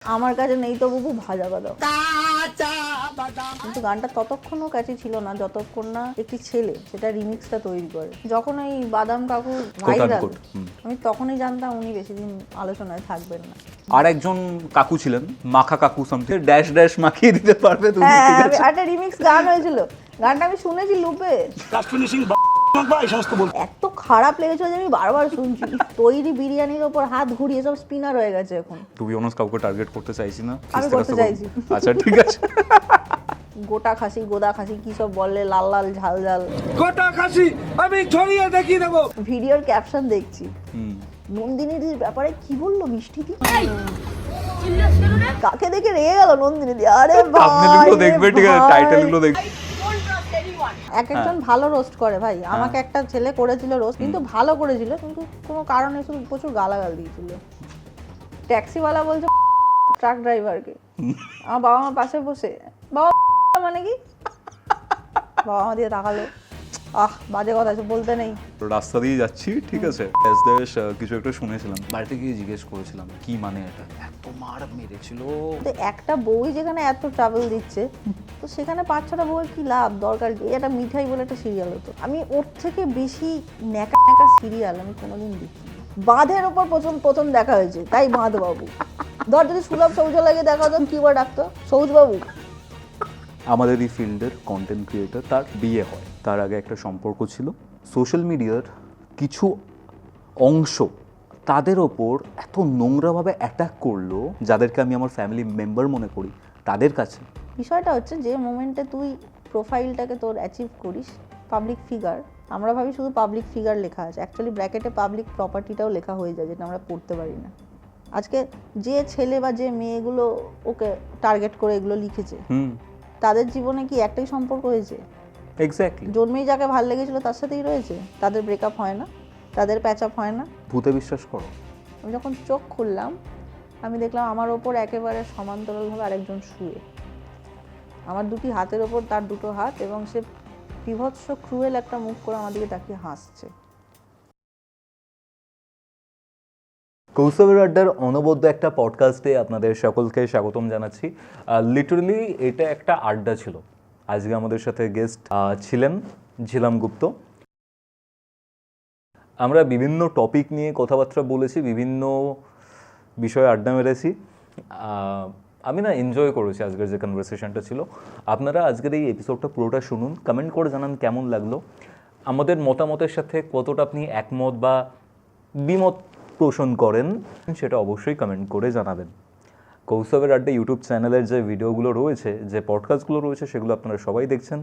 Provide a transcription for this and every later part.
আমার কাছে নেই তো বুবু ভাজা বাদাম, কিন্তু গানটা ততক্ষণও ক্যাচি ছিল না যতক্ষণ না একটি ছেলে সেটা রিমিক্সটা তৈরি করে। যখন ওই বাদাম কাকুর ভাইরাল, আমি তখনই জানতাম উনি বেশি দিন আলোচনায় থাকবেন না। আর একজন কাকু ছিলেন, মাখা কাকু সামথিং, ড্যাশ ড্যাশ মাখিয়ে দিতে পারবে তুমি। হ্যাঁ, একটা রিমিক্স গান হয়েছিল, গানটা আমি শুনেছি লুপে, এত খারাপ লেগেছিল যে আমি বারবার শুনছি। তৈরি বিরিয়ানির ওপর হাত ঘুরিয়ে সব স্পিনার হয়ে গেছে এখন। তুমি অনেক কাউকে টার্গেট করতে চাইছি না, আমি করতে চাইছি। আচ্ছা ঠিক আছে। গোটা খাসি, গোদা খাসি কি সব বললে, লাল লাল ঝাল ঝাল গোটা খাসি আমি ছড়িয়ে দেখিয়ে দেবো। ভিডিওর ক্যাপশন দেখছি, নন্দিনীর ব্যাপারে কি বললো মিষ্টি দি, কাকে দেখে রেগে গেল নন্দিনী দি। আরে ভাই দেখবে, ঠিক আছে, টাইটেলগুলো দেখবে। এক একজন ভালো রোস্ট করে ভাই। আমাকে একটা ছেলে করেছিল রোস্ট, কিন্তু ভালো করেছিল, কিন্তু কোনো কারণে শুধু প্রচুর গালাগাল দিয়েছিল। ট্যাক্সিওয়ালা বলছে ট্রাক ড্রাইভারকে, আমার বাবা মা পাশে বসে, বাবা মানে কি, বাবা মা দিয়ে তাকালো, বাজে কথা বলতে নেই। রাস্তা দিয়ে যাচ্ছি, ঠিক আছে, কিছু একটা শুনেছিলাম, বাড়িতে গিয়ে জিজ্ঞেস করেছিলাম কি মানে এটা, এত মার মেরেছিল। একটা বউই যেখানে এত ট্রাভেল দিচ্ছে, তো সেখানে 5-6টা বউয়ের কি লাভ, দরকার কি? এটা মিঠাই বলে একটা সিরিয়াল হতো, আমি ওর থেকে বেশি ন্যাকা ন্যাকা সিরিয়াল আমি কোনোদিন দেখি। বাঁধের ওপর প্রথম দেখা হয়েছে, তাই বাঁধ বাবু। ধর যদি সুলভ শৌচালয়ে দেখা হতো, কি বলে ডাকতো, সৌজ বাবু। আমাদের এই ফিল্ডের কন্টেন্ট ক্রিয়েটর, তার বিয়ে হয়, তার আগে একটা সম্পর্ক ছিল। সোশ্যাল মিডিয়ার কিছু অংশ তাদের ওপর এত নোংরাভাবে অ্যাটাক করলো, যাদেরকে আমি আমার ফ্যামিলি মেম্বার মনে করি, তাদের কাছে। বিষয়টা হচ্ছে যে মোমেন্টে তুই প্রোফাইলটাকে তোর অ্যাচিভ করিস, পাবলিক ফিগার, আমরা ভাবি শুধু পাবলিক ফিগার লেখা আছে, অ্যাকচুয়ালি ব্র্যাকেটে পাবলিক প্রপার্টিটাও লেখা হয়ে যায়, যেটা আমরা পড়তে পারি না। আজকে যে ছেলে বা যে মেয়েগুলো ওকে টার্গেট করে এগুলো লিখেছে, তাদের জীবনে কি একটাই সম্পর্ক হয়েছে? এক্স্যাক্টলি। জন্মেই যাকে ভালো লেগেছিল তার সাথেই রয়েছে, তাদের ব্রেকআপ হয় না, তাদের প্যাচ আপ হয় না। ভূতে বিশ্বাস করো? আমি যখন চোখ খুললাম, আমি দেখলাম আমার ওপর একেবারে সমান্তরালভাবে আরেকজন শুয়ে, আমার দুটি হাতের ওপর তার দুটো হাত, এবং সে বিভৎস ক্রুয়েল একটা মুখ করে আমার দিকে তাকিয়ে হাসছে। কৌস্তবের আড্ডার অনবদ্য একটা পডকাস্টে আপনাদের সকলকে স্বাগতম জানাচ্ছি। লিটারালি এটা একটা আড্ডা ছিল। আজকে আমাদের সাথে গেস্ট ছিলেন ঝিলাম গুপ্ত। আমরা বিভিন্ন টপিক নিয়ে কথাবার্তা বলেছি, বিভিন্ন বিষয়ে আড্ডা মেরেছি। আমি না এনজয় করেছি আজকের যে কনভারসেশনটা ছিল। আপনারা আজকের এই এপিসোডটা পুরোটা শুনুন, কমেন্ট করে জানান কেমন লাগলো, আমাদের মতামতের সাথে কতটা আপনি একমত বা দ্বিমত পোষণ করেন সেটা অবশ্যই কমেন্ট করে জানাবেন। কৌস্তবের আড্ডা ইউটিউব চ্যানেলের যে ভিডিওগুলো রয়েছে, যে পডকাস্টগুলো রয়েছে, সেগুলো আপনারা সবাই দেখছেন,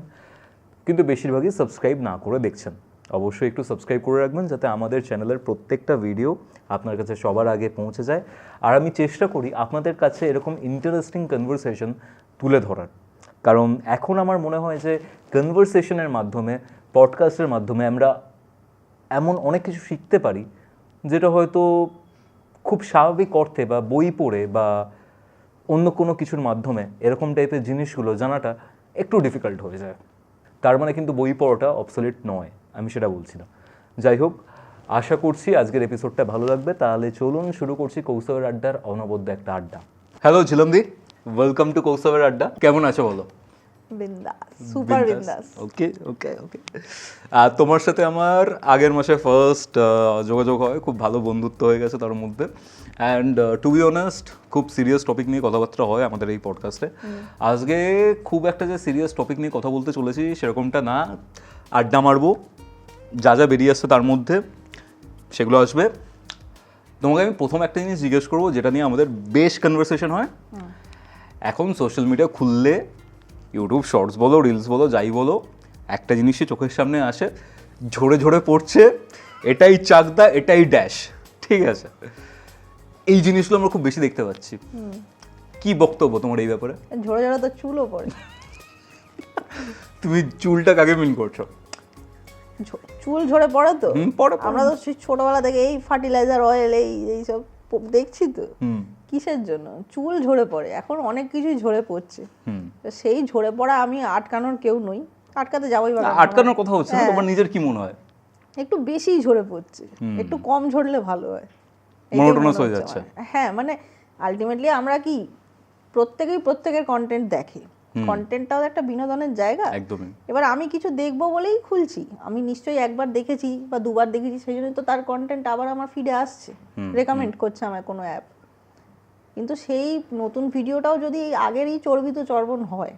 কিন্তু বেশিরভাগই সাবস্ক্রাইব না করে দেখছেন। অবশ্যই একটু সাবস্ক্রাইব করে রাখবেন, যাতে আমাদের চ্যানেলের প্রত্যেকটা ভিডিও আপনার কাছে সবার আগে পৌঁছে যায়। আর আমি চেষ্টা করি আপনাদের কাছে এরকম ইন্টারেস্টিং কনভারসেশন তুলে ধরার, কারণ এখন আমার মনে হয় যে কনভারসেশনের মাধ্যমে, পডকাস্টের মাধ্যমে আমরা এমন অনেক কিছু শিখতে পারি, যেটা হয়তো খুব স্বাভাবিক অর্থে বা বই পড়ে বা অন্য কোনো কিছুর মাধ্যমে এরকম টাইপের জিনিসগুলো জানাটা একটু ডিফিকাল্ট হয়ে যায়। তার মানে কিন্তু বই পড়াটা অবসলিট নয়, আমি সেটা বলছি না। যাই হোক, আশা করছি আজকের এপিসোডটা ভালো লাগবে। তাহলে চলুন শুরু করছি কৌস্তবের আড্ডার অনবদ্য একটা আড্ডা। হ্যালো ঝিলমদি, ওয়েলকাম টু কৌস্তবের আড্ডা। কেমন আছো বলো? বিন্দাস, সুপার বিন্দাস। ওকে ওকে ওকে। তোমার সাথে আমার আগের মাসে ফার্স্ট যোগাযোগ হয়, খুব ভালো বন্ধুত্ব হয়ে গেছে তার মধ্যে। অ্যান্ড টু বি অনেস্ট, খুব সিরিয়াস টপিক নিয়ে কথাবার্তা হয় আমাদের এই পডকাস্টে। আজকে খুব একটা যে সিরিয়াস টপিক নিয়ে কথা বলতে চলেছি সেরকমটা না, আড্ডা মারবো, যা যা বেরিয়ে আসছে তার মধ্যে সেগুলো আসবে। তোমাকে আমি প্রথম একটা জিনিস জিজ্ঞেস করবো, যেটা নিয়ে আমাদের বেশ কনভারসেশন হয়। এখন সোশ্যাল মিডিয়া খুললে, ইউটিউব শর্টস বলো, রিলস বলো, যাই বলো, একটা জিনিসই চোখের সামনে আসে, ঝরে ঝরে পড়ছে, এটাই চাকদা, এটাই ড্যাশ, ঠিক আছে? এই জিনিসগুলো আমরা খুব বেশি দেখতে পাচ্ছি। কি বক্তব্য তোমার এই ব্যাপারে? ঝরে ঝরে তো চুলও পড়ে। তুমি চুলটা কাকে মিন করছো? চুল ঝরে পড়ে তো, পড়ে। আমরা তো ছোটবেলা থেকে এই ফার্টিলাইজার অয়েল এইসব দেখছি তো, কিসের জন্য চুল ঝরে পড়ে? এখন অনেক কিছুই ঝরে পড়ছে। সেই ঝরে পড়া আমি আটকানোর কেউ নই, আটকাতে যাবোই বা আটকানোর কথা হচ্ছে না, তোমার নিজের কি মনে হয়? একটু বেশি ঝরে পড়ছে, একটু কম ঝরলে ভালো হয়। মনোটোনাস হয়ে যাচ্ছে। হ্যাঁ, মানে আলটিমেটলি আমরা কি প্রত্যেকেই প্রত্যেকের কন্টেন্ট দেখে, কন্টেন্টটাও একটা বিনোদনের জায়গা। একদমই। এবার আমি কিছু দেখবো বলেই খুলছি, আমি নিশ্চয়ই একবার দেখেছি বা দুবার দেখেছি, সেই জন্য তো তার কন্টেন্ট আবার আমার ফিডে আসছে, রেকমেন্ড করছে আমার কোনো অ্যাপ। কিন্তু সেই নতুন ভিডিওটাও যদি আগের এই চর্বিত চর্বণ হয়,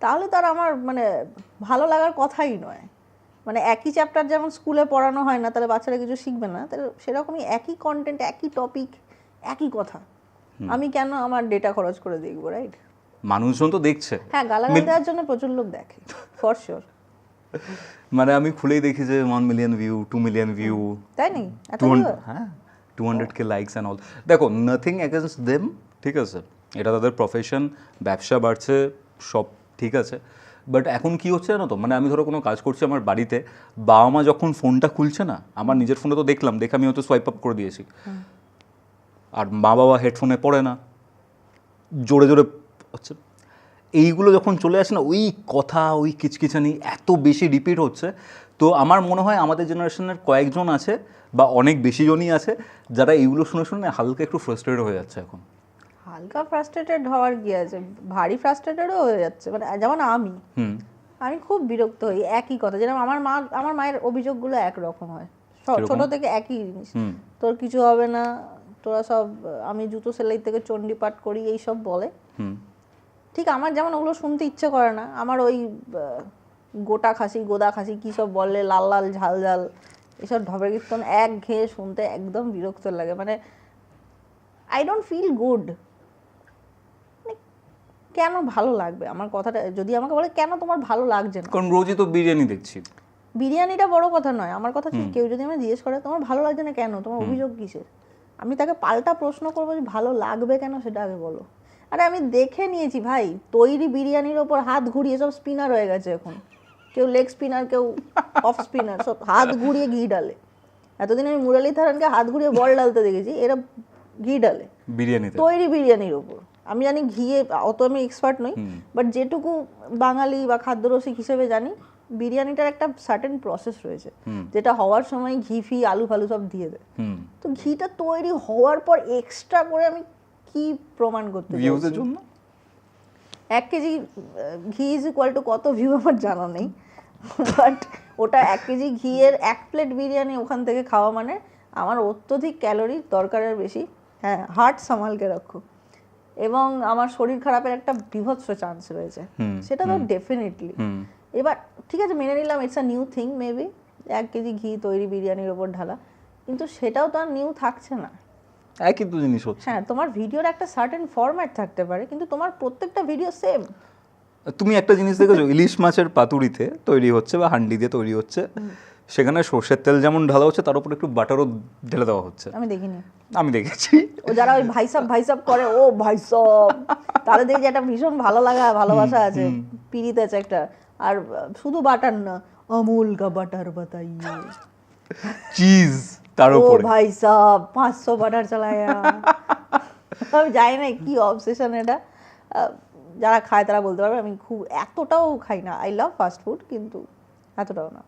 তাহলে তার আমার মানে ভালো লাগার কথাই নয়। মানে একই চ্যাপ্টার যেমন স্কুলে পড়ানো হয় না, তাহলে বাচ্চারা কিছু শিখবে না, তাহলে সেরকমই একই কন্টেন্ট, একই টপিক, একই কথা, আমি কেন আমার ডেটা খরচ করে দেখবো, রাইট? মানুষজন তো দেখছে। হ্যাঁ, গালাগাল দেওয়ার জন্য প্রচুর লোক দেখে, ফর শিওর। মানে আমি খুলেই দেখি যে 1 মিলিয়ন ভিউ, 2 মিলিয়ন ভিউ, তাই নেই এত 200k লাইকস অ্যান্ড অল। দেখো, নাথিং অ্যাগেন্স্ট দেম, ঠিক আছে, এটা তাদের প্রফেশন, ব্যবসা বাড়ছে, সব ঠিক আছে। বাট এখন কি হচ্ছে জানো তো, মানে আমি ধরো কোনো কাজ করছি আমার বাড়িতে, বাবা মা যখন ফোনটা খুলছে না, আমার নিজের ফোনে তো দেখলাম, দেখে আমি হয়তো সোয়াইপ আপ করে দিয়েছি, আর মা বাবা হেডফোনে পড়ে না, জোরে জোরে হচ্ছে, এইগুলো যখন চলে আসে না, ওই কথা, ওই কিচকিচানি এত বেশি রিপিট হচ্ছে। তো আমার মনে হয় আমাদের জেনারেশনের কয়েকজন আছে বা অনেক বেশি জনই আছে যারা এইগুলো শুনে শুনে হালকা একটু ফ্রাস্ট্রেটেড হয়ে যাচ্ছে এখন। হালকা ফ্রাস্ট্রেটেড হওয়ার কি আছে, ভারী ফ্রাস্ট্রেটেডও হয়ে যাচ্ছে। মানে যেমন আমি খুব বিরক্ত হই একই কথা, যেরকম আমার মায়ের অভিযোগগুলো একরকম হয়, ছোট থেকে একই জিনিস, তোর কিছু হবে না, তোরা সব, আমি জুতো সেলাই থেকে চণ্ডীপাঠ করি, এইসব বলে। ঠিক আমার যেমন ওগুলো শুনতে ইচ্ছে করে না, আমার ওই গোটা খাসি, গোদা খাসি, কী সব বললে, লাল লাল ঝাল ঝাল, এসব ঢপের কীর্তন ঘেয়ে শুনতে একদম বিরক্ত লাগে। মানে আই ডোন্ট ফিল গুড। কেন ভালো লাগবে আমার কথাটা, যদি আমাকে বলে কেন তোমার ভালো লাগছে না, কারণ রোজই তো বিরিয়ানি দেখছি। বিরিয়ানিটা বড় কথা নয়, আমার কথা কি, কেউ যদি আমাকে জিজ্ঞেস করে তোমার ভালো লাগছে না কেন, তোমার অভিযোগ কিসের, আমি তাকে পাল্টা প্রশ্ন করবো যে ভালো লাগবে কেন সেটা আগে বলো। আরে আমি দেখে নিয়েছি ভাই, তৈরি বিরিয়ানির ওপর হাত ঘুরিয়ে সব স্পিনার হয়ে গেছে এখন, কেউ লেগ স্পিনার, কেউ অফ স্পিনার, সব হাত ঘুরিয়ে ঘি ডালে। এতদিন আমি মুরালিধরনকে হাত ঘুরিয়ে বল ডালতে দেখেছি, এরা ঘি ডালে বিরিয়ানিতে, তৈরি বিরিয়ানির ওপর। আমি জানি ঘিয়ে, অত আমি এক্সপার্ট নই, বাট যেটুকু বাঙালি বা খাদ্যরসিক হিসেবে জানি, বিরিয়ানিটার একটা সার্টেন প্রসেস রয়েছে, যেটা হওয়ার সময় ঘি ফি আলু ফালু সব দিয়ে দেয়। তো ঘিটা তৈরি হওয়ার পর এক্সট্রা করে আমি কি প্রমাণ করতে ভিউজের জন্য 1 কেজি ঘি ইজ ইকুয়াল টু কত ভিউ আমার জানা নেই, বাট ওটা 1 কেজি ঘিয়ের 1 প্লেট বিরিয়ানি ওখান থেকে খাওয়া মানে আমার অত্যধিক ক্যালোরি দরকারের বেশি। হ্যাঁ, হার্ট সামালকে রাখো, এবং আমার শরীর খারাপের একটা বিভৎস চান্স রয়েছে, সেটা তো ডেফিনেটলি। এবার ঠিক আছে, মেনে নিলাম it's a new thing, maybe 1 KG ঘি তৈরি বিরিয়ানির ওপর ঢালা, কিন্তু সেটাও তো আর নিউ থাকছে না, একই তো জিনিস হচ্ছে। হ্যাঁ, তোমার ভিডিওর একটা সার্টেন ফরম্যাট থাকতে পারে, কিন্তু তোমার প্রত্যেকটা ভিডিও সেম। তুমি একটা জিনিস দেখেছো, ইলিশ মাছের পাতুরিতে তৈরি হচ্ছে বা হান্ডি দিয়ে তৈরি হচ্ছে, সেখানে সর্ষের তেল যেমন ঢালা হচ্ছে, তার উপর একটু বাটারও ঢেলে দেওয়া হচ্ছে। আমি দেখিনি, আমি দেখেছি। ও যারা ওই ভাইসাব করে, ও ভাইসাব, তাদের দেখে একটা ভীষণ ভালো লাগা, ভালোবাসা আছে, পিরিত আছে একটা। আর শুধু বাটার না, আমুল কা বাটার বাতাইয়ে, চিজ তার ও উপরে, ভাইসাব 500 বাটার চালায়া। আমি জানি না কি অবসেশন এটা, যারা খায় তারা বলতে পারবে, আমি খুব এতটাও খাই না। আই লাভ ফাস্ট ফুড, কিন্তু এতটাও না।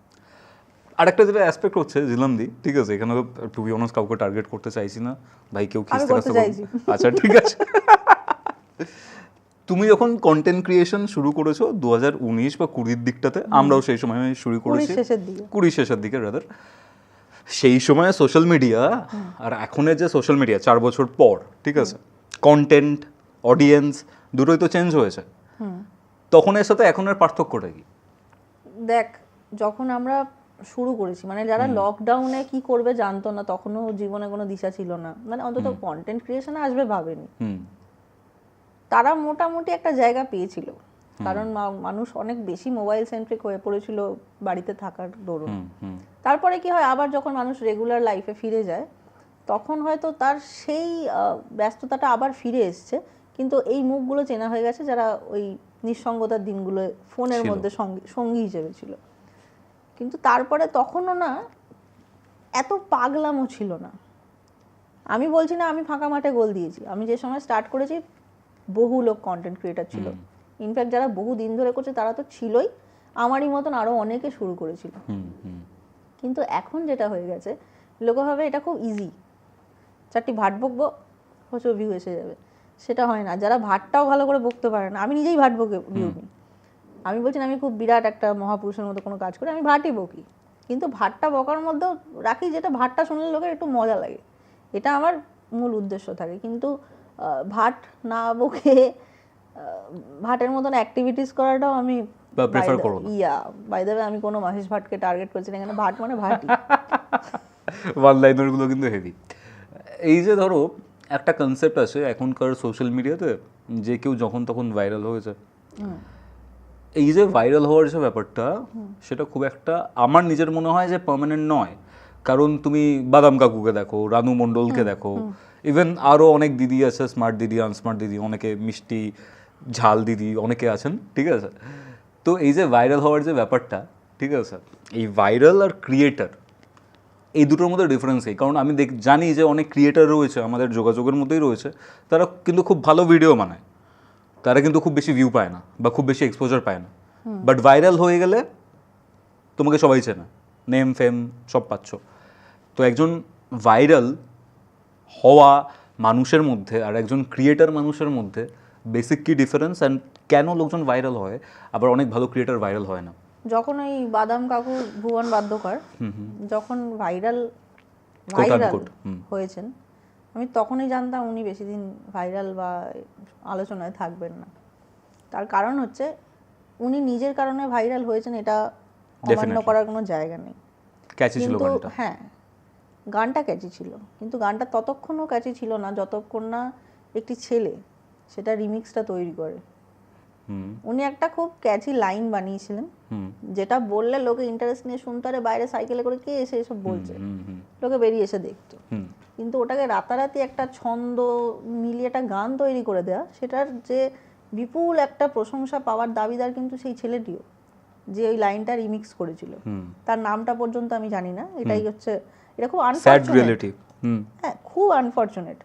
আরেকটা যেটা অ্যাসপেক্ট হচ্ছে জিলামদি, ঠিক আছে, এখানে টু বি অনেস্ট কাউকে টার্গেট করতে চাইছি না ভাই, কেউ খিস্তে করতে চাইছি। আচ্ছা ঠিক আছে। তুমি যখন কন্টেন্ট ক্রিয়েশন শুরু করেছো 2019 বা 20 দিকটাতে, আমরাও সেই সময় শুরু করেছি 20 শেষের দিকে রাদার, সেই সময় সোশ্যাল মিডিয়া আর এখনের যে সোশ্যাল মিডিয়া 4 বছর পর, ঠিক আছে, কন্টেন্ট, অডিয়েন্স দুটোই তো চেঞ্জ হয়েছে। তখনের সাথে এখনের পার্থক্যটা কি? দেখ, যখন আমরা শুরু করেছি, মানে যারা লকডাউনে কি করবে জানতো না, তখনও জীবনে কোনো দিশা ছিল না, মানে অন্তত কন্টেন্ট ক্রিয়েশনে আসবে ভাবেনি, তারা মোটামুটি একটা জায়গা পেয়েছিল, কারণ মানুষ অনেক বেশি মোবাইল সেন্ট্রিক হয়ে পড়েছিল বাড়িতে থাকার দরুন। তারপরে কি হয়, আবার যখন মানুষ রেগুলার লাইফে ফিরে যায়, তখন হয়তো তার সেই ব্যস্ততাটা আবার ফিরে এসছে, কিন্তু এই মুখগুলো চেনা হয়ে গেছে যারা ওই নিঃসঙ্গতার দিনগুলো ফোনের মধ্যে সঙ্গী হিসেবে ছিল। কিন্তু তারপরে তখনও না এত পাগলামও ছিল না। আমি বলছি না আমি ফাঁকা মাঠে গোল দিয়েছি, আমি যে সময় স্টার্ট করেছি বহু লোক কন্টেন্ট ক্রিয়েটার ছিল, ইনফ্যাক্ট যারা বহু দিন ধরে করছে তারা তো ছিলই, আমারই মতন আরও অনেকে শুরু করেছিল। কিন্তু এখন যেটা হয়ে গেছে, লোকে ভাবে এটা খুব ইজি, 4টি ভাট বকবো প্রচুর ভিউ এসে যাবে, সেটা হয় না। যারা ভাটটাও ভালো করে বকতে পারে না, আমি নিজেই ভাট বকে ভিউ নিই। আমি বলছি না আমি খুব বিরাট একটা মহাপুরুষের মতো কোনো কাজ করি, আমি ভাটই বকি, কিন্তু ভাটটা বকার মধ্যেও রাখি যেটা ভাটটা শুনলে লোকের একটু মজা লাগে, এটা আমার মূল উদ্দেশ্য থাকে। কিন্তু ভাট না বকে ভাটের মতন অ্যাক্টিভিটিস করাটাও আমি প্রেফার করো না। বাই দ্য ওয়ে আমি কোনো মাহেশ ভাটকে টার্গেট করছি না, এখানে ভাট মানে ভাটই। ওয়ান লাইনারগুলো কিন্তু হেভি। এই যে ধরো একটা কনসেপ্ট আছে এখনকার সোশ্যাল মিডিয়াতে, যে কেউ যখন তখন ভাইরাল হয়ে যায়। এই যে ভাইরাল হওয়ার যে ব্যাপারটা, সেটা খুব একটা আমার নিজের মনে হয় যে পার্মানেন্ট নয়। কারণ তুমি বাদাম কাকুকে দেখো, রানু মণ্ডলকে দেখো, ইভেন আরও অনেক দিদি আছে, স্মার্ট দিদি, আনস্মার্ট দিদি, অনেকে মিষ্টি ঝাল দিদি অনেকে আছেন, ঠিক আছে? তো এই যে ভাইরাল হওয়ার যে ব্যাপারটা, ঠিক আছে, এই ভাইরাল আর ক্রিয়েটার এই দুটোর মধ্যে ডিফারেন্স এই। কারণ আমি জানি যে অনেক ক্রিয়েটার রয়েছে আমাদের যোগাযোগের মধ্যেই রয়েছে, তারা কিন্তু খুব ভালো ভিডিও বানায়, তারা কিন্তু খুব বেশি ভিউ পায় না বা খুব বেশি এক্সপোজার পায় না, বাট ভাইরাল হয়ে গেলে তোমাকে সবাই চেনে, নেম ফেম সব পাচ্ছ। তো একজন ভাইরাল হওয়া মানুষের মধ্যে আর একজন ক্রিয়েটার মানুষের মধ্যে বেসিক কি ডিফারেন্স, অ্যান্ড কেন লোকজন ভাইরাল হয় আবার অনেক ভালো ক্রিয়েটার ভাইরাল হয় না? যখন ওই বাদাম কাকু ভুবন বাদ্যকর যখন ভাইরাল হয়েছেন, আমি তখনই জানতাম উনি বেশি দিন ভাইরাল বা আলোচনায় থাকবেন না। তার কারণ হচ্ছে উনি নিজের কারণে ভাইরাল হয়েছেন, এটা অমান্য করার কোনো জায়গা নেই। ক্যাচি ছিল কিন্তু গানটা। হ্যাঁ, গানটা ক্যাচি ছিল, কিন্তু গানটা ততক্ষণও ক্যাচি ছিল না যতক্ষণ না একটি ছেলে সেটা রিমিক্সটা তৈরি করে। উনি একটা খুব ক্যাচি লাইন বানিয়েছিলেন, যেটা বললে লোকে ইন্টারেস্ট নিয়ে শুনতে পারে, বাইরে সাইকেলে করে কে এসে এসব বলছে, লোকে বেরিয়ে এসে দেখতো। কিন্তু ওটাকে রাতারাতি একটা ছন্দ মিলিয়ে একটা গান তৈরি করে দেওয়া, সেটার যে বিপুল একটা প্রশংসা পাওয়ার দাবিদার কিন্তু সেই ছেলেটিও, যে ওই লাইনটা রিমিক্স করেছিল। তার নামটা পর্যন্ত আমি জানি না। এটাই হচ্ছে, এটা খুব আনফরচুনেট। হ্যাঁ, খুব আনফরচুনেট,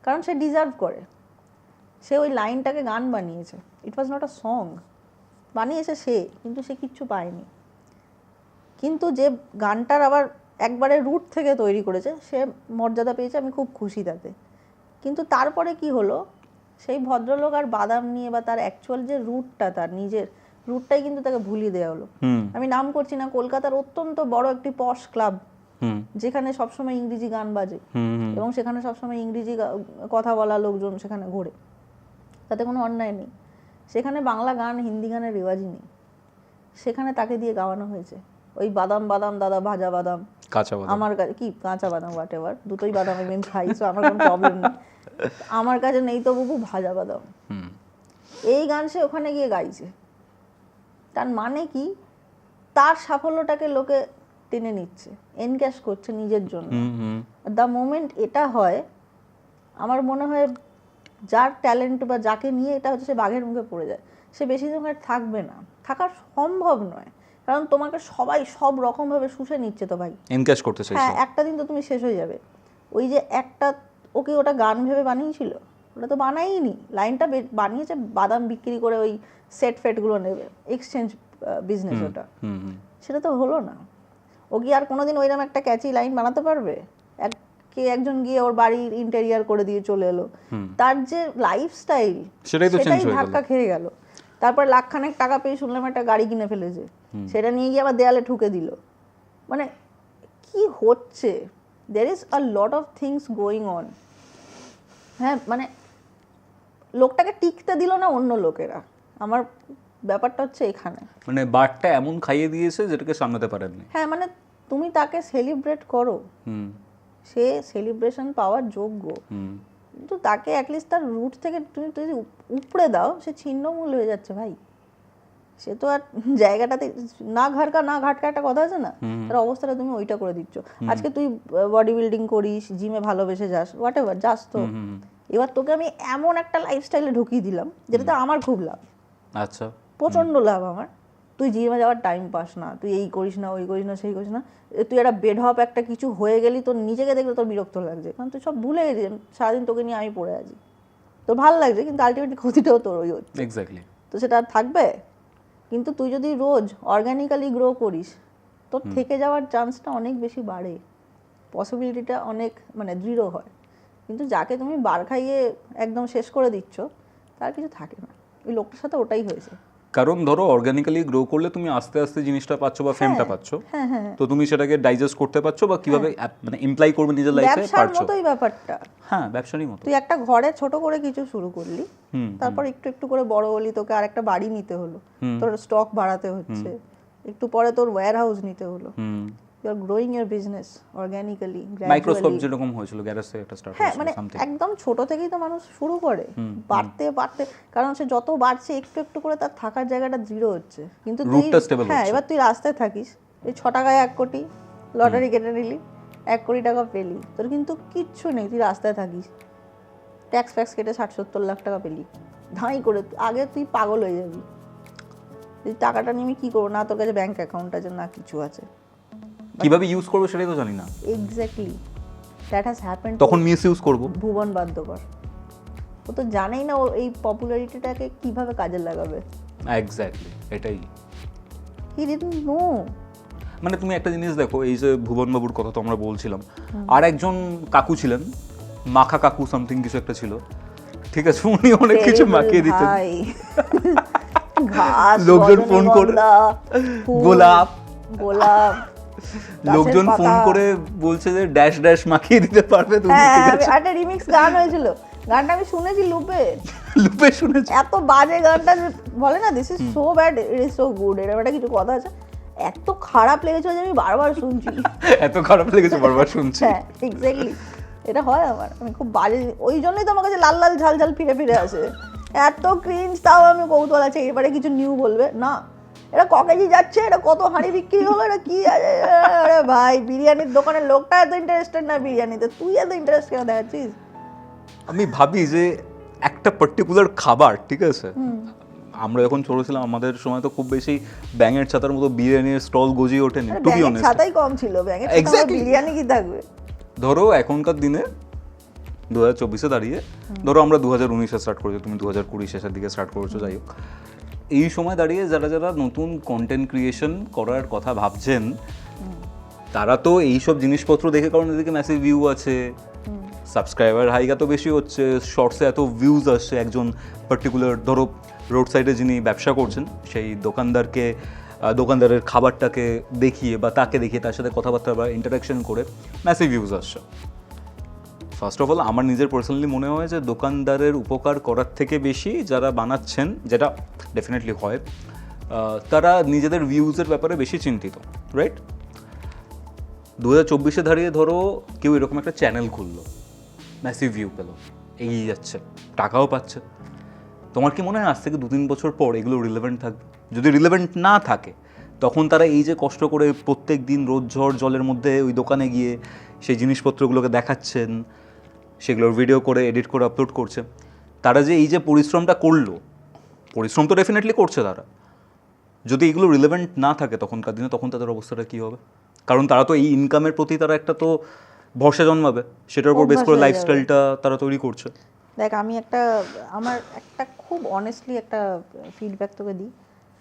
কারণ সে ডিজার্ভ করে। সে ওই লাইনটাকে গান বানিয়েছে, ইট ওয়াজ নট আ সং, বানিয়েছে সে, কিন্তু সে কিচ্ছু পায়নি। কিন্তু যে গানটার আবার একবারে রুট থেকে তৈরি করেছে, সে মর্যাদা পেয়েছে, আমি খুব খুশি তাতে। কিন্তু তারপরে কি হলো, সেই ভদ্রলোক আর বাদাম নিয়ে বা তার অ্যাকচুয়াল যে রুটটা, তার নিজের রুটটাই কিন্তু তাকে ভুলিয়ে দেওয়া হলো। আমি নাম করছি না, কলকাতার অত্যন্ত বড় একটি পশ ক্লাব, যেখানে সবসময় ইংরেজি গান বাজে এবং সেখানে সবসময় ইংরেজি কথা বলা লোকজন সেখানে ঘোরে, তাতে কোনো অন্যায় নেই। সেখানে বাংলা গান হিন্দি গানের রেওয়াজই নেই, সেখানে তাকে দিয়ে গাওয়ানো হয়েছে ওই বাদাম বাদাম দাদা ভাজা বাদাম, কাঁচা বাদাম, আমার কাছে কি কাঁচা বাদাম হোয়াট এভার, দুটোই বাদাম আমি খাই, তো আমার কোনো প্রবলেম নেই। আমার কাছে নেই তো বুবু ভাজা বাদাম, এই গান সে ওখানে গিয়ে গাইছে। তার মানে কি, তার সাফল্যটাকে লোকে টেনে নিচ্ছে, এনক্যাশ করছে নিজের জন্য। দ্য মোমেন্ট এটা হয়, আমার মনে হয় যার ট্যালেন্ট বা যাকে নিয়ে এটা হচ্ছে, সে বাঘের মুখে পড়ে যায়, সে বেশি দিন আর থাকবে না, থাকা সম্ভব নয়। কারণ তোমাকে সবাই সব রকমভাবে শুষে নিচ্ছে তো ভাই, এনক্যাশ করতে চাইছে। হ্যাঁ, একটা দিন তো তুমি শেষ হয়ে যাবে। ওই যে একটা, ওকে ওটা গান ভেবে বানিয়েছিল, ওটা তো বানাইনি, লাইনটা বানিয়েছে বাদাম বিক্রি করে, ওই সেট ফেটগুলো নেবে, এক্সচেঞ্জ বিজনেস ওটা, সেটা তো হলো না। ও কি আর কোনোদিন ওইরকম একটা ক্যাচি লাইন বানাতে পারবে? একজন গিয়ে ওর বাড়ির ইন্টেরিয়ার করে দিয়ে চলে এলো, তার যে লাইফস্টাইল সেটাই ধাক্কা খেয়ে গেল। তারপর লাখখানেক টাকা পেয়ে শুনলাম একটা গাড়ি কিনে ফেলেছে, সেটা নিয়ে গিয়ে আবার দেয়ালে ঠুকে দিল। মানে কি হচ্ছে, there is a lot of things going on। হ্যাঁ, মানে লোকটাকে টিকতে দিল না অন্য লোকেরা, আমার ব্যাপারটা হচ্ছে এখানে। মানে বারটা এমন খাইয়ে দিয়েছে যেটাকে সামলাতে পারেননি। হ্যাঁ, মানে তুমি তাকে সেলিব্রেট করো, সে সেলিব্রেশন পাওয়ার যোগ্য, কিন্তু তাকে অ্যাটলিস্ট তার রুট থেকে তুমি যদি উপড়ে দাও, সে ছিন্নমূল হয়ে যাচ্ছে ভাই। সে তো আর জায়গাটাতে না ঘাটকা না ঘাটকা একটা কথা আছে না, তার অবস্থাটা তুমি ওইটা করে দিচ্ছ। আজকে তুই বডি বিল্ডিং করিস, জিমে ভালোবেসে যাস, হোয়াট এভার যাস, তো এবার তোকে আমি এমন একটা লাইফস্টাইলে ঢুকিয়ে দিলাম যেটাতে আমার খুব লাভ, আচ্ছা প্রচণ্ড লাভ আমার। তুই জিমে যাওয়ার টাইম পাস না, তুই এই করিস না, ওই করিস না, সেই করিস না, তুই একটা বেঢপ একটা কিছু হয়ে গেলি, তোর নিজেকে দেখলে তোর বিরক্ত লাগছে, কারণ তুই সব ভুলে গেছিস, সারাদিন তোকে নিয়ে আমি পড়ে আছি, তোর ভালো লাগছে, কিন্তু আলটিমেটলি ক্ষতিটাও তোর ওই হচ্ছে। এক্স্যাক্টলি। তো সেটা আর থাকবে? কিন্তু তুই যদি রোজ অর্গানিক্যালি গ্রো করিস, তোর থেকে যাওয়ার চান্সটা অনেক বেশি বাড়ে, পসিবিলিটিটা অনেক মানে দৃঢ় হয়। কিন্তু যাকে তুমি বার খাইয়ে একদম শেষ করে দিচ্ছ তার কিছু থাকে না। ওই লোকটার সাথে ওটাই হয়েছে। কারণ ধরো অর্গানিক্যালি গ্রো করলে তুমি আস্তে আস্তে জিনিসটা পাচ্ছ বা ফেমটা পাচ্ছ, তো তুমি সেটাকে ডাইজেস্ট করতে পারছো বা কিভাবে মানে এমপ্লয় করবে নিজের লাইফে ব্যবসার পারছো। মতোই ব্যাপারটা। হ্যাঁ, ব্যবসারই মতো। তুই একটা ঘরে ছোট করে কিছু শুরু করলি, তারপর একটু একটু করে বড় হলি, তোকে আর একটা বাড়ি নিতে হলো, তোর স্টক বাড়াতে হচ্ছে, একটু পরে তোর ওয়্যার হাউস নিতে হলো। You are growing your business organically, microscope যেরকম হয়েছিল গ্যারেজে একটা স্টার্ট হ্যাঁ, হয়েছিল মানে সামথিং। একদম ছোট থেকেই তো মানুষ শুরু করে, বাড়তে বাড়তে, কারণ সে যত বাড়ছে একটু একটু করে তার থাকার জায়গাটা দৃঢ় হচ্ছে। কিন্তু তুই রুটটা স্টেবল হ্যাঁ, হচ্ছে। এবার তুই রাস্তায় থাকিস, এই 6 টাকায় 1 কোটি লটারি কেটে নিলি, 1 কোটি টাকা পেলি, তোর কিন্তু কিচ্ছু নেই, তুই রাস্তায় থাকিস, ট্যাক্স ফ্যাক্স কেটে 60-70 লাখ টাকা পেলি, ধাঁই করে আগে তুই পাগল হয়ে যাবি। এই টাকাটা নিয়ে আমি কী করবো, না তোর কাছে ব্যাংক অ্যাকাউন্ট আছে, না কিছু আছে। কিভাবে ইউজ করবো সেটাই তো জানি না, এক্স্যাক্টলি দ্যাট হ্যাজ হ্যাপেন্ড। তখন মিস ইউজ করবো। ভুবন বাদ্যকর ও তো জানেই না ও এই পপুলারিটিটাকে কিভাবে কাজে লাগাবে। এক্স্যাক্টলি এটাই। He didn't know. মানে তুমি একটা জিনিস দেখো, এই যে ভুবন বাবুর কথা তো আমরা বলছিলাম, আর একজন কাকু ছিলেন, মাখা কাকু সামথিং কিছু একটা ছিল, ঠিক আছে, উনি অনেক কিছু মাখিয়ে দিতেন। ঘাস, লোকজন ফোন করে, গোলাপ গোলাপ, লোকজন ফোন করে বলছে যে ড্যাশ ড্যাশ মাখিয়ে দিতে পারবে তুমি, ঠিক আছে। একটা রিমিক্স গান হয়েছিল, গানটা আমি শুনেছি লুপে, লুপে শুনেছি। এত বাজে গানটা, বলে না this is so bad it is so good, এরকম একটা কিছু কথা আছে, এত খারাপ লেগেছিল যে আমি বারবার শুনছি। এত খারাপ লেগেছে বারবার শুনছি। হ্যাঁ এক্স্যাক্টলি, এটা হয় আমার, আমি খুব বাজে, ওই জন্যই তো আমার কাছে লাল লাল ঝাল ঝাল ফিরে ফিরে আসে, এত ক্রিঞ্জ। তাও আমি কৌতূহল আছে এবারে কিছু নিউ বলবে না, এটা ককেজি যাচ্ছে, এটা কত হাঁড়ি বিক্রি হলো, এটা কি আছে। আরে ভাই, বিরিয়ানির দোকানের লোকটা এত ইন্টারেস্টেড না বিরিয়ানিতে, তুই এত ইন্টারেস্ট কেন দেখাচ্ছিস? আমি ভাবি যে একটা পার্টিকুলার খাবার, ঠিক আছে, আমরা যখন ছোট ছিলাম আমাদের সময় তো খুব বেশি ব্যাঙের ছাতার মতো বিরিয়ানির স্টল গজিয়ে ওঠেনি, টু বি ব্যাঙের অনেস্ট। ছাতাই কম ছিল, ব্যাঙের ছাতা Exactly. বিরিয়ানি কি থাকবে। ধরো এখনকার দিনে 2024-এ দাঁড়িয়ে, ধরো আমরা 2019-এ স্টার্ট করেছি, তুমি 2020 শেষের দিকে স্টার্ট করেছো, যাই হোক, এই সময় দাঁড়িয়ে যারা যারা নতুন কন্টেন্ট ক্রিয়েশন করার কথা ভাবছেন, তারা তো এইসব জিনিসপত্র দেখে, কারণ এদিকে ম্যাসিভ ভিউ আছে, সাবস্ক্রাইবার হাইক এত বেশি হচ্ছে, শর্টসে এত ভিউজ আসছে, একজন পার্টিকুলার ধরো রোড সাইডে যিনি ব্যবসা করছেন সেই দোকানদারকে, দোকানদারের খাবারটাকে দেখিয়ে বা তাকে দেখিয়ে তার সাথে কথাবার্তা বা ইন্টারাকশন করে ম্যাসিভ ভিউজ আসছে। ফার্স্ট অফ অল আমার নিজের পার্সোনালি মনে হয় যে দোকানদারের উপকার করার থেকে বেশি যারা বানাচ্ছেন, যেটা ডেফিনেটলি হয়, তারা নিজেদের ভিউজের ব্যাপারে বেশি চিন্তিত, রাইট? 2024-এ দাঁড়িয়ে ধরো কেউ এরকম একটা চ্যানেল খুললো, ম্যাসিভ ভিউ পেলো, এগিয়ে যাচ্ছে, টাকাও পাচ্ছে, তোমার কি মনে হয় আজ থেকে 2-3 বছর পর এগুলো রিলেভেন্ট থাকবে? যদি রিলেভেন্ট না থাকে, তখন তারা এই যে কষ্ট করে প্রত্যেক দিন রোদ ঝড় জলের মধ্যে ওই দোকানে গিয়ে সেই জিনিসপত্রগুলোকে দেখাচ্ছেন, সেগুলোর ভিডিও করে এডিট করে আপলোড করছে, তারা যে এই যে পরিশ্রমটা করলো, পরিশ্রম তো ডেফিনেটলি করছে তারা, যদি এগুলো রিলেভেন্ট না থাকে তখনকার দিনে, তখন তাদের অবস্থাটা কী হবে? কারণ তারা তো এই ইনকামের প্রতি তারা একটা তো ভরসা জন্মাবে, সেটার উপর বেস করে লাইফস্টাইলটা তারা তৈরি করছে। দেখ, আমি আমার একটা খুব অনেস্টলি একটা ফিডব্যাক তোকে দিই,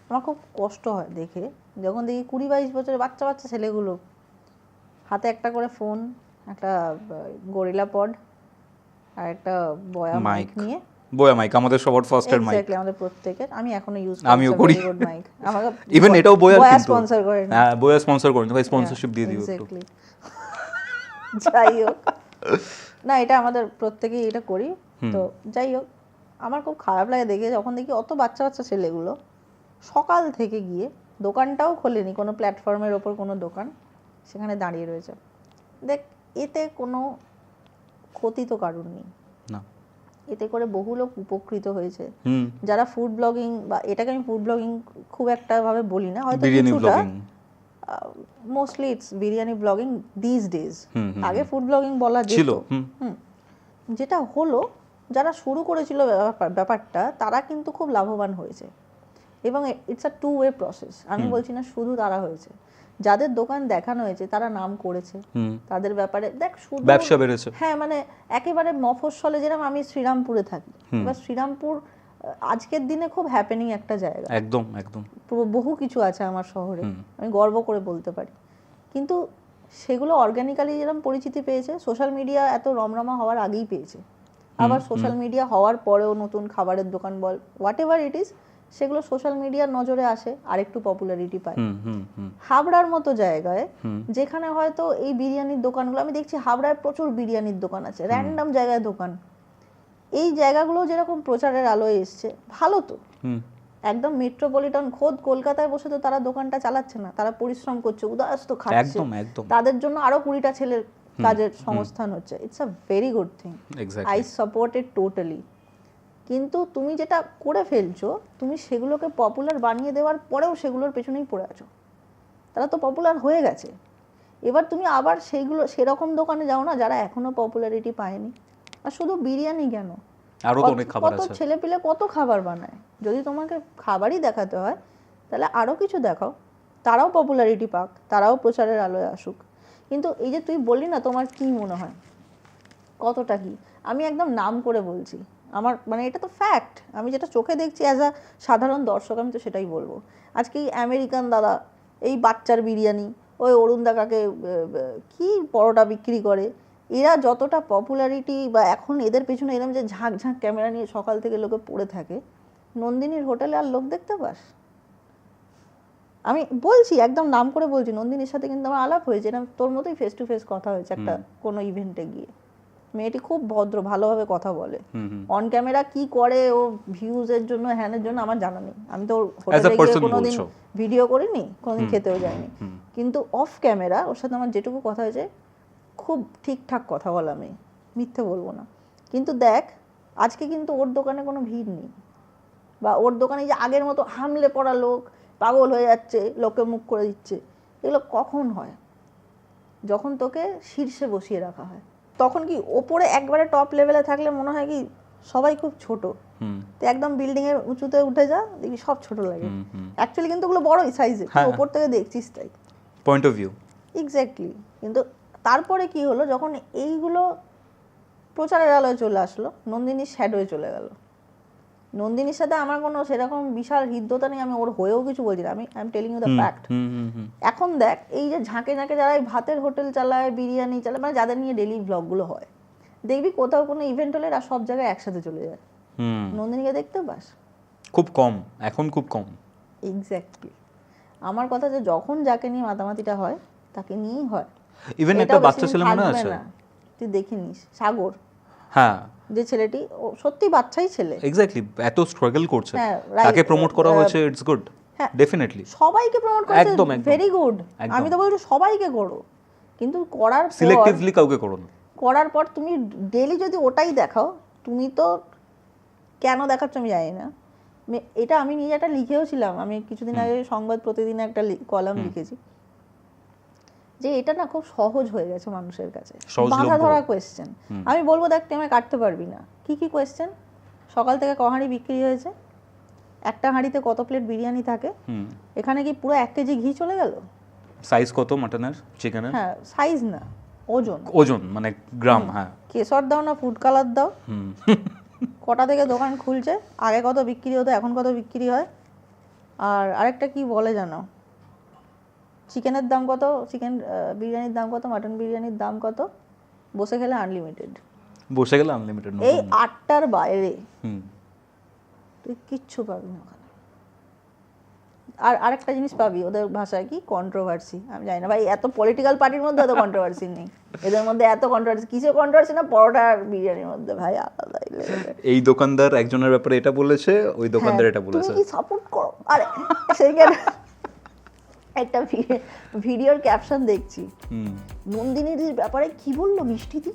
আমার খুব কষ্ট হয় দেখে, যখন দেখি 20-22 বছরের বাচ্চা বাচ্চা ছেলেগুলো হাতে একটা করে ফোন, একটা গরিলা পড আর একটা বয়া মাইক নিয়ে, বয়া মাইক আমাদের সবার ফার্স্টের মাইক, এক্স্যাক্টলি আমাদের প্রত্যেকের, আমি এখনো ইউজ করি, আমিও করি গুড মাইক, আমাকে ইভেন এটাও বয়া কিন্তু স্পন্সর করে না। হ্যাঁ, বয়া স্পন্সর করেন, ভাই স্পন্সরশিপ দিয়ে দিও একটু। এক্স্যাক্টলি। যাই হোক, না এটা আমাদের প্রত্যেকেই এটা করি, তো যাই হোক, আমার খুব খারাপ লাগে দেখে, যখন দেখি অত বাচ্চা বাচ্চা ছেলেগুলো সকাল থেকে গিয়ে দোকানটাও খোলেনি, কোনো প্ল্যাটফর্মের ওপর কোনো দোকান, সেখানে দাঁড়িয়ে রয়েছে। দেখ, এতে কোনো ক্ষতি তো কারণ নেই না, এতে করে বহু লোক উপকৃত হয়েছে, যারা ফুড ব্লগিং, বা এটাকে আমি ফুড ব্লগিং খুব একটা ভাবে বলি না, হয়তো বিরিয়ানি কিছুটা, blogging, mostly it's biryani blogging this days, আগে ফুড ব্লগিং বলা ছিল। যেত। যেটা হলো, যারা শুরু করেছিল ব্যাপারটা, তারা কিন্তু খুব লাভবান হয়েছে, এবং ইটস আ 2-way প্রসেস। আমি বলছি না শুধু তারা হয়েছে, যাদের দোকান দেখানো হয়েছে তারা নাম করেছে, তাদের ব্যাপারে দেখ, শুধু ব্যবসা বেড়েছে। হ্যাঁ, মানে একেবারে মফস্বলে, যেরকম আমি শ্রীরামপুরে থাকি, এবার শ্রীরামপুর আজকের দিনে খুব হ্যাপেনিং একটা জায়গা, একদম একদম, বহু কিছু আছে আমার শহরে, আমি গর্ব করে বলতে পারি, কিন্তু সেগুলো অর্গানিক্যালি যেরকম পরিচিতি পেয়েছে, সোশ্যাল মিডিয়া এত রমরমা হওয়ার আগেই পেয়েছে। আবার সোশ্যাল মিডিয়া হওয়ার পরেও নতুন খাবারের দোকান বল, হোয়াট এভার ইট ইজ, সেগুলো সোশ্যাল মিডিয়ার নজরে আসে আর একটু পপুলারিটি পায়। হাবড়ার মতো জায়গায় যেখানে হয়তো এই বিরিয়ানির দোকানগুলো, আমি দেখছি হাবড়ায় প্রচুর বিরিয়ানির দোকান আছে, র্যান্ডম জায়গায় দোকান, এই জায়গাগুলো যেরকম প্রচারের আলোয় এসছে, ভালো তো। একদম মেট্রোপলিটন খোদ কলকাতায় বসে তো তারা দোকানটা চালাচ্ছে না, তারা পরিশ্রম করছে, উদাস্ত খাচ্ছে, একদম একদম তাদের জন্য আরো 20টা ছেলের কাজের সংস্থান হচ্ছে। It's a very good thing, I support it totally. কিন্তু তুমি যেটা করে ফেলছো, তুমি সেগুলোকে পপুলার বানিয়ে দেওয়ার পরেও সেগুলোর পেছনেই পড়ে আছো। তারা তো পপুলার হয়ে গেছে, এবার তুমি আবার সেইগুলো সেরকম দোকানে যাও না যারা এখনো পপুলারিটি পায়নি। আর শুধু বিরিয়ানি কেন, আরো তো অনেক খাবার কত আছে। ছেলে পেলে কত খাবার বানায়। যদি তোমাকে খাবারই দেখাতে হয় তাহলে আরো কিছু দেখাও, তারাও পপুলারিটি পাক, তারাও প্রচারের আলোয় আসুক। কিন্তু এই যে তুই বললি না তোমার কি মনে হয় কতটা কি, আমি একদম নাম করে বলছি, আমার মানে এটা তো ফ্যাক্ট, আমি যেটা চোখে দেখছি অ্যাজ আ সাধারণ দর্শক, আমি তো সেটাই বলবো। আজকে এই আমেরিকান দাদা, এই বাচ্চার বিরিয়ানি, ওই অরুণ দাকাকে কি পরোটা বিক্রি করে, এরা যতটা পপুলারিটি বা এখন এদের পেছনে এরকম যে ঝাঁক ঝাঁক ক্যামেরা নিয়ে সকাল থেকে লোকে পড়ে থাকে, নন্দিনীর হোটেলে আর লোক দেখতে পাস? আমি বলছি, একদম নাম করে বলছি, নন্দিনীর সাথে কিন্তু আমার আলাপ হয়েছে, এটা তোর মতোই ফেস টু ফেস কথা হয়েছে একটা কোনো ইভেন্টে গিয়ে। মেয়েটি খুব ভদ্র, ভালোভাবে কথা বলে। অন ক্যামেরা কি করে ও ভিউজের জন্য হ্যানের জন্য আমার জানা নেই, আমি তো হোটেলে গিয়ে কোনোদিন ভিডিও করিনি, কোনোদিন খেতেও যাইনি, কিন্তু অফ ক্যামেরা ওর সাথে আমার যেটুকু কথা হয়েছে, খুব ঠিকঠাক কথা বলা মেয়ে, মিথ্যে বলবো না। কিন্তু দেখ আজকে কিন্তু ওর দোকানে কোনো ভিড় নেই, বা ওর দোকানে যে আগের মতো হামলে পড়া লোক পাগল হয়ে যাচ্ছে, লোকে মুখ করে দিচ্ছে, এগুলো কখন হয়? যখন তোকে শীর্ষে বসিয়ে রাখা হয়। তখন কি ওপরে একবারে টপ লেভেলে থাকলে মনে হয় কি সবাই খুব ছোট, তো একদম বিল্ডিং এর উঁচুতে উঠে যা, দেখবি সব ছোট লাগে। অ্যাকচুয়ালি কিন্তু ওগুলো বড়ই সাইজে, ওপর থেকে দেখছিস তাই, পয়েন্ট অফ ভিউ। এক্স্যাক্টলি। কিন্তু তারপরে কি হলো, যখন এইগুলো প্রচারের আলোয় চলে আসলো, নন্দিনীর শ্যাডোয়ে চলে গেল। নন্দিনীর সাথে আমার কোনো সেরকম বিশাল হৃদ্যতা নেই, আমি ওর হয়েও কিছু বলছি না, আমি I am telling you the fact. এখন দেখ এই যে ঝাঁকে ঝাঁকে যারা এই ভাতের হোটেল চালায়, বিরিয়ানি চালায়, মানে যাদের নিয়ে ডেইলি ব্লগগুলো হয়, দেখবি কোথাও কোনো ইভেন্ট হলে এরা সব জায়গায় একসাথে চলে যায়। নন্দিনীকে দেখতে পাস? খুব কম, এখন খুব কম। এক্স্যাক্টলি। আমার কথা যে যখন যাকে নিয়ে মাতামাতিটা হয় তাকে নিয়েই হয়। ইভেন একটা বাচ্চা ছেলে মনে আছে, তুই দেখিনিস সাগর, হ্যাঁ, যে ছেলেটি সত্যি বাচ্চাই ছেলে, এক্স্যাক্টলি এত স্ট্রাগল করছে, হ্যাঁ, তাকে প্রমোট করা হয়েছে, ইটস গুড, হ্যাঁ, ডেফিনেটলি সবাইকে প্রমোট করছে, একদম, ভেরি গুড। আমি তো বলছি সবাইকে করো, কিন্তু সিলেক্টিভলি কাউকে করো না। করার পর তুমি ডেইলি যদি ওটাই দেখাও, তুমি তো কেন দেখাচ্ছ আমি জানি না। এটা আমি নিজে একটা লিখেও ছিলাম, আমি কিছুদিন আগে সংবাদ প্রতিদিনে একটা কলাম লিখেছি, যে এটা না খুব সহজ হয়ে গেছে মানুষের কাছে, বাঁধা ধরা কোয়েশ্চেন। আমি বলবো দেখ তুই আমায় কাটতে পারবি না, কি কি কোয়েশ্চেন? সকাল থেকে ক হাঁড়ি বিক্রি হয়েছে, একটা হাঁড়িতে কত প্লেট বিরিয়ানি থাকে, এখানে কি পুরো 1 কেজি ঘি চলে গেল, সাইজ কত মাটনের, চিকেনের? হ্যাঁ, সাইজ না, ওজন, ওজন মানে গ্রাম, হ্যাঁ। কেশর দাও না ফুড কালার দাও, কটা থেকে দোকান খুলছে, আগে কত বিক্রি হতো এখন কত বিক্রি হয়, আর আরেকটা কি বলে জানো, চিকেনের দাম কত, চিকেন বিরিয়ানির দাম কত, মাটন বিরিয়ানির দাম কত, বসে খেলে আনলিমিটেড, বসে গেলে আনলিমিটেড। এই 8টার বাইরে তুই কিচ্ছু পাবি না ওখানে। আর আরেকটা জিনিস পাবি ওদের ভাষায় কি, কন্ট্রোভার্সি। আমি জানি না ভাই, এত পলিটিক্যাল পার্টির মধ্যে এত কন্ট্রোভার্সি নেই, এদের মধ্যে এত কন্ট্রোভার্সি কিসের কন্ট্রোভার্সি না, পরোটা আর বিরিয়ানির মধ্যে ভাই আলাদা। এই দোকানদার একজনের ব্যাপারে এটা বলেছে, ওই দোকানদার এটা বলেছে, তুমি কি সাপোর্ট করো? আরে সেইখানে একটা ভিডিওর ক্যাপশন দেখছি, নন্দিনীর ব্যাপারে কি বললো মিষ্টিদি,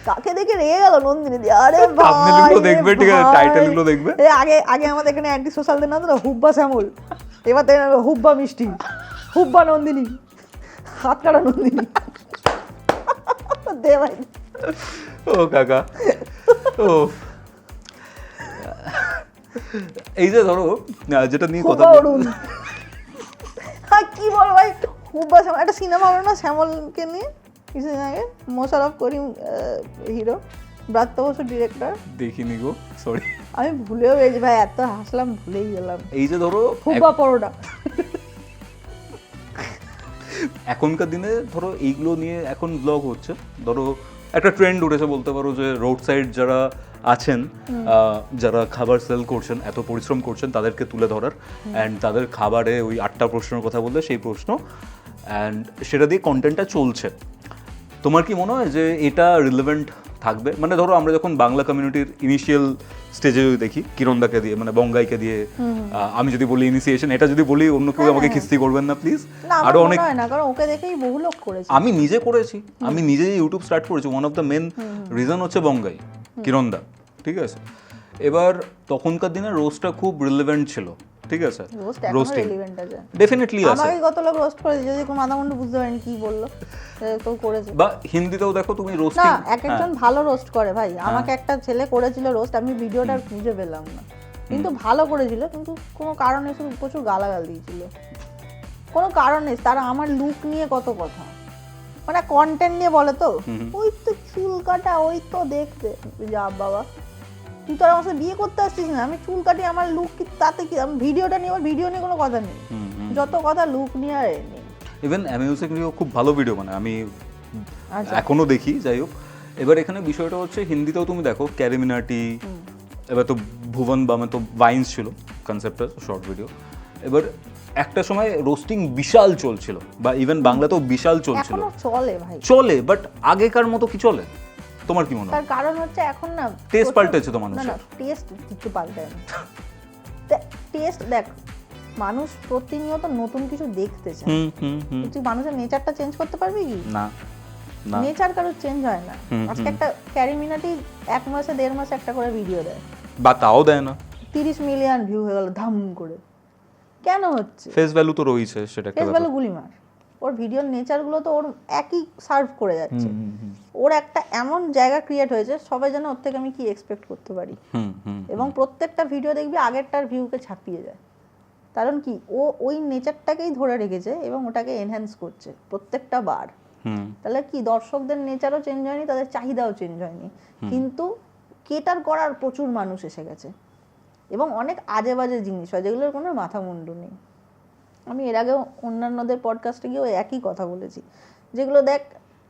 কাকে দেখে রেগে গেল নন্দিনী। আরে ভাই দেখবে, ঠিক আছে, টাইটেল গুলো দেখবে। আগে আমাদের এখানে অ্যান্টি সোশ্যালদের নাম তো হুব্বা শ্যামল, এবার হুব্বা মিষ্টি, হুব্বা নন্দিনী, হাত কাটা নন্দিনী। দে ভাই, ও কাকা, ও এই যে ধরো যেটা নিয়ে কথা কি বল ভাই, হুব্বা শ্যামল একটা সিনেমা হলো না শ্যামলকে নিয়ে কিছুদিন আগে, মোশাররফ করিম হিরো, ব্রাত্য বসু ডিরেক্টর, দেখিনি গো, সরি আমি ভুলেও গেছি ভাই, এত হাসলাম ভুলেই গেলাম। এই যে ধরো হুব্বা পরোটা, এখনকার দিনে ধরো এইগুলো নিয়ে এখন ব্লগ হচ্ছে, ধরো একটা ট্রেন্ড উঠেছে বলতে পারো যে রোড সাইড যারা আছেন, যারা খাবার সেল করছেন, এত পরিশ্রম করছেন, তাদেরকে তুলে ধরার, অ্যান্ড তাদের খাবারে ওই 8টা প্রশ্নের কথা বললে সেই প্রশ্ন, অ্যান্ড সেটা দিয়ে কন্টেন্টটা চলছে। তোমার কি মনে হয় যে এটা রিলেভেন্ট থাকবে? মানে ধরো আমরা যখন বাংলা কমিউনিটির ইনিশিয়াল স্টেজে যদি দেখি কিরণদাকে দিয়ে, মানে বঙ্গাইকে দিয়ে, আমি যদি বলি ইনিশিয়েশন, এটা যদি বলি অন্য কেউ আমাকে খিস্তি করবেন না প্লিজ। না, আরো আমার অনেক, মনে হয় না, কারণ ওকে দেখেই বহু লোক করেছে। আমি নিজে করেছি, আমি নিজে ইউটিউব স্টার্ট করেছি, one of the main reason হচ্ছে বঙ্গাই, কিরণদা, ঠিক আছে। এবার তখনকার দিনে রোস্টটা খুব রিলেভেন্ট ছিল, ঠিক আছে, রোস্ট এখনো রোস্টিং রিলেভেন্ট আছে। ডেফিনেটলি আছে। আমাকে কত লোক রোস্ট করে দিয়েছে, যদি কোনো মাথা মুন্ডু বুঝতে পারেনি কি বললো, সে তো করেছে। বা হিন্দিতেও দেখো তুমি না, রোস্টিং, এক একজন ভালো রোস্ট করে ভাই। আমাকে একটা ছেলে করেছিল রোস্ট, আমি ভিডিওটা খুঁজে পেলাম না, কিন্তু ভালো করেছিল, কিন্তু কোনো কারণে শুধু প্রচুর গালাগাল দিয়েছিল, কোনো কারণ নেই। তারা আমার লুক নিয়ে কত কথা, মানে কন্টেন্ট নিয়ে বলে তো, ওই তো চুল কাটা, ওই তো দেখতে, যা বাবা তুই তো আমার সাথে বিয়ে করতে আসছিস না, আমি চুল কাটি, আমার লুক কি তাতে কি, আমি ভিডিওটা নিয়ে, আমার ভিডিও নিয়ে কোনো কথা নেই, যত কথা লুক নিয়ে আর নেই। ইভেন মিউজিক নিয়েও খুব ভালো ভিডিও, মানে আমি আচ্ছা। এখনো দেখি, যাই হোক। এবার এখানে বিষয়টা হচ্ছে হিন্দিতেও তুমি দেখো ক্যারিমিনাটি, এবার তো ভুবন বামে তো ভাইন্স ছিল কনসেপ্টটা, শর্ট ভিডিও। এবার একটা সময় রোস্টিং বিশাল চলছিল, বা ইভেন বাংলাতেও বিশাল চলছিল, এখনো চলে ভাই, চলে, বাট আগেকার মতো কি চলে? তোমার কি মনে হয়? তার কারণ হচ্ছে এখন না টেস্ট পাল্টেছে তো মানুষের। না, টেস্ট কিছু পাল্টায় না। টেস্ট দেখ, মানুষ প্রতিনিয়ত নতুন কিছু দেখতে চায়। তুই মানুষের নেচারটা চেঞ্জ করতে পারবি কি? না, না, নেচার কারোর চেঞ্জ হয় না। আজকে একটা ক্যারিমিনাটি 1 মাসে 1.5 মাসে একটা করে ভিডিও দেয়, বা তাও দেয় না, 30 মিলিয়ন ভিউ হয়ে গেল ধাম করে, কেন হচ্ছে? ফেস ভ্যালু তো রয়েছে, সেটা একটা ফেস ব্যাপার। ভ্যালু গুলি মার, ওর ভিডিওর নেচারগুলো তো ওর একই সার্ভ করে যাচ্ছে। ওর একটা এমন জায়গা ক্রিয়েট হয়েছে, সবাই যেন ওর থেকে আমি কি এক্সপেক্ট করতে পারি, এবং প্রত্যেকটা ভিডিও দেখবি আগেরটার ভিউকে ছাপিয়ে যায়। কারণ কি, ও ওই নেচারটাকেই ধরে রেখেছে এবং ওটাকে এনহ্যান্স করছে প্রত্যেকটা বার। তাহলে কি দর্শকদের নেচারও চেঞ্জ হয়নি, তাদের চাহিদাও চেঞ্জ হয়নি, কিন্তু কেটার করার প্রচুর মানুষ এসে গেছে, এবং অনেক আজে বাজে জিনিস হয় যেগুলোর কোনো মাথা মুন্ডু নেই। আমি এর আগেও অন্যান্যদের পডকাস্টে গিয়েও একই কথা বলেছি, যেগুলো দেখ,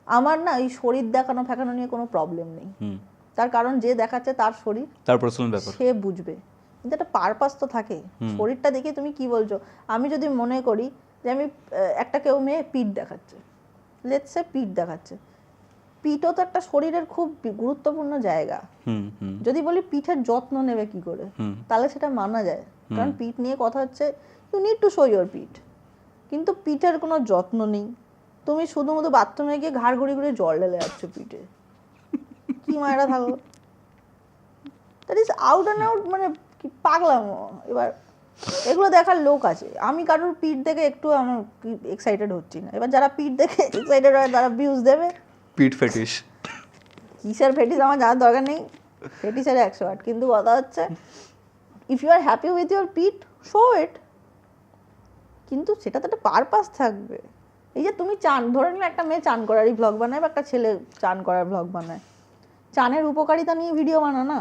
আমার না এই শরীর দেখানো ফেকানো নিয়ে কোনো প্রবলেম নেই, তার কারণ যে দেখাচ্ছে তার শরীর, তার পার্সোনাল ব্যাপার, সে বুঝবে, কিন্তু একটা পারপাস তো থাকে। শরীরটা দেখে তুমি কি বলছো? আমি যদি মনে করি যে আমি একটা কেউ মেয়ে পিঠ দেখাচ্ছে, লেটস সে পিঠ দেখাচ্ছে, পিঠও তো একটা শরীরের খুব গুরুত্বপূর্ণ জায়গা। যদি বলি পিঠের যত্ন নেবে কি করে, তাহলে সেটা মানা যায়, কারণ পিঠ নিয়ে কথা হচ্ছে, you need to show your পিঠ, কিন্তু পিঠের কোনো যত্ন নেই। তুমি শুধুমাত্র বাথরুমে গিয়ে ঘাড় ঘুরিয়ে ঘুরিয়ে জল ঢেলে যাচ্ছ পিঠে, কি মায়েরা থাকো, that is out and out, মানে কি পাগলাম। এবার এগুলো দেখার লোক আছে, আমি কারোর পিঠ দেখে একটু আমার এক্সাইটেড হচ্ছি না। এবার যারা পিঠ দেখে এক্সাইটেড হয় তারা ভিউজ দেবে। পিঠ ফেটিশ, কিসের ফেটিস আমার জানার দরকার নেই, ফেটিসের 108, কিন্তু কথা হচ্ছে if you are happy with your পিঠ, শো ইট, কিন্তু সেটা তো একটা পারপাস থাকবে। এই যে তুমি চান, ধরে নিলে একটা মেয়ে চান করারই ব্লগ বানায়, বা একটা ছেলে চান করার ব্লগ বানায়, চানের উপকারিতা নিয়ে ভিডিও বানা না,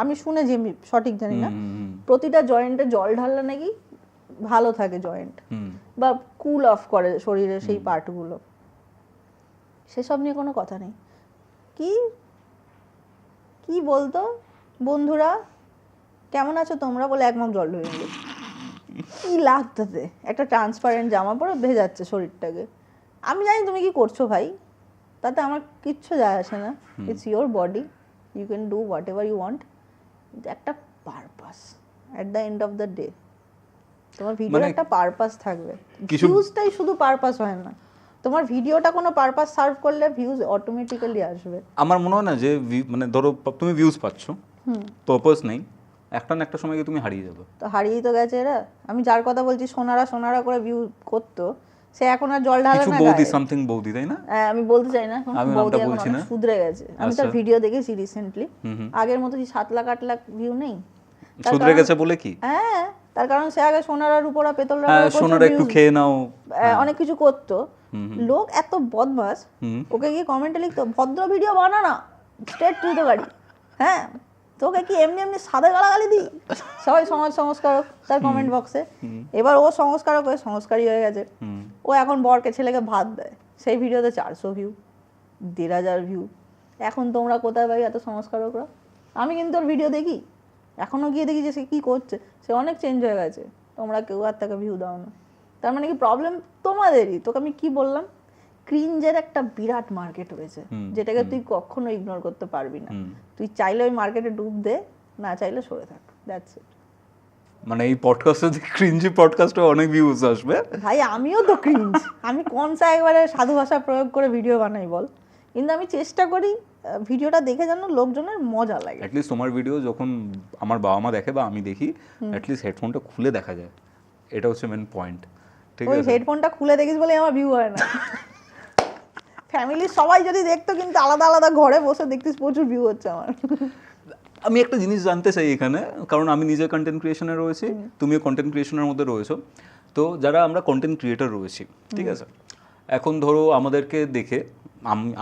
আমি শুনেছি, আমি সঠিক জানি না, প্রতিটা জয়েন্টে জল ঢাললে নাকি ভালো থাকে জয়েন্ট, বা কুল অফ করে শরীরের সেই পার্টগুলো, সেসব নিয়ে কোনো কথা নেই। কি কি বলতো, বন্ধুরা কেমন আছো তোমরা বলে এক মগ জল ঢুকে নিল, কি লাগতেছে, একটা ট্রান্সপারেন্ট জামা পরে ভেজাচ্ছে শরীরটাকে। আমি জানি তুমি কি করছো ভাই, তাতে আমার কিচ্ছু যায় আসে না, it's your body, you can do whatever you want, কিন্তু একটা purpose at the end of the day, তোমার ভিডিওর একটা পারপাস থাকবে। ভিউজটাই শুধু পারপাস হয় না, তোমার ভিডিওটা কোনো পারপাস সার্ভ করলে ভিউজ অটোমেটিক্যালি আসবে। আমার মনে হয় না যে মানে ধরো তুমি ভিউজ পাচ্ছ, পারপাস নেই, একটা না একটা সময় গিয়ে তুমি হারিয়ে যাবে। তো হারিয়েই তো গেছে এরা। আমি যার কথা বলছি, সোনারা করে ভিউ করতো, সে এখন আর জল ঢালে না। বৌদি সামথিং বৌদি, তাই না? আমি বলতে চাই না, আমি নামটা বলছি না, শুধরে গেছে। আমি তার ভিডিও দেখেছি রিসেন্টলি, আগের মতো 7 লাখ 8 লাখ ভিউ নেই। শুধরে গেছে বলে কি? হ্যাঁ, তার কারণ সে আগে সোনারার উপর পেতলের সোনারা একটু খেয়ে নাও, অনেক কিছু করতো। লোক এত বদমাস, ওকে গিয়ে কমেন্টে লিখতো ভদ্র ভিডিও বানা না, স্ট্রেট টু দ্য গাড়ি। হ্যাঁ, তোকে কি এমনি এমনি সাদা গালাগালি দিই? সবাই সমাজ সংস্কারক তার কমেন্ট বক্সে। এবার ও সংস্কারক হয়ে সংস্কারী হয়ে গেছে। ও এখন বরকে ছেলেকে ভাত দেয়, সেই ভিডিওতে 400 ভিউ, 1500 ভিউ। এখন তোমরা কোথায় ভাই এত সংস্কারকরা? আমি কিন্তু ওর ভিডিও দেখি, এখনও গিয়ে দেখি যে সে কী করছে, সে অনেক চেঞ্জ হয়ে গেছে। তোমরা কেউ আর তাকে ভিউ দাও না। তার মানে কি প্রবলেম তোমাদেরই? তোকে আমি কি বললাম, ক্রিঞ্জের একটা বিরাট মার্কেট রয়েছে যেটাকে তুই কখনো ইগনোর করতে পারবি না। তুই চাইলে ওই মার্কেটে ডুব দে, না চাইলে সরে থাক, দ্যাটস ইট। মানে এই পডকাস্টে ক্রিঞ্জি পডকাস্টে অনেক ভিউজ আসবে ভাই আমিও তো ক্রিঞ্জ, আমি কোন সা একবারে সাধু ভাষা প্রয়োগ করে ভিডিও বানাই বল, কিন্তু আমি চেষ্টা করি ভিডিওটা দেখে যেন লোকজনের মজা লাগে। অ্যাটলিস্ট তোমার ভিডিও যখন আমার বাবা মা দেখে বা আমি দেখি, অ্যাটলিস্ট হেডফোনটা খুলে দেখা যায়, এটা হচ্ছে মেন পয়েন্ট। ঠিক ওই আছে, হেডফোনটা খুলে দেখিস বলে আমার ভিউ হয় না। ফ্যামিলির সবাই যদি দেখতো, কিন্তু আলাদা আলাদা ঘরে বসে দেখতিস, প্রচুর ভিউ হচ্ছে আমার। আমি একটা জিনিস জানতে চাই এখানে, কারণ আমি নিজে কন্টেন্ট ক্রিয়েশনে রয়েছি, তুমিও কন্টেন্ট ক্রিয়েশনের মধ্যে রয়েছো। তো যারা আমরা কন্টেন্ট ক্রিয়েটর রয়েছি, ঠিক আছে, এখন ধরো আমাদেরকে দেখে,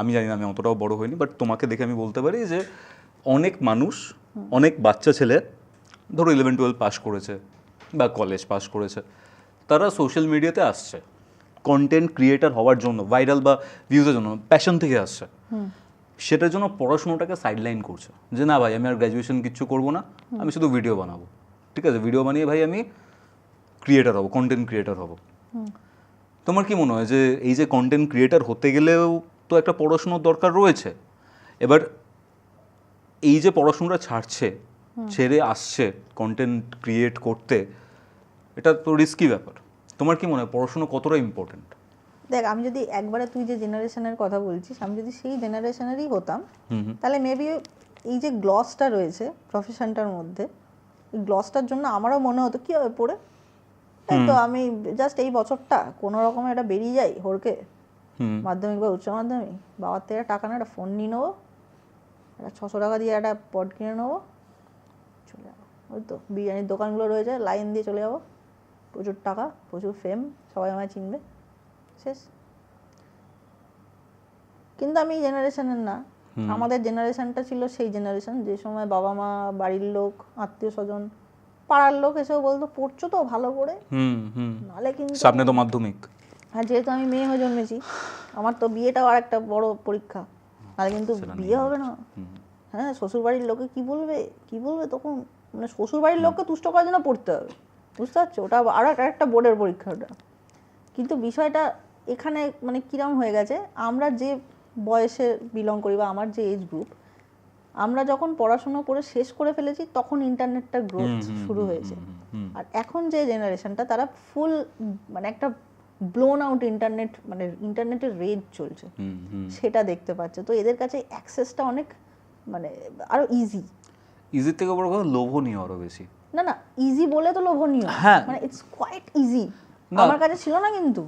আমি জানি না, আমি অতটাও বড় হইনি, বাট তোমাকে দেখে আমি বলতে পারি যে অনেক মানুষ, অনেক বাচ্চা ছেলে ধরো 11-12 পাস করেছে বা কলেজ পাস করেছে, তারা সোশ্যাল মিডিয়াতে আসছে কন্টেন্ট ক্রিয়েটর হওয়ার জন্য, ভাইরাল বা ভিউজের জন্য, প্যাশন থেকে আসছে। সেটার জন্য পড়াশোনাটাকে সাইডলাইন করছে, যে না ভাই আমি আর গ্র্যাজুয়েশন কিচ্ছু করবো না, আমি শুধু ভিডিও বানাবো। ঠিক আছে, ভিডিও বানিয়ে ভাই আমি ক্রিয়েটার হব, কন্টেন্ট ক্রিয়েটার হব। তোমার কি মনে হয় যে এই যে কন্টেন্ট ক্রিয়েটার হতে গেলেও তো একটা পড়াশোনার দরকার রয়েছে, এবার এই যে পড়াশোনাটা ছেড়ে আসছে কন্টেন্ট ক্রিয়েট করতে, এটা তো রিস্কি ব্যাপার। তোমার কি মনে হয় পড়াশোনা কতটা ইম্পর্টেন্ট? দেখ, আমি যদি একবারে তুই যে জেনারেশনের কথা বলছিস, আমি যদি সেই জেনারেশনেরই হতাম, তাহলে মেবি এই যে গ্লসটা রয়েছে প্রফেশনটার মধ্যে, এই গ্লসটার জন্য আমারও মনে হতো কী হবে পড়ে, তাই তো আমি জাস্ট এই বছরটা কোনো রকমে এটা বেরিয়ে যাই হরকে, মাধ্যমিক বা উচ্চ মাধ্যমিক, বাবার থেকে টাকা না একটা ফোন নিয়ে নেবো, একটা 600 টাকা দিয়ে একটা পড কিনে নেবো, চলে যাবো। ওই তো বিরিয়ানির দোকানগুলো রয়েছে, লাইন দিয়ে চলে যাবো, প্রচুর টাকা, প্রচুর ফেম, সবাই আমায় চিনবে, শেষ। কিন্তু আমি এই জেনারেশনের না, আমাদের জেনারেশনটা ছিল সেই জেনারেশন যে সময় বাবা মা, বাড়ির লোক, আত্মীয় স্বজন, পাড়ার লোক এসেও বলতো পড়ছো তো ভালো করে, নাহলে কিন্তু সামনে তো মাধ্যমিক। আর যেহেতু আমি মেয়ে হয়ে জন্মেছি, আমার তো বিয়েটাও আর একটা বড় পরীক্ষা, নাহলে কিন্তু বিয়ে হবে না। হ্যাঁ, শ্বশুর বাড়ির লোকে কি বলবে তখন, মানে শ্বশুর বাড়ির লোককে তুষ্ট করার জন্য পড়তে হবে, বুঝতে পারছো? ওটা আরও একটা বোর্ডের পরীক্ষা ওটা। কিন্তু বিষয়টা এখানে মানে কিরম হয়ে গেছে, আমরা যে বয়সে বিলং করি বা আমার যে এজ গ্রুপ, আমরা যখন পড়াশোনা করে শেষ করে ফেলেছি তখন ইন্টারনেটটার গ্রোথ শুরু হয়েছে। আর এখন যে জেনারেশনটা, তারা ফুল মানে একটা ব্লোন আউট ইন্টারনেট, মানে ইন্টারনেটের রেজ চলছে, সেটা দেখতে পাচ্ছে। তো এদের কাছে অ্যাক্সেসটা অনেক মানে আরো ইজির থেকে বড় কথা লোভনীয় আরো বেশি। না ইজি বলে তো লোভনীয়, মানে ইটস কোয়াইট ইজি। আমার কাছে ছিল না কিন্তু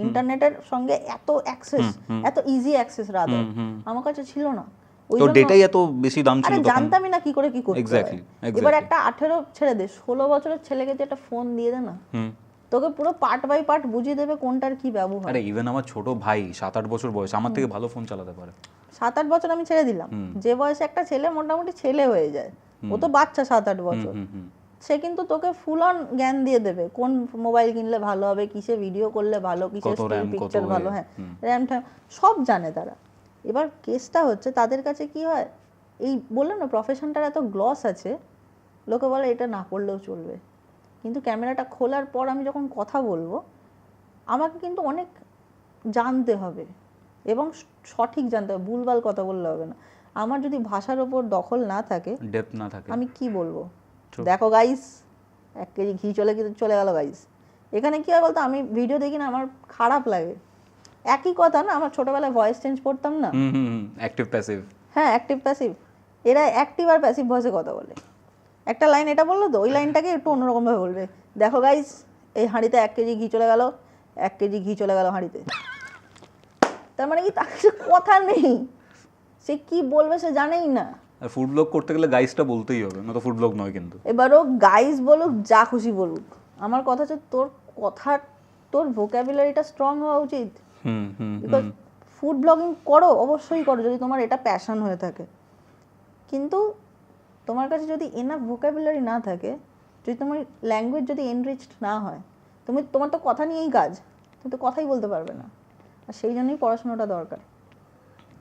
ইন্টারনেটের সঙ্গে এত অ্যাক্সেস, এত ইজি অ্যাক্সেস রাদার আমার কাছে ছিল না। তো ডেটাই এত বেশি দাম ছিল তখন, জানতামই না কি করে কি করতে হয়। এবার একটা 18 ছেড়ে দে, 16 বছরের ছেলেকে যে একটা ফোন দিয়ে দে না, তোকে পুরো পার্ট বাই পার্ট বুঝিয়ে দেবে কোনটার কি ব্যবহার। আরে ইভেন আমার ছোট ভাই 7-8 বছর বয়স, আমার থেকে ভালো ফোন চালাতে পারে। 7-8 বছর আমি ছেড়ে দিলাম, যে বয়সে একটা ছেলে মোটামুটি ছেলে হয়ে যায়, ও তো বাচ্চা 7-8 বছর, সে কিন্তু তোকে ফুল অন জ্ঞান দিয়ে দেবে কোন মোবাইল কিনলে ভালো হবে, কিসে ভিডিও করলে ভালো, কিসে স্টিল পিকচার ভালো, হ্যাঁ র্যাম ট্যাম সব জানে তারা। এবার কেসটা হচ্ছে তাদের কাছে কি হয়, এই বললাম না প্রফেশনটার এত গ্লস আছে, লোকে বলে এটা না করলেও চলবে, কিন্তু ক্যামেরাটা খোলার পর আমি যখন কথা বলবো, আমাকে কিন্তু অনেক জানতে হবে এবং সঠিক জানতে হবে, ভুলভাল কথা বললে হবে না। আমার যদি ভাষার ওপর দখল না থাকে, ডেপথ না থাকে, আমি কি বলবো? দেখো গাইস, 1 কেজি ঘি চলে গেল গাইস। এখানে কি হয় বলতো, আমি ভিডিও দেখি না, আমার খারাপ লাগে। একই কথা না, আমার ছোটবেলায় ভয়েস চেঞ্জ করতাম না, অ্যাক্টিভ প্যাসিভ, হ্যাঁ অ্যাক্টিভ প্যাসিভ, এরা অ্যাক্টিভ আর প্যাসিভ ভয়েসে কথা বলে। একটা লাইন এটা বললো তো, ওই লাইনটাকে একটু অন্যরকমভাবে বলবে, দেখো গাইস এই হাঁড়িতে 1 কেজি ঘি চলে গেল, 1 কেজি ঘি চলে গেল হাঁড়িতে। তার মানে কি, তার কাছে কথা নেই, সে কি বলবে সে জানেই না। আর ফুড ব্লগ করতে গেলে গাইসটা বলতেই হবে, না তো ফুড ব্লগ নয় কিন্তু। এবারও গাইস বলুক যা খুশি বলুক, আমার কথা হচ্ছে তোর কথা, তোর ভোকাবুলারিটা স্ট্রং হওয়া উচিত। বিকজ ফুড ব্লগিং করো, অবশ্যই করো যদি তোমার এটা প্যাশন হয়ে থাকে, কিন্তু তোমার কাছে যদি এনাফ ভোকাবুলারি না থাকে, যদি তোমার ল্যাঙ্গুয়েজ যদি এনরিচড না হয়, তোমার তো কথা নিয়েই কাজ, তুমি তো কথাই বলতে পারবে না। আর সেই জন্যই পড়াশোনাটা দরকার।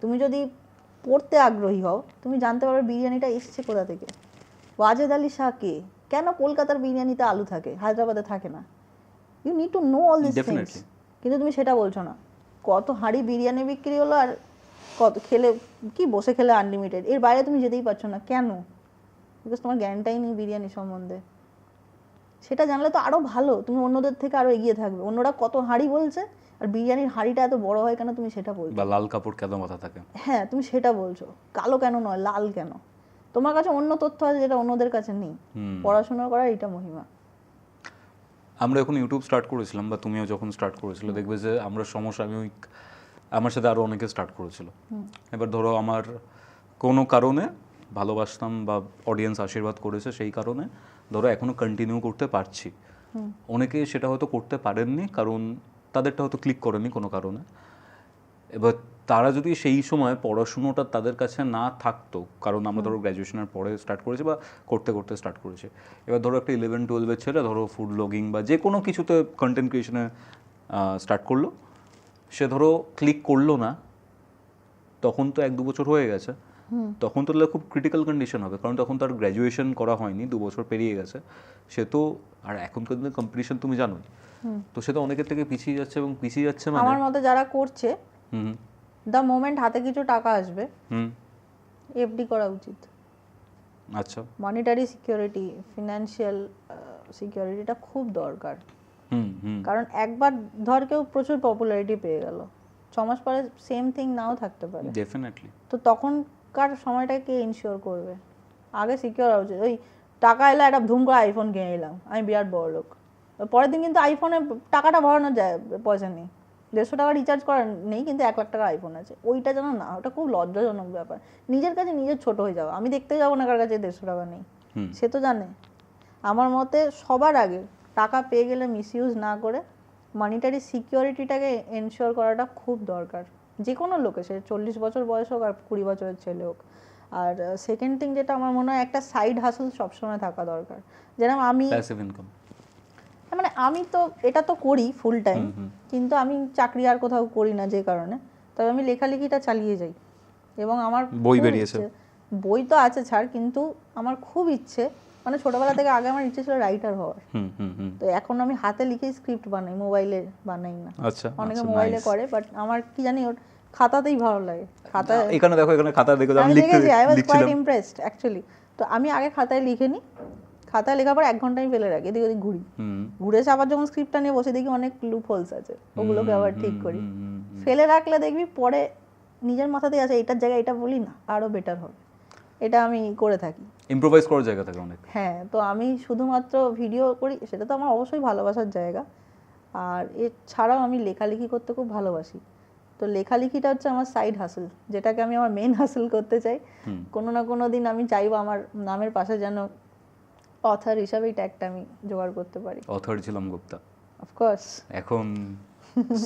তুমি যদি পড়তে আগ্রহী হও, তুমি জানতে পারবে বিরিয়ানিটা এসছে কোথা থেকে, ওয়াজেদ আলী শাহ কে, কেন কলকাতার বিরিয়ানিতে আলু থাকে, হায়দ্রাবাদে থাকে না। You need to know all this things. Definitely. কিন্তু তুমি সেটা বলছো না। কত হাঁড়ি বিরিয়ানি বিক্রি হলো, আর কত খেলে কি বসে খেলে আনলিমিটেড, এর বাইরে তুমি যেতেই পারছো না। কেন? বিকজ তোমার জ্ঞানটাই নেই বিরিয়ানি সম্বন্ধে। সেটা জানলে তো আরো ভালো, তুমি অন্যদের থেকে আরো এগিয়ে থাকবে। অন্যরা কত হাঁড়ি বলছে, আর বিরিয়ানির হাঁড়িটা এত বড় হয় কেন, তুমি সেটা বলছো। বা লাল কাপড় কেন মাথা থাকে। হ্যাঁ, তুমি সেটা বলছো। কালো কেন নয়, লাল কেন? তোমার কাছে অন্য তথ্য আছে যেটা অন্যদের কাছে নেই। পড়াশোনা করার এটা মহিমা। আমরা এখন ইউটিউব স্টার্ট করেছিলাম, বা তুমিও যখন স্টার্ট করেছিলে, দেখবে যে আমরা সমসাময়িক, আমার সাথে আরও অনেকে স্টার্ট করেছিল। এবার ধরো আমার কোনো কারণে ভালোবাসতাম বা অডিয়েন্স আশীর্বাদ করেছে, সেই কারণে ধরো এখনও কন্টিনিউ করতে পারছি। অনেকে সেটা হয়তো করতে পারেননি, কারণ তাদেরটা হয়তো ক্লিক করেনি কোনো কারণে। এবার তারা যদি সেই সময় পড়াশুনোটা তাদের কাছে না থাকতো, কারণ আমরা ধরো গ্র্যাজুয়েশনের পরে স্টার্ট করেছি বা করতে করতে স্টার্ট করেছি। এবার ধরো একটা 11-12-এর ছেলে ধরো ফুড ব্লগিং বা যে কোনো কিছুতে কন্টেন্ট ক্রিয়েশনে স্টার্ট করলো, সে ধরো ক্লিক করলো না, তখন তো 1-2 বছর হয়ে গেছে, তখন তো খুব ক্রিটিক্যাল কন্ডিশন হবে, কারণ তখন তার গ্র্যাজুয়েশন করা হয়নি, 2 বছর পেরিয়ে গেছে। সে তো, আর এখনকার দিনে কম্পিটিশন তুমি জানোই, তো সে তো অনেকের থেকে পিছিয়ে যাচ্ছে, এবং পিছিয়ে যাচ্ছে মানে আমার মতে যারা করছে, হুম দ্য মোমেন্ট হাতে কিছু টাকা আসবে, হুম এফডি করা উচিত। আচ্ছা মনিটারি সিকিউরিটি, ফিনান্সিয়াল সিকিউরিটিটা খুব দরকার। হুম কারণ একবার ধর কেউ প্রচুর পপুলারিটি পেয়ে গেল, 6 মাস পরে সেম থিং নাও থাকতে পারে। ডেফিনেটলি। তো তখনকার সময়টা কে ইনশিওর করবে? আগে সিকিউর হওয়া উচিত। ওই টাকা এলে একটা ধুম করে আইফোন কিনে নিলাম, আমি বিরাট বড় লোক, পরের দিন কিন্তু আইফোনে টাকাটা ভরানো যায়, পয়সা নেই, 150 টাকা রিচার্জ করার নেই, কিন্তু 1 লাখ টাকা আইফোন আছে। ওইটা যেন না, ওটা খুব লজ্জাজনক ব্যাপার। নিজের কাছে নিজের ছোট হয়ে যাওয়া। আমি দেখতে যাবো না কার কাছে 150 টাকা নেই, সে তো জানে। আমার মতে সবার আগে টাকা পেয়ে গেলে মিসইউজ না করে মনিটারি সিকিউরিটিটাকে এনশিওর করাটা খুব দরকার, যে কোনো লোকে, সে 40 বছর বয়স হোক আর 20 বছরের ছেলে হোক। আর সেকেন্ড থিং যেটা আমার মনে হয়, একটা সাইড হাসল সবসময় থাকা দরকার। যেরকম আমি, প্যাসিভ ইনকাম। মানে আমি তো এটা তো করি ফুল টাইম, কিন্তু আমি চাকরি আর কোথাও করি না যে কারণে, তবে আমি লেখালেখিটা চালিয়ে যাই। এবং আমার বই খুব বেরিয়েছে। ইচ্ছে, বই তো আছে ছাড়, কিন্তু আমার খুব ইচ্ছে, মানে ছোটবেলা থেকে আগে আমার ইচ্ছে ছিল রাইটার হওয়ার। তো এখন আমি হাতে লিখে স্ক্রিপ্ট বানাই, মোবাইলে বানাই না। আচ্ছা, অনেকে মোবাইলে করে, বাট আমার কি জানি ওর খাতাতেই ভালো লাগে। খাতায় এখানে দেখো, এখানে খাতা দেখো, আমি আমি লিখেছি, আই ওয়াজ কোয়াইট লিখছিলাম। Impressed actually. তো আমি আগে খাতায় লিখে নিই, খাতায় লেখার পর 1 ঘন্টা আমি ফেলে রাখি, এদিক ওদিক ঘুরি, ঘুরে এসে আবার যখন স্ক্রিপ্টটা নিয়ে বসে দেখি অনেক লুপ হোলস আছে, ওগুলোকে আবার ঠিক করি। ফেলে রাখলে দেখবি পরে নিজের মাথাতেই আছে, এটার জায়গায় এটা বলি না, আরো বেটার হবে। এটা আমি করে থাকি। ইম্প্রোভাইজ করার জায়গা থাকে অনেক। হ্যাঁ, তো আমি শুধুমাত্র ভিডিও করি, সেটা তো আমার অবশ্যই ভালোবাসার জায়গা, আর এছাড়াও আমি লেখালেখি করতে খুব ভালোবাসি। তো লেখালেখিটা হচ্ছে আমার সাইড হাসল, যেটাকে আমি আমার মেন হাসল করতে চাই। কোনো না কোনো দিন আমি চাইবো আমার নামের পাশে যেন অথার হিসাবে এই ট্যাগটা আমি জোগাড় করতে পারি। অথর ছিলাম গুপ্তা, অফকোর্স। এখন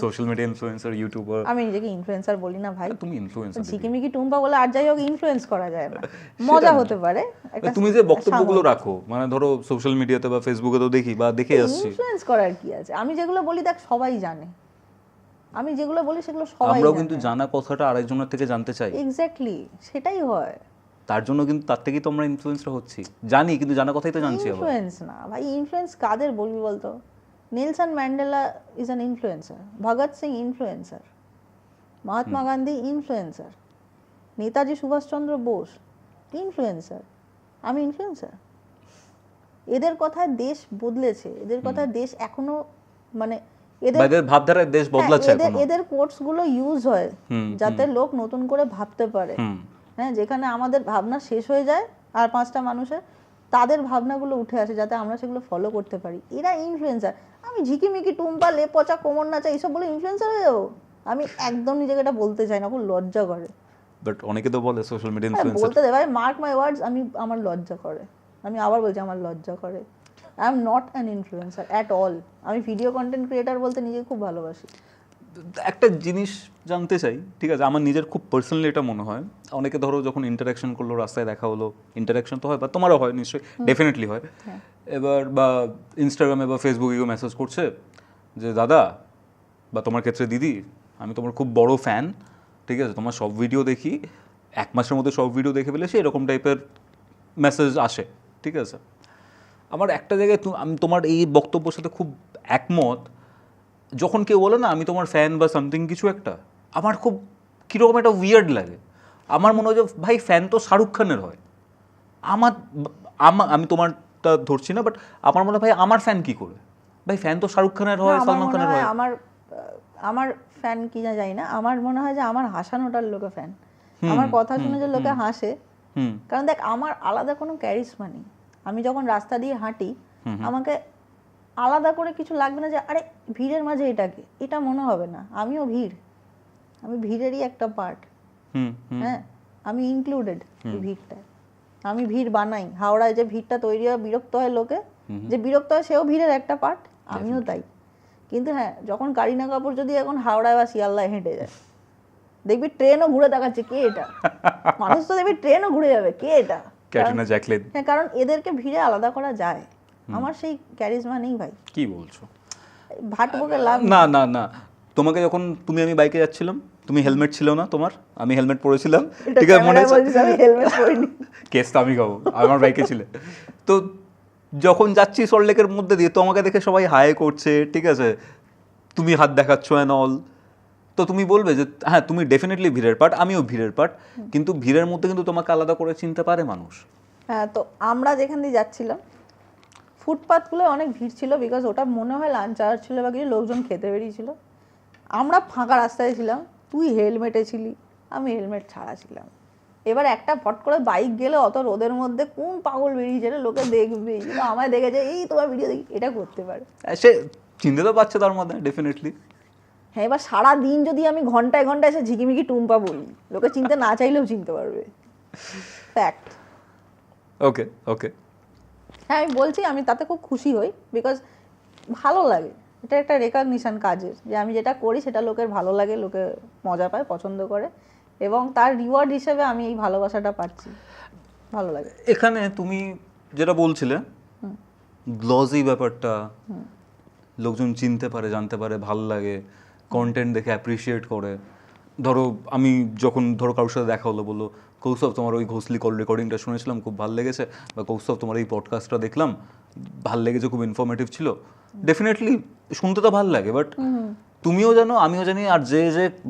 সোশ্যাল মিডিয়া ইনফ্লুয়েন্সার, ইউটিউবার। আমি নিজেকে ইনফ্লুয়েন্সার বলি না ভাই, তুমি ইনফ্লুয়েন্সার। ঝিকিমিকি টুম্পা বলে আর যাই হোক ইনফ্লুয়েন্স করা যায় না। মজা হতে পারে একটা, তুমি যে বক্তব্যগুলো রাখো, মানে ধরো সোশ্যাল মিডিয়াতে বা ফেসবুকে তো দেখি বা দেখে আসছি, ইনফ্লুয়েন্স করার কি আছে? আমি যেগুলো বলি দেখ সবাই জানে, আমি যেগুলো বলি সেগুলো সবাই আমরাও জানে। কিন্তু জানা কথাটা আরেকজনের থেকে জানতে চাই, এক্স্যাক্টলি সেটাই হয়। তার জন্য কিন্তু তার থেকেই তো আমরা ইনফ্লুয়েন্সার হচ্ছি, জানি কিন্তু জানা কথাই তো জানছি আবার। ইনফ্লুয়েন্স না ভাই, ইনফ্লুয়েন্স কাদের বলবি বলতো? Nelson Mandela is an influencer, Bhagat Singh influencer, Mahatma Gandhi influencer, Netaji Subhas Chandra Bose influencer. আমি ইনফ্লুয়েন্সার? এদের কথায় দেশ বদলেছে, এদের কথায় দেশ এখনো, মানে এদের ভাবধারায় দেশ বদলাচ্ছে এখনো। এদের কোটস গুলো ইউজ হয় যাতে লোক নতুন করে ভাবতে পারে। হ্যাঁ, যেখানে আমাদের ভাবনা শেষ হয়ে যায় আর 5টা মানুষের, তাদের ভাবনাগুলো উঠে আসে যাতে আমরা সেগুলো ফলো করতে পারি। এরা ইনফ্লুয়েন্সার। আমি ঝিকিমিকি টুম্পা, লেপচা, কোমর নাচা এইসব বলে ইনফ্লুয়েন্সার হয়ে যাবো? আমি একদম নিজেকে এটা বলতে চাই না, খুব লজ্জা করে। বাট অনেকে তো বলে সোশ্যাল মিডিয়া ইনফ্লুয়েন্সার। বলতে দে ভাই, মার্ক মাই ওয়ার্ডস, আমার লজ্জা করে। আমি আবার বলছি, আমার লজ্জা করে। I am not an influencer at all. আমি ভিডিও কন্টেন্ট ক্রিয়েটার বলতে নিজেকে খুব ভালোবাসি। একটা জিনিস জানতে চাই, ঠিক আছে, আমার নিজের খুব পার্সোনালি এটা মনে হয়, অনেকে ধরো যখন ইন্টারাকশন করলো, রাস্তায় দেখা হলো, ইন্টারাকশন তো হয়, বা তোমারও হয় নিশ্চয়ই, ডেফিনেটলি হয়। এবার বা ইনস্টাগ্রামে বা ফেসবুকে কেউ মেসেজ করছে যে দাদা বা তোমার ক্ষেত্রে দিদি, আমি তোমার খুব বড় ফ্যান, ঠিক আছে, তোমার সব ভিডিও দেখি, 1 মাসের মধ্যে সব ভিডিও দেখে ফেলেছি, এরকম টাইপের মেসেজ আসে, ঠিক আছে। আমার একটা জায়গায় আমি তোমার এই বক্তব্যের সাথে খুব একমত। যখন কেউ বলে না আমি তোমার ফ্যান বা সামথিং কিছু একটা, আমার খুব কীরকম একটা উইয়ার্ড লাগে। আমার মনে হয় যে ভাই ফ্যান তো শাহরুখ খানের হয়, আমি তোমারটা ধরছি না, বাট আমার মনে হয় ভাই আমার ফ্যান কি করে, ভাই ফ্যান তো শাহরুখ খানের হয়, সালমান খানের হয়। আমার ফ্যান কি না জানি না, আমার মনে হয় যে আমার হাসানোটার লোকে ফ্যান, আমার কথা শুনে যে লোকে হাসে। কারণ দেখ আমার আলাদা কোনো ক্যারিশমা নেই, আমি যখন রাস্তা দিয়ে হাঁটি আমাকে আলাদা করে কিছু লাগবে না যে আরে ভিড়ের মাঝে এটাকে, এটা মনে হবে না আমিও ভিড়, আমি ভিড়েরই একটা পার্ট। হ্যাঁ, আমি ইনক্লুডেড এই ভিড়টায়, আমি ভিড় বানাই। হাওড়ায় যে ভিড়টা তৈরি হয়, বিরক্ত হয় লোকে, যে বিরক্ত হয় সেও ভিড়ের একটা পার্ট, আমিও তাই। কিন্তু হ্যাঁ, যখন কারিনা কাপুর যদি এখন হাওড়ায় বা শিয়ালদায় হেঁটে যায়, দেখবি ট্রেনও ঘুরে দেখাচ্ছে কে এটা, মানুষ তো দেখবি ট্রেনও ঘুরে যাবে কে এটা। ক্যাটরিনা জ্যাকলিন। হ্যাঁ, কারণ এদেরকে ভিড়ে আলাদা করা যায়, আমার সেই ক্যারিজমা নেই ভাই। কি বলছো? ভাট বকে লাভ না না না, তোমাকে যখন আমি বাইকে যাচ্ছিলাম, তুমি হেলমেট ছিল না তোমার, আমি হেলমেট পরেছিলাম, ঠিক আছে, মনে আছে? আমি হেলমেট পরিনি, কেস তো আমি খাবো, আমার বাইকে ছিলে। তো যখন যাচ্ছি সল্টলেকের মধ্যে দিয়ে, তো আমাকে দেখে সবাই হাই করছে, ঠিক আছে, তুমি হাত দেখাচ্ছ অ্যান্ড অল, তো তুমি বলবে যে হ্যাঁ তুমি ডেফিনেটলি ভিড়ের পার্ট, আমিও ভিড়ের পার্ট, কিন্তু ভিড়ের মধ্যে কিন্তু তোমাকে আলাদা করে চিনতে পারে মানুষ। হ্যাঁ, তো আমরা যেখান দিয়ে যাচ্ছিলাম ফুটপাথগুলো অনেক ভিড় ছিল, বিকজ ওটা মনে হয় লাঞ্চ আওয়ার ছিল বা কিছু, লোকজন খেতে বেরিয়েছিল। আমরা ফাঁকা রাস্তায় ছিলাম, তুই হেলমেটে ছিলি, আমি হেলমেট ছাড়া ছিলাম। এবার একটা ফট করে বাইক গেলে অত রোদের মধ্যে কোন পাগল বেরিয়েছে রে, লোকে দেখবে, আমায় দেখেছে এই তোমার ভিডিও দেখি, এটা করতে পারে, সে চিনতে তো পারছে তার মধ্যে ডেফিনেটলি। হ্যাঁ, এবার সারাদিন যদি আমি ঘন্টায় ঘন্টায় এসে ঝিকিমিকি টুম্পা বলি, লোকে চিনতে না চাইলেও চিনতে পারবে, ফ্যাক্ট। ওকে ওকে, হ্যাঁ, আমি বলছি আমি তাতে খুব খুশি হই, বিকজ ভালো লাগে, এটা একটা রেকগনিশন কাজের, যে আমি যেটা করি সেটা লোকের ভালো লাগে, লোকে মজা পায়, পছন্দ করে, এবং তার রিওয়ার্ড হিসেবে আমি এই ভালোবাসাটা পাচ্ছি, ভালো লাগে। এখানে তুমি যেটা বলছিলে গ্লজি ব্যাপারটা, লোকজন চিনতে পারে, জানতে পারে, ভাল লাগে, কন্টেন্ট দেখে অ্যাপ্রিসিয়েট করে। ধরো আমি যখন কারোর সাথে দেখা হলো, বললো কৌস্তব তোমার ওই ঘোষলি কল রেকর্ডিংটা শুনেছিলাম, খুব ভালো লেগেছে, বা কৌস্তব তোমার এই পডকাস্টটা দেখলাম, ভাল লেগেছে, খুব ইনফরমেটিভ ছিল, ডেফিনেটলি শুনতে তো ভালো লাগে। বাট তুমিও জানো, আমিও জানি, আর যে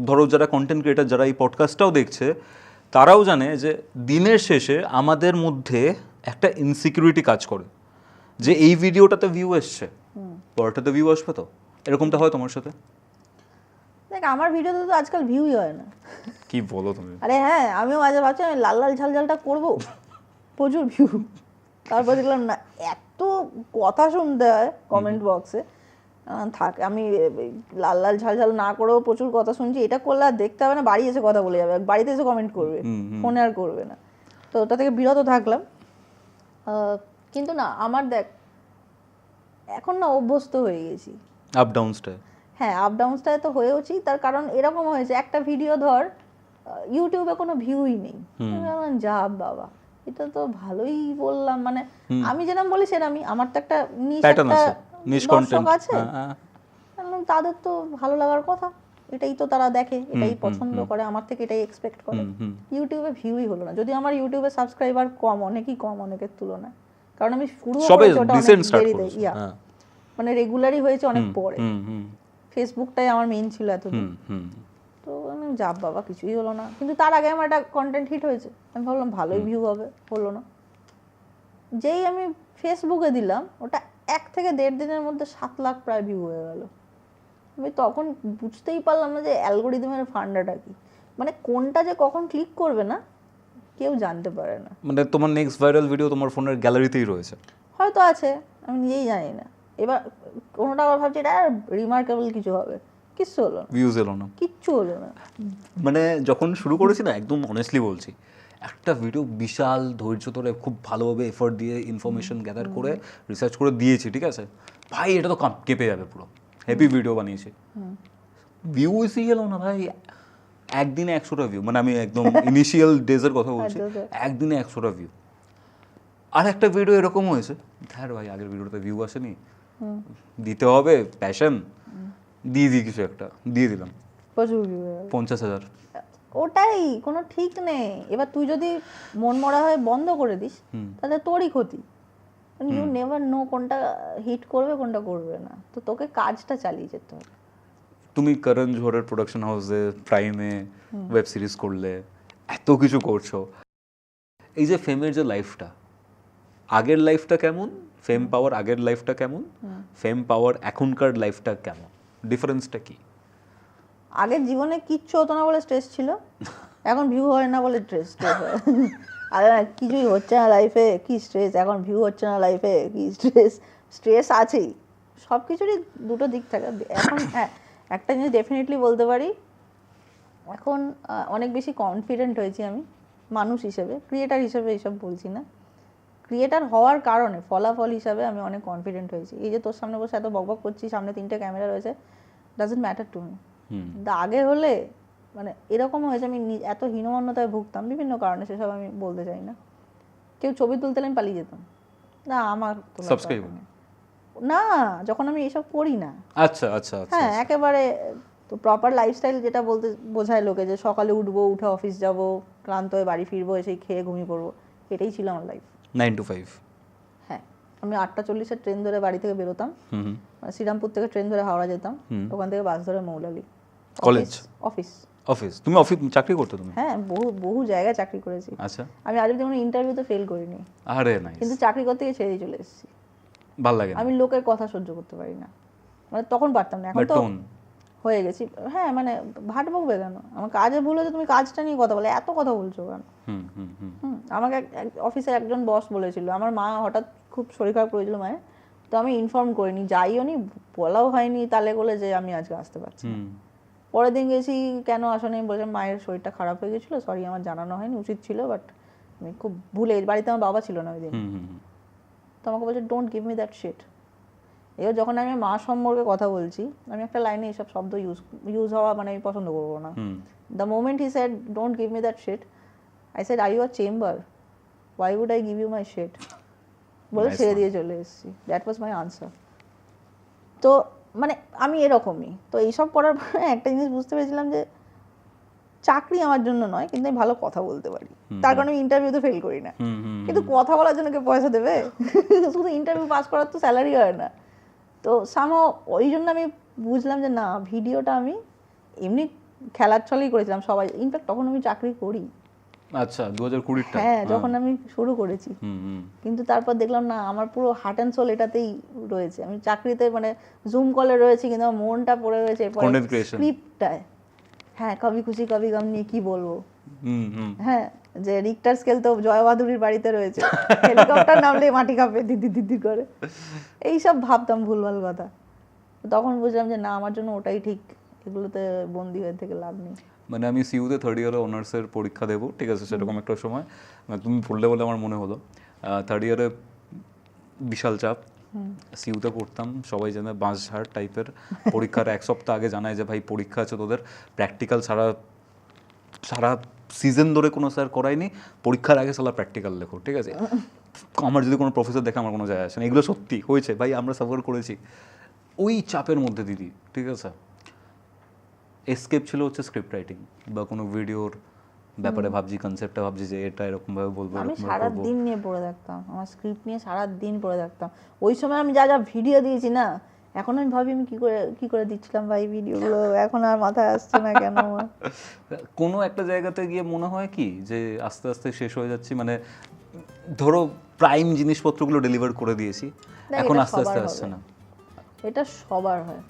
ধরো যারা কন্টেন্ট ক্রিয়েটার, যারা এই পডকাস্টটাও দেখছে, তারাও জানে যে দিনের শেষে আমাদের মধ্যে একটা ইনসিকিউরিটি কাজ করে, যে এই ভিডিওটাতে ভিউ এসছে, পরেরটাতে ভিউ আসবে, তো এরকমটা হয় তোমার সাথে? দেখ আমার ভিডিওতে তো আজকাল ভিউই হয় না। কি বলো তুমি? আরে হ্যাঁ, আমিও মাঝে ভাবছি আমি লাল লাল ঝাল ঝালটা করবো, প্রচুর ভিউ, তারপর দেখলাম না, এত কথা শুনতে হয় কমেন্ট বক্সে, থাক আমি লাল লাল ঝাল ঝাল না করেও প্রচুর কথা শুনছি, এটা করলে আর দেখতে হবে না, বাড়ি এসে কথা বলে যাবে, বাড়িতে এসে কমেন্ট করবে, ফোনে আর করবে না, তো ওটা থেকে বিরত থাকলাম। কিন্তু না আমার দেখ এখন না অভ্যস্ত হয়ে গেছি আপ ডাউনসটায়। হ্যাঁ, আপ ডাউনসটায় তো হয়েওছি, তার কারণ এরকম হয়েছে একটা ভিডিও ধর ইউটিউবে কোনো ভিউই নেই, যা বাবা এটা তো ভালোই বললাম, মানে আমি যেরকম বলি সেরকমই, আমার তো একটা নিশ কন্টেন্ট আছে, তাদের তো ভালো লাগার কথা, এটাই তো তারা দেখে, এটাই পছন্দ করে, আমার থেকে এটাই এক্সপেক্ট করে। ইউটিউবে ভিউই হলো না, যদি আমার ইউটিউবে সাবস্ক্রাইবার কম, অনেকই কম অনেকের তুলনায়, কারণ আমি শুরু মানে রেগুলারই হয়েছে অনেক পরে, ফেসবুকটাই আমার মেইন ছিল এতদিন, তো আমি যাব বাবা কিছুই হলো না। কিন্তু তার আগে আমার একটা কন্টেন্ট হিট হয়েছে, আমি ভাবলাম ভালোই ভিউ হবে, হলো না। যেই আমি ফেসবুকে দিলাম, ওটা 1 থেকে 1.5 দিনের মধ্যে 7 লাখ প্রায় ভিউ হয়ে গেল। আমি তখন বুঝতেই পারলাম না যে অ্যালগোরিদমের ফান্ডাটা কি, মানে কোনটা যে কখন ক্লিক করবে না কেউ জানতে পারে না। মানে তোমার নেক্সট ভাইরাল ভিডিও তোমার ফোনের গ্যালারিতেই রয়েছে, হয়তো আছে, আমি নিজেই জানি না। এবার কোনোটা আবার ভাবছি এটা রিমার্কেবল কিছু হবে, কিচ্ছু হলো না, ভিউজ এলো না, কিচ্ছু হলো না। মানে যখন শুরু করেছি না, একদম অনেস্টলি বলছি, একটা ভিডিও বিশাল ধৈর্য ধরে খুব ভালোভাবে এফোর্ট দিয়ে ইনফরমেশন গ্যাদার করে রিসার্চ করে দিয়েছি, ঠিক আছে ভাই, এটা তো কেঁপে যাবে, পুরো হেভি ভিডিও বানিয়েছি, ভিউজই এলো না ভাই। একদিনে 100টা ভিউ, মানে আমি একদম ইনিশিয়াল ডেজের কথা বলছি, একদিনে 100টা ভিউ। আর একটা ভিডিও এরকম হয়েছে, হ্যাঁ ভাই আগের ভিডিওতে ভিউ আসেনি, দিতে হবে প্যাশন, দিয়ে দিই কিছু একটা দিয়ে দিলাম প্রচুর view হয়ে গেল। 50,000 ওটাই কোনো ঠিক নেই। এবার তুই যদি মন মরা হয়ে বন্ধ করে দিস তাহলে তোরই ক্ষতি। ইউ নেভার নো কোনটা হিট করবে কোনটা করবে না, তো তোকে কাজটা চালিয়ে যেতে হবে। তুমি করণ জোহরের প্রোডাকশন হাউসে প্রাইমে ওয়েব সিরিজ করলে, এত কিছু করছো, এই যে ফেমের যে লাইফটা, আগের লাইফটা কেমন, ফেম পাওয়ার আগের লাইফটা কেমন, ফেম পাওয়ার এখনকার লাইফটা কেমন, ডিফারেন্সটা কি? আগের জীবনে কিচ্ছু হতো না বলে স্ট্রেস ছিল, এখন ভিউ হয় না বলে স্ট্রেস হয়। আর কিছুই হচ্ছে না লাইফে কি স্ট্রেস, এখন ভিউ হচ্ছে না লাইফে কি স্ট্রেস। স্ট্রেস আছেই, সব কিছুরই দুটো দিক থাকে। এখন হ্যাঁ একটা জিনিস ডেফিনেটলি বলতে পারি, এখন অনেক বেশি কনফিডেন্ট হয়েছি আমি মানুষ হিসেবে, ক্রিয়েটার হিসেবে এইসব বলছি না, ক্রিয়েটার হওয়ার কারণে ফলাফল হিসাবে আমি অনেক কনফিডেন্ট হয়েছি। এই যে তোর সামনে বসে এত বকবক করছি, সামনে 3টে ক্যামেরা রয়েছে, ডাজন্ট ম্যাটার টু মি। আগে হলে মানে এরকম হয়েছে, আমি এত হীনমন্যতায় ভুগতাম বিভিন্ন কারণে, সেসব আমি বলতে চাই না। কেউ ছবি তুলতে আমি পালিয়ে যেতাম, না আমার সাবস্ক্রাইব না, যখন আমি এসব করি না। আচ্ছা আচ্ছা আচ্ছা হ্যাঁ একেবারে তো প্রপার লাইফস্টাইল যেটা বলতে বোঝায় লোকে, যে সকালে উঠবো, উঠে অফিস যাব, ক্লান্ত হয়ে বাড়ি ফিরবো, এসে খেয়ে ঘুমিয়ে পড়বো, এটাই ছিল আমার লাইফ। 9 to 5। হ্যাঁ আমি 8:40 ট্রেন ধরে বাড়ি থেকে বেরোতাম, শ্রীরামপুর থেকে ট্রেন ধরে হাওড়া যেতাম, ওখান থেকে বাস ধরে মৌলালি কলেজ, অফিস। অফিস, তুমি অফিস চাকরি করতে তুমি? হ্যাঁ বহু বহু জায়গায় চাকরি করেছি। আচ্ছা, আমি আজ অব্দি কোনো ইন্টারভিউতে ফেল করিনি, আরে নাইস। কিন্তু চাকরি করতে গিয়ে ছেড়ে চলে এসেছি। ভালো লাগে না? আমি লোকের কথা সহ্য করতে পারি না, মানে তখন পারতাম না, এখন তো হয়ে গেছি। হ্যাঁ মানে ভাট বকবে কেন, আমার কাজে ভুল হয়েছে, তুমি কাজটা নিয়ে কথা বলে এত কথা বলছো কেন? আমাকে অফিসে একজন বস বলেছিল, আমার মা হঠাৎ খুব শরীর খারাপ করেছিল মায়ের, তো আমি ইনফর্ম করিনি, যাইও নি, বলাও হয়নি তালে বলে যে আমি আজকে আসতে পারছি না। পরের দিন গেছি, কেন আসনি, বলছে মায়ের শরীরটা খারাপ হয়ে গেছিলো, সরি আমার জানানো হয়নি, উচিত ছিল, বাট আমি খুব ভুলে, বাড়িতে আমার বাবা ছিল না ওই দিন। তো আমাকে বলছে don't give me that shit. এবার যখন আমি মা সম্পর্কে কথা বলছি, আমি একটা লাইনে এইসব শব্দ ইউজ হওয়া মানে আমি পছন্দ করবো না। The moment he said don't give me that shit, I said are you are chamber, why would I give you my shit, বলে ছেড়ে দিয়ে চলে এসেছি। That was my answer. তো মানে আমি এরকমই। তো এইসব করার পরে একটা জিনিস বুঝতে পেরেছিলাম যে চাকরি আমার জন্য নয়, কিন্তু আমি ভালো কথা বলতে পারি, তার কারণে আমি ইন্টারভিউতে ফেল করি না। কিন্তু কথা বলার জন্য কেউ পয়সা দেবে? শুধু ইন্টারভিউ পাস করার তো স্যালারি হয় না। তো সামহাও ওই জন্য আমি বুঝলাম যে না, ভিডিওটা আমি এমনি খেলার ছলেই করেছিলাম সবাই, ইনফ্যাক্ট তখন আমি চাকরি করি। আচ্ছা 2020টা? হ্যাঁ যখন আমি শুরু করেছি, কিন্তু তারপর দেখলাম না, আমার পুরো হার্ট অ্যান্ড সোল এটাতেই রয়েছে। আমি চাকরিতে মানে জুম কলে রয়েছি, কিন্তু আমার মনটা পড়ে রয়েছে স্ক্রিপ্টটায়। হ্যাঁ কবি খুশি কবি গম নিয়ে কি বলবো। হ্যাঁ যে রিক্টার স্কেল তো জয় বাহাদুরির বাড়িতে রয়েছে, হেলিকপ্টার নামলে মাটি কাঁপে দিদি দিদি করে, এইসব ভাবতাম ভুলভাল কথা। তখন বুঝলাম যে না, আমার জন্য ওটাই ঠিক, এগুলোতে বন্দি হয়ে থেকে লাভ নেই। মানে আমি সিইউতে 3rd ইয়ারে অনার্সের পরীক্ষা দেবো, ঠিক আছে, সেরকম একটা সময়, মানে তুমি পড়লে বলে আমার মনে হলো 3rd ইয়ারে বিশাল চাপ, সিইউতে পড়তাম, সবাই জানে বাঁশঝাড় টাইপের, পরীক্ষার 1 সপ্তাহ আগে জানায় যে ভাই পরীক্ষা আছে তোদের, প্র্যাকটিক্যাল সারা সিজন ধরে কোনো স্যার করায়নি, পরীক্ষার আগে সালা প্র্যাকটিক্যাল লেখো, ঠিক আছে। আমার যদি কোনো প্রফেসর দেখে আমার কোনো যায় আসে না, এগুলো সত্যি হয়েছে ভাই, আমরা সাফার করেছি ওই চাপের মধ্যে দিদি, ঠিক আছে। এসকেপ ছিল হচ্ছে স্ক্রিপ্ট রাইটিং বা কোনো ভিডিওর ব্যাপারে ভাবছি, কনসেপ্টটা ভাবছি যে এটা এরকমভাবে বলবো, আমি সারা দিন নিয়ে পড়ে থাকতাম, আমার স্ক্রিপ্ট নিয়ে সারা দিন পড়ে থাকতাম। ওই সময় আমি যা যা ভিডিও দিয়েছি না, এখন আমি ভাবি আমি কি করে দিচ্ছিলাম ভাই ভিডিওগুলো, এখন আর মাথায় আসছে না কেন। কোনো একটা জায়গাতে গিয়ে মনে হয় কি যে আস্তে আস্তে শেষ হয়ে যাচ্ছি, মানে ধরো প্রাইম জিনিসপত্রগুলো ডেলিভার করে দিয়েছি, এখন আস্তে আস্তে আসছে না। এটা সবার হয়।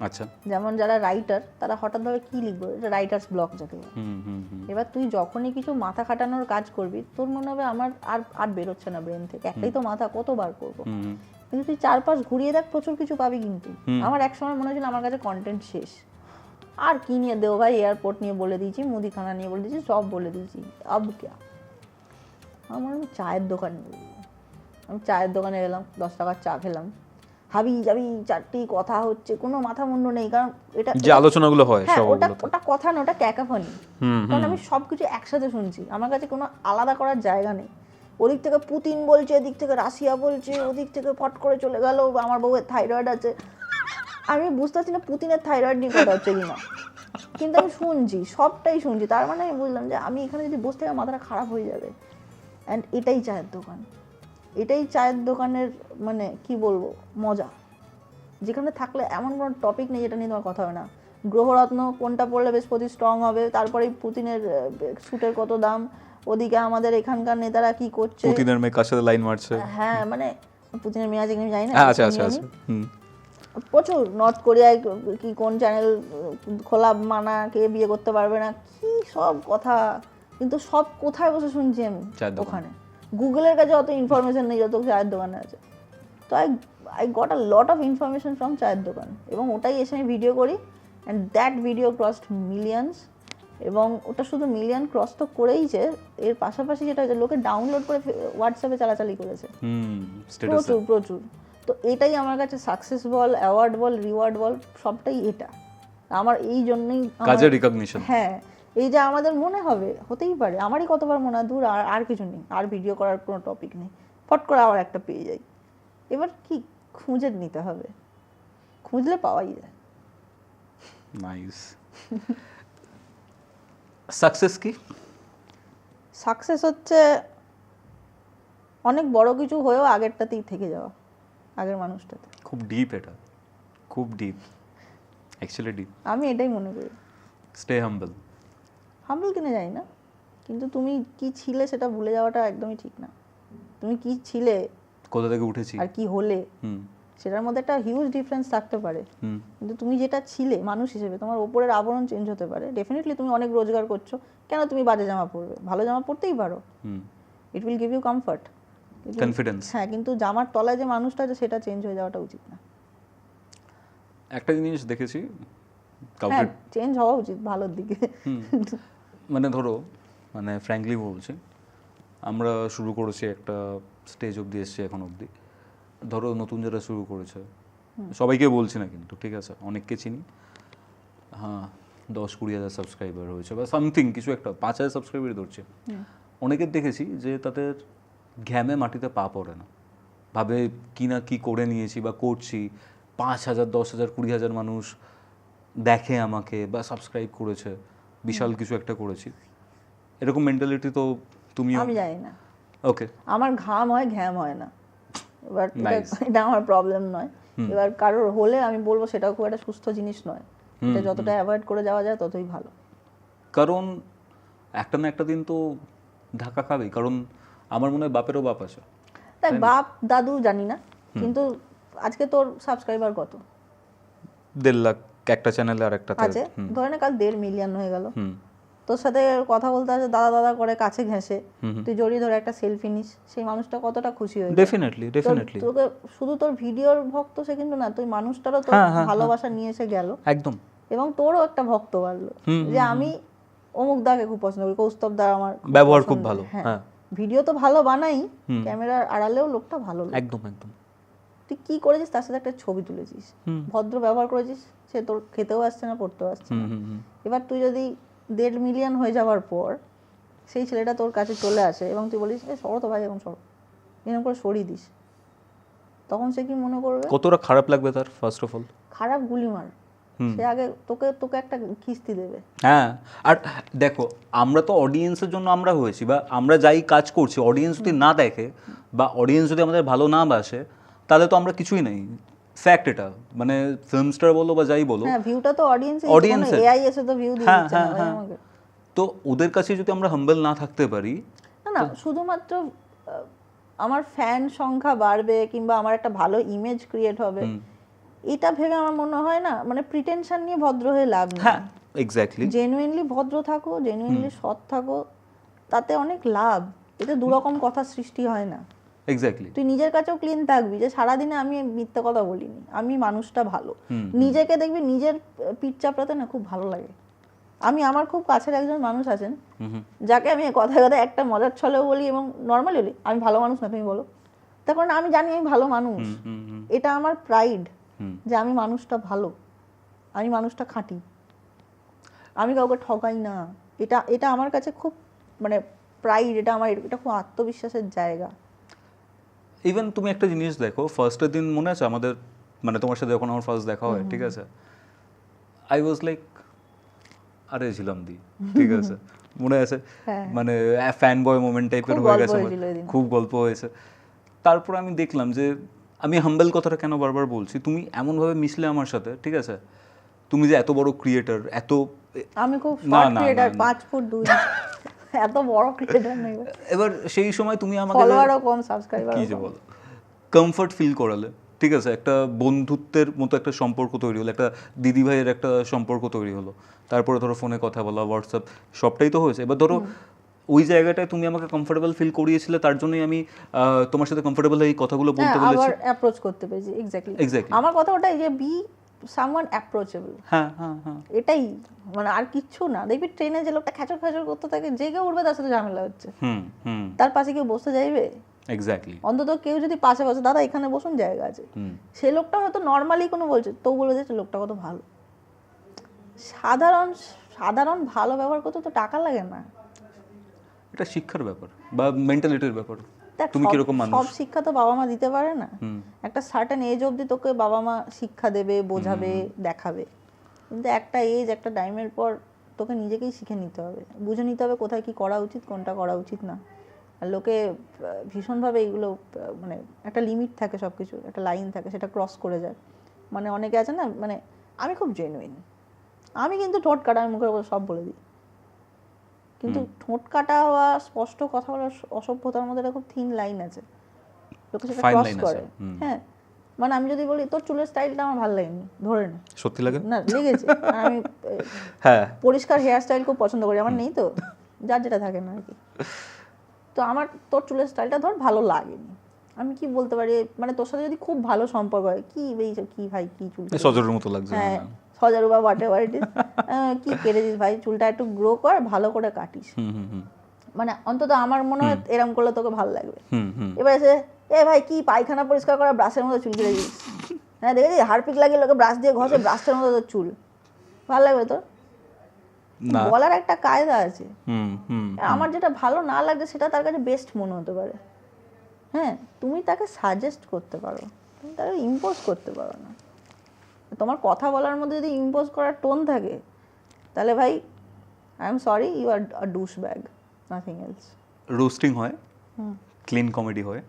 আচ্ছা, যেমন যারা রাইটার, তারা হঠাৎ ভাবে কি লিখবো, এটা রাইটার্স ব্লক যাকে বলে। এবার তুই যখনই কিছু মাথা খাটানোর কাজ করবি, তোর মনে হবে আমার আর বেরোচ্ছে না ব্রেন থেকে, একটাই তো মাথা, কতবার করবো। কিন্তু তুই 4-5 ঘুরিয়ে দেখ, প্রচুর কিছু পাবি। কিন্তু আমার এক সময় মনে হয়েছিল আমার কাছে কন্টেন্ট শেষ, আর কি নিয়ে দেবো ভাই, এয়ারপোর্ট নিয়ে বলে দিয়েছি, মুদিখানা নিয়ে বলে দিয়েছি, সব বলে দিয়েছি, আব ক্যা। আমার আমি চায়ের দোকানে বলবো, আমি চায়ের দোকানে গেলাম, 10 টাকার চা খেলাম, হাবি যাবি 4টি কথা হচ্ছে, কোনো মাথা মুন্ডু নেই, কারণ এটা যে আলোচনাগুলো হয় সব ওটা কথা না, ওটা ক্যাকাফনি। কারণ আমি সবকিছু একসাথে শুনছি, আমার কাছে কোনো আলাদা করার জায়গা নেই। ওদিক থেকে পুতিন বলছে, এদিক থেকে রাশিয়া বলছে, ওদিক থেকে ফট করে চলে গেল আমার বউয়ের থাইরয়েড আছে, আমি বুঝতে পারছি না পুতিনের থাইরয়েড নিয়ে কথা হচ্ছে কিনা, কিন্তু আমি শুনছি, সবটাই শুনছি। তার মানে আমি বুঝলাম যে আমি এখানে যদি বসে থাকি মাথাটা খারাপ হয়ে যাবে। অ্যান্ড এটাই চায়ের দোকান, এটাই চায়ের দোকানের মানে কি বলবো মজা, যেখানে থাকলে এমন কোনো টপিক নেই যেটা নিয়ে তোমার কথা হবে না। গ্রহরত্ন কোনটা পড়লে বৃহস্পতি স্ট্রং হবে, তারপরে পুতিনের স্যুটের কত দাম, ওদিকে আমাদের এখানকার নেতারা কি করছে, পুতিনের মেয়ে কার সাথে লাইন মারছে। হ্যাঁ মানে পুতিনের মেয়ে আছে কিনা জানি না, আচ্ছা আচ্ছা আচ্ছা প্রচুর। নর্থ কোরিয়ায় কি কোন চ্যানেল খোলা মানা, কে বিয়ে করতে পারবে না, কি সব কথা। কিন্তু সব কোথায় বসে শুনছি আমি? ওখানে গুগলের কাছে অত ইনফরমেশন নেই যত চায়ের দোকানে আছে। তো I got a lot of information from চায়ের দোকান, এবং ওটাই এসে আমি ভিডিও করি। And that video crossed millions, এবং ওটা শুধু মিলিয়ন ক্রস তো করেইছে, এর পাশাপাশি যেটা হয়েছে লোকে ডাউনলোড করে হোয়াটসঅ্যাপে চালাচালি করেছে প্রচুর প্রচুর। তো এটাই আমার কাছে সাকসেস বল, অ্যাওয়ার্ড বল, রিওয়ার্ড বল, সবটাই এটা আমার। এই জন্যই কাজের রিকগনিশন। হ্যাঁ, এই যে আমাদের মনে হবে, হতেই পারে আমারই কতবার মনে হয় দূর আর কিছু নেই, আর ভিডিও করার কোনো টপিক নেই, ফট করে আবার একটা পেয়ে যাই। এবার কি খুঁজে নিতে হবে, খুঁজলে পাওয়াই যায়। নাইস। সাকসেস কি? সাকসেস হচ্ছে অনেক বড় কিছু হয়েও আগেরটাতেই থেকে যাওয়া, আগের মানুষটাতে। খুব ডিপ, এটা খুব ডিপ, অ্যাকচুয়ালি ডিপ। আমি এটাই মনে করি। Stay humble. হাম্বল কিনে যাই না, কিন্তু তুমি কি ছিলে সেটা ভুলে যাওয়াটা একদমই ঠিক না। তুমি কি ছিলে, কোথা থেকে উঠেছি আর কি হলে, সেটার মধ্যে একটা হিউজ ডিফারেন্স থাকতে পারে। কিন্তু তুমি যেটা ছিলে মানুষ হিসেবে, তোমার ওপরের আবরণ চেঞ্জ হতে পারে। ডেফিনেটলি তুমি অনেক রোজগার করছো, কেন তুমি বাজে জামা পরবে? ভালো জামা পরতেই পারো, it will give you comfort, confidence. হ্যাঁ, কিন্তু জামার তলায় যে মানুষটা আছে সেটা চেঞ্জ হয়ে যাওয়াটা উচিত না। একটা জিনিস দেখেছি, কাউকে হ্যাঁ, চেঞ্জ হওয়া উচিত ভালোর দিকে। মানে ধরো, মানে ফ্র্যাঙ্কলি বলছি, আমরা শুরু করেছি একটা স্টেজ অবধি এসছি এখন অবধি। ধরো নতুন যারা শুরু করেছে, সবাইকে বলছি না কিন্তু, ঠিক আছে, অনেককে চিনি, হ্যাঁ 10-20 হাজার সাবস্ক্রাইবার হয়েছে বা সামথিং কিছু একটা, 5,000 সাবস্ক্রাইবার ধরছে। অনেকের দেখেছি যে তাদের ঘ্যামে মাটিতে পা পড়ে না, ভাবে কি না কি করে নিয়েছি বা করছি, 5,000, 10,000, 20,000 মানুষ দেখে আমাকে বা সাবস্ক্রাইব করেছে, বিশাল কিছু একটা করেছি, এরকম মেন্টালিটি তো তুমিও? আমি জানি না, ওকে, আমার ঘাম হয়, ঘ্যাম হয় না। এবার এটা আমার প্রবলেম নয়। এবার কারোর হলে আমি বলবো সেটাও খুব একটা সুস্থ জিনিস নয়, এটা যতটা অ্যাভয়েড করে যাওয়া যায় ততই ভালো। কারণ একটা না একটা দিন তো ধাক্কা খাবেই। কারণ আমার মনে হয় বাপেরও বাপ আছে, তাই বাপ দাদু জানি না, কিন্তু আজকে তোর সাবস্ক্রাইবার কত? 1.5 লাখ একটা চ্যানেলে, আর একটা আছে, ধরে না কাল 1.5 মিলিয়ন হয়ে গেল। তোর সাথে কথা বলতে আছে, দাদা দাদা করে কাছে ঘেঁষে তুই জড়িয়ে ধরে একটা সেলফি নিস, সেই মানুষটা কতটা খুশি হয়ে যায়। Definitely definitely. তোকে শুধু তোর ভিডিওর ভক্ত সে কিন্তু না, তুই মানুষটারও তোর ভালোবাসা নিয়ে এসে গেল, একদম। এবং তোরও একটা ভক্ত বাড়লো যে আমি অমুক দাকে খুব পছন্দ করি, কৌস্তব দা আমার ব্যবহার খুব ভালো, হ্যাঁ ভিডিও তো ভালো বানাই, ক্যামেরার আড়ালেও লোকটা ভালো। একদম একদম। তুই কি করেছিস? তার সাথে একটা ছবি তুলেছিস, ভদ্র ব্যবহার করেছিস, সে তোর খেতেও আসছে না, পড়তেও আসছে না। এবার তুই যদি 1.5 মিলিয়ন হয়ে যাওয়ার পর সেই ছেলেটা তোর কাছে চলে আসে এবং তুই বলিস সরো তো ভাই, এখন সরো, এরকম করে সরিয়ে দিস, তখন সে কি মনে করবে? কতটা খারাপ লাগবে তার? ফার্স্ট অফ অল খারাপ গুলি মার, সে আগে তোকে একটা কিস্তি দেবে। হ্যাঁ, আর দেখো আমরা তো অডিয়েন্সের জন্য আমরা হয়েছি, বা আমরা যাই কাজ করছি অডিয়েন্স যদি না দেখে বা অডিয়েন্স যদি আমাদের ভালো না বাসে, তাহলে তো আমরা কিছুই নেই। ফ্যাক্ট এটা, মানে ফিল্ম স্টার বলো বা যাই বলো, হ্যাঁ ভিউটা তো অডিয়েন্স, এআই এসে তো ভিউ দিয়ে দিচ্ছে না ভাই আমাকে। তো ওদের কাছে যদি আমরা হাম্বল না থাকতে পারি, না শুধুমাত্র আমার ফ্যান সংখ্যা বাড়বে কিংবা আমার একটা ভালো ইমেজ ক্রিয়েট হবে, এটা ভেবে আমার মনে হয় না, মানে প্রিটেনশন নিয়ে ভদ্র হয়ে লাভ নেই। হ্যাঁ এক্স্যাক্টলি, জেনুইনলি ভদ্র থাকো, জেনুইনলি সৎ থাকো, তাতে অনেক লাভ। এতে দুরকম কথা সৃষ্টি হয় না। এক্স্যাক্টলি, তুই নিজের কাছেও ক্লিন থাকবি যে সারাদিনে আমি মিথ্যে কথা বলিনি, আমি মানুষটা ভালো। নিজেকে দেখবি, নিজের পিঠ চাপড়াতে না খুব ভালো লাগে। আমার খুব কাছের একজন মানুষ আছেন যাকে আমি কথায় কথায় একটা মজার ছলেও বলি এবং নর্মালি বলি আমি ভালো মানুষ না, তুমি বলো, তার কারণ আমি জানি আমি ভালো মানুষ। এটা আমার প্রাইড যে আমি মানুষটা ভালো, আমি মানুষটা খাঁটি, আমি কাউকে ঠকাই না। এটা আমার কাছে খুব মানে প্রাইড, এটা খুব আত্মবিশ্বাসের জায়গা। ইভেন তুমি একটা জিনিস দেখো, ফার্স্টের দিন মনে আছে আমাদের মানে তোমার সাথে যখন আমার ফার্স্ট দেখা হয়, ঠিক আছে, আই ওয়াজ লাইক আরে ছিলাম দি, ঠিক আছে, মনে আছে, মানে ফ্যান বয় মোমেন্ট টাইপের খুব হয়ে গল্প গেছে, হয়েছিল ওই দিন। খুব গল্প হয়েছে। তারপর আমি দেখলাম যে আমি হাম্বেল কথাটা কেন বারবার বলছি, তুমি এমনভাবে মিশলে আমার সাথে, ঠিক আছে, তুমি যে এত বড় ক্রিয়েটার, এত আমি খুব না, শর্ট না, ক্রিয়েটার, না, না। 5 ফুট 2 এত বড় ক্রিয়েটার নেই, এবার সেই সময় তুমি আমাকে ফলোয়ারও কম, সাবস্ক্রাইবার কি যে বলো, কমফর্ট ফিল করালে, ঠিক আছে, একটা বন্ধুত্বের মতো একটা সম্পর্ক তৈরি হলো, একটা দিদি ভাইয়ের একটা সম্পর্ক তৈরি হলো, তারপরে ধরো ফোনে কথা বলা, হোয়াটসঅ্যাপ, সবটাই তো হয়েছে। এবার ধরো ওই জায়গাটায় তুমি আমাকে কমফোর্টেবল ফিল করিয়েছিলে, তার জন্যই আমি তোমার সাথে কমফোর্টেবল এই কথাগুলো বলতে আবার বলেছি। অ্যাপ্রোচ করতে পেরেছি, এক্স্যাক্টলি Exactly. আমার কথা ওটাই যে বি সামওয়ান অ্যাপ্রোচেবল, হ্যাঁ হ্যাঁ হ্যাঁ, এটাই, মানে আর কিচ্ছু না। দেখবি ট্রেনে যে লোকটা খ্যাচর খ্যাচর করতে থাকে, যে কেউ উঠবে তার সাথে ঝামেলা হচ্ছে, হুম হুম, তার পাশে কেউ বসতে চাইবে? এক্স্যাক্টলি। অন্তত কেউ যদি পাশে বসে, দাদা এখানে বসুন, জায়গা আছে, সে লোকটা হয়তো নর্মালি কোনো বলছে, তো বলবে যে লোকটা কত ভালো। সাধারণ সাধারণ ভালো ব্যবহার করতে তো টাকা লাগে না। এটা শিক্ষার ব্যাপার বা মেন্টালিটির ব্যাপার, দেখ, তুমি সব- কিরকম সব মানুষ। শিক্ষা তো বাবা মা দিতে পারে না। একটা সার্টেন এজ অবধি তোকে বাবা মা শিক্ষা দেবে, বোঝাবে, দেখাবে, কিন্তু একটা এজ, একটা টাইমের পর তোকে নিজেকেই শিখে নিতে হবে, বুঝে নিতে হবে কোথায় কি করা উচিত, কোনটা করা উচিত না। আর লোকে ভীষণভাবে এইগুলো মানে একটা লিমিট থাকে, সব কিছু একটা লাইন থাকে, সেটা ক্রস করে যায়। মানে অনেকে আছে না, মানে আমি খুব জেনুইন, আমি কিন্তু ঠোঁট কাটা, আমি মুখের উপর সব বলে দিই, কিন্তু ঠোঁট কাটা বা স্পষ্ট কথা বলার অসভ্যতার মধ্যে একটা খুব থিন লাইন আছে, লোকে সেটা Fine ক্রস line আছে, করে। হ্যাঁ, মানে আমি যদি বলি তোর চুলের স্টাইলটা আমার ভালো লাগেনি, ধরে নে, সত্যি লাগে না লেগেছে, আর আমি হ্যাঁ, পরিষ্কার হেয়ার স্টাইল খুব পছন্দ করি, আমার নেই তো, যার যেটা থাকে না আর কি। তো আমার তোর চুলের স্টাইলটা ধর ভালো লাগেনি, আমি কি বলতে পারি, মানে তোর সাথে যদি খুব ভালো সম্পর্ক হয়, কি এইসব কি ভাই, কি চুল কেটেছিস? সজরের মতো লাগছে। হ্যাঁ, সজারু বা হোয়াট এভার ইট ইজ, কি কেটেছিস ভাই, চুলটা একটু গ্রো কর, ভালো করে কাটিস, হুম হুম হুম মানে অন্তত আমার মনে হয় এরকম করলে তোকে ভালো লাগবে। হুম হুম, এবার এসে এ ভাই কি পায়খানা পরিষ্কার করা ব্রাশের মতো চুল কেটে দিস, হ্যাঁ দেখেছি হারপিক লাগিয়ে লোকে ব্রাশ দিয়ে ঘষে, ব্রাশটার মতো তোর চুল, ভালো লাগবে তোর? না, বলার একটা কায়দা আছে। হুম হুম, আমার যেটা ভালো না লাগছে সেটা তার কাছে বেস্ট মনে হতে পারে। হ্যাঁ, তুমি তাকে সাজেস্ট করতে পারো, তুমি তাকে ইম্পোজ করতে পারো না। তোমার কথা বলার মধ্যে যদি ইম্পোজ করার টোন থাকে, তাহলে ভাই I am sorry, you are a douche bag, nothing else. Roasting হয়, ক্লিন কমেডি হয়,